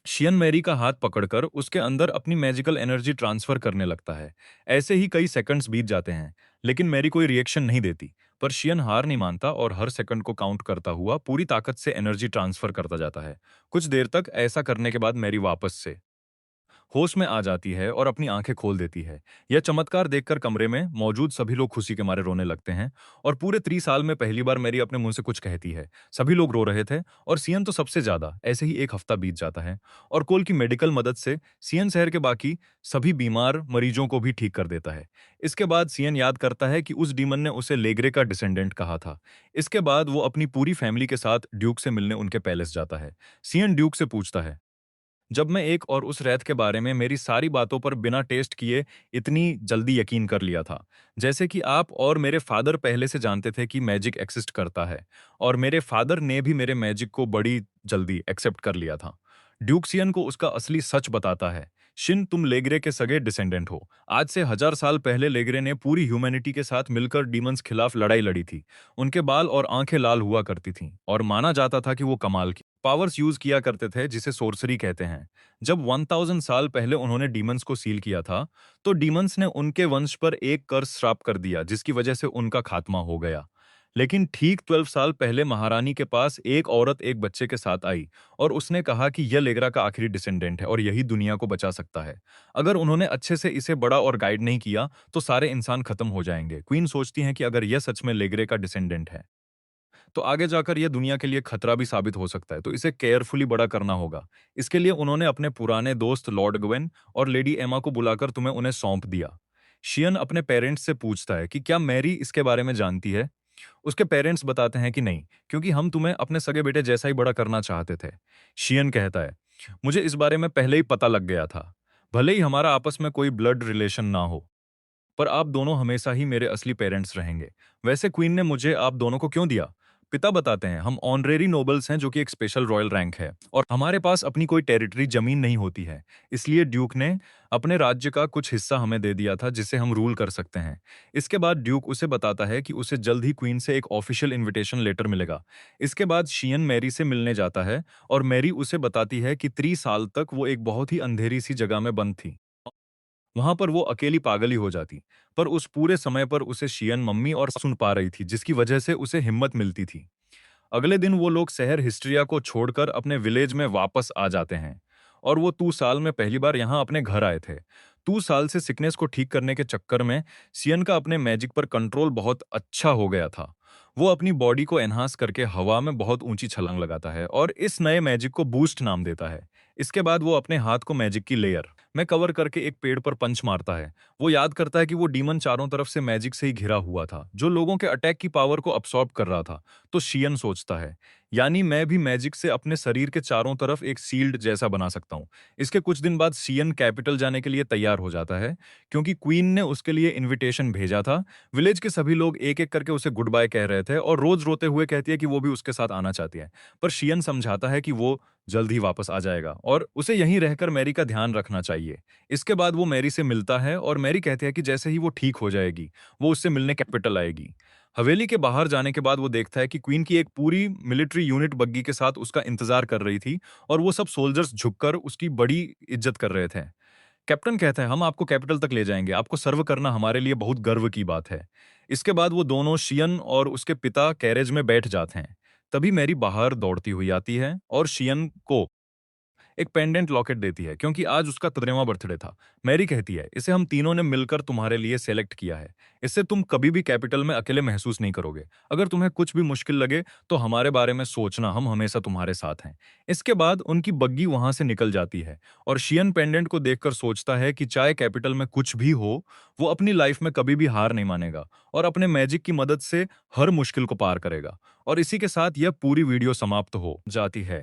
शियन मैरी का हाथ पकड़कर उसके अंदर अपनी मैजिकल एनर्जी ट्रांसफर करने लगता है। ऐसे ही कई सेकंड्स बीत जाते हैं, लेकिन मैरी कोई रिएक्शन नहीं देती। पर शियन हार नहीं मानता और हर सेकंड को काउंट करता हुआ पूरी ताकत से एनर्जी ट्रांसफर करता जाता है। कुछ देर तक ऐसा करने के बाद मैरी वापस से होश में आ जाती है और अपनी आंखें खोल देती है। यह चमत्कार देखकर कमरे में मौजूद सभी लोग खुशी के मारे रोने लगते हैं और पूरे 3 साल में पहली बार मैरी अपने मुंह से कुछ कहती है। सभी लोग रो रहे थे और सियन तो सबसे ज्यादा। ऐसे ही 1 हफ्ता बीत जाता है और कोल की मेडिकल मदद से सियन शहर के बाकी सभी बीमार मरीजों को भी ठीक कर देता है। इसके बाद सियन याद करता है कि उस डीमन ने उसे लेग्रे का डिसेंडेंट कहा था। इसके बाद वो अपनी पूरी फैमिली के साथ ड्यूक से मिलने उनके पैलेस जाता है। सियन ड्यूक से पूछता है, जब मैं एक और उस रैत के बारे में मेरी सारी बातों पर बिना टेस्ट किए इतनी जल्दी यकीन कर लिया था, जैसे कि आप और मेरे फादर पहले से जानते थे कि मैजिक एक्सिस्ट करता है, और मेरे फादर ने भी मेरे मैजिक को बड़ी जल्दी एक्सेप्ट कर लिया था। ड्यूक्सियन को उसका असली सच बताता है। शिन, तुम लेग्रे के सगे डिसेंडेंट हो। आज से 1000 साल पहले लेग्रे ने पूरी ह्यूमैनिटी के साथ मिलकर डीमंस खिलाफ लड़ाई लड़ी थी। उनके बाल और आंखें लाल हुआ करती थीं और माना जाता था कि वो कमाल की पावर्स यूज किया करते थे, जिसे सोर्सरी कहते हैं। जब 1000 साल पहले उन्होंने डीमंस को सील किया था, तो डीमंस ने उनके वंश पर एक कर्स श्राप कर दिया, जिसकी वजह से उनका खात्मा हो गया। लेकिन ठीक 12 साल पहले महारानी के पास एक औरत एक बच्चे के साथ आई और उसने कहा कि यह लेग्रा का आखिरी डिसेंडेंट है और यही दुनिया को बचा सकता है। अगर उन्होंने अच्छे से इसे बड़ा और गाइड नहीं किया तो सारे इंसान खत्म हो जाएंगे। क्वीन सोचती हैं कि अगर यह सच में लेग्रे का डिसेंडेंट है तो आगे जाकर यह दुनिया के लिए खतरा भी साबित हो सकता है, तो इसे केयरफुली बड़ा करना होगा। इसके लिए उन्होंने अपने पुराने दोस्त लॉर्ड ग्वेन और लेडी एमा को बुलाकर तुम्हें उन्हें सौंप दिया। शियन अपने पेरेंट्स से पूछता है कि क्या मैरी इसके बारे में जानती है। उसके पेरेंट्स बताते हैं कि नहीं, क्योंकि हम तुम्हें अपने सगे बेटे जैसा ही बड़ा करना चाहते थे। शियन कहता है, मुझे इस बारे में पहले ही पता लग गया था। भले ही हमारा आपस में कोई ब्लड रिलेशन ना हो, पर आप दोनों हमेशा ही मेरे असली पेरेंट्स रहेंगे। वैसे क्वीन ने मुझे आप दोनों को क्यों दिया? पिता बताते हैं, हम ऑनरेरी नोबल्स हैं, जो कि एक स्पेशल रॉयल रैंक है, और हमारे पास अपनी कोई टेरिटरी जमीन नहीं होती है। इसलिए ड्यूक ने अपने राज्य का कुछ हिस्सा हमें दे दिया था, जिसे हम रूल कर सकते हैं। इसके बाद ड्यूक उसे बताता है कि उसे जल्द ही क्वीन से एक ऑफिशियल इन्विटेशन लेटर मिलेगा। इसके बाद शियन मैरी से मिलने जाता है और मैरी उसे बताती है कि 3 साल तक वो एक बहुत ही अंधेरी सी जगह में बंद थी। वहां पर वो अकेली पागल ही हो जाती, पर उस पूरे समय पर उसे शियन मम्मी और सुन पा रही थी, जिसकी वजह से उसे हिम्मत मिलती थी। अगले दिन वो लोग शहर हिस्ट्रिया को छोड़कर अपने विलेज में वापस आ जाते हैं और वो 2 साल में पहली बार यहाँ अपने घर आए थे। 2 साल से सिकनेस को ठीक करने के चक्कर में सियन का अपने मैजिक पर कंट्रोल बहुत अच्छा हो गया था। वो अपनी बॉडी को एनहांस करके हवा में बहुत ऊंची छलांग लगाता है और इस नए मैजिक को बूस्ट नाम देता है। इसके बाद वो अपने हाथ को मैजिक की लेयर में कवर करके एक पेड़ पर पंच मारता है। वो याद करता है कि वो डीमन चारों तरफ से मैजिक से ही घिरा हुआ था, जो लोगों के अटैक की पावर को अब्सॉर्ब कर रहा था। तो शियन सोचता है, यानी मैं भी मैजिक से अपने शरीर के चारों तरफ एक सील्ड जैसा बना सकता हूँ। इसके कुछ दिन बाद शियन कैपिटल जाने के लिए तैयार हो जाता है, क्योंकि क्वीन ने उसके लिए इनविटेशन भेजा था। विलेज के सभी लोग एक एक करके उसे गुड बाय कह रहे थे और रोज रोते हुए कहती है कि वो भी उसके साथ आना चाहती है। पर शियन समझाता है कि वो जल्द ही वापस आ जाएगा और उसे यहीं रहकर मैरी का ध्यान रखना चाहिए। इसके बाद वो मैरी से मिलता है और मैरी कहती है कि जैसे ही वो ठीक हो जाएगी, वो उससे मिलने कैपिटल आएगी। हवेली के बाहर जाने के बाद वो देखता है कि क्वीन की एक पूरी मिलिट्री यूनिट बग्गी के साथ उसका इंतजार कर रही थी और वो सब सोल्जर्स झुककर उसकी बड़ी इज्जत कर रहे थे। कैप्टन कहता है, हम आपको कैपिटल तक ले जाएंगे, आपको सर्व करना हमारे लिए बहुत गर्व की बात है। इसके बाद वो दोनों शियन और उसके पिता कैरेज में बैठ जाते हैं। तभी मैरी बाहर दौड़ती हुई आती है और शियन को एक पेंडेंट लॉकेट देती है, क्योंकि आज उसका 13वां बर्थडे था। मैरी कहती है, इसे हम तीनों ने मिलकर तुम्हारे लिए सेलेक्ट किया है। इससे तुम कभी भी कैपिटल में अकेले महसूस नहीं करोगे। अगर तुम्हें कुछ भी मुश्किल लगे तो हमारे बारे में सोचना, हम हमेशा तुम्हारे साथ हैं। इसके बाद उनकी बग्गी वहां से निकल जाती है और शियन पेंडेंट को देखकर सोचता है कि चाहे कैपिटल में कुछ भी हो, वो अपनी लाइफ में कभी भी हार नहीं मानेगा और अपने मैजिक की मदद से हर मुश्किल को पार करेगा। और इसी के साथ यह पूरी वीडियो समाप्त हो जाती है।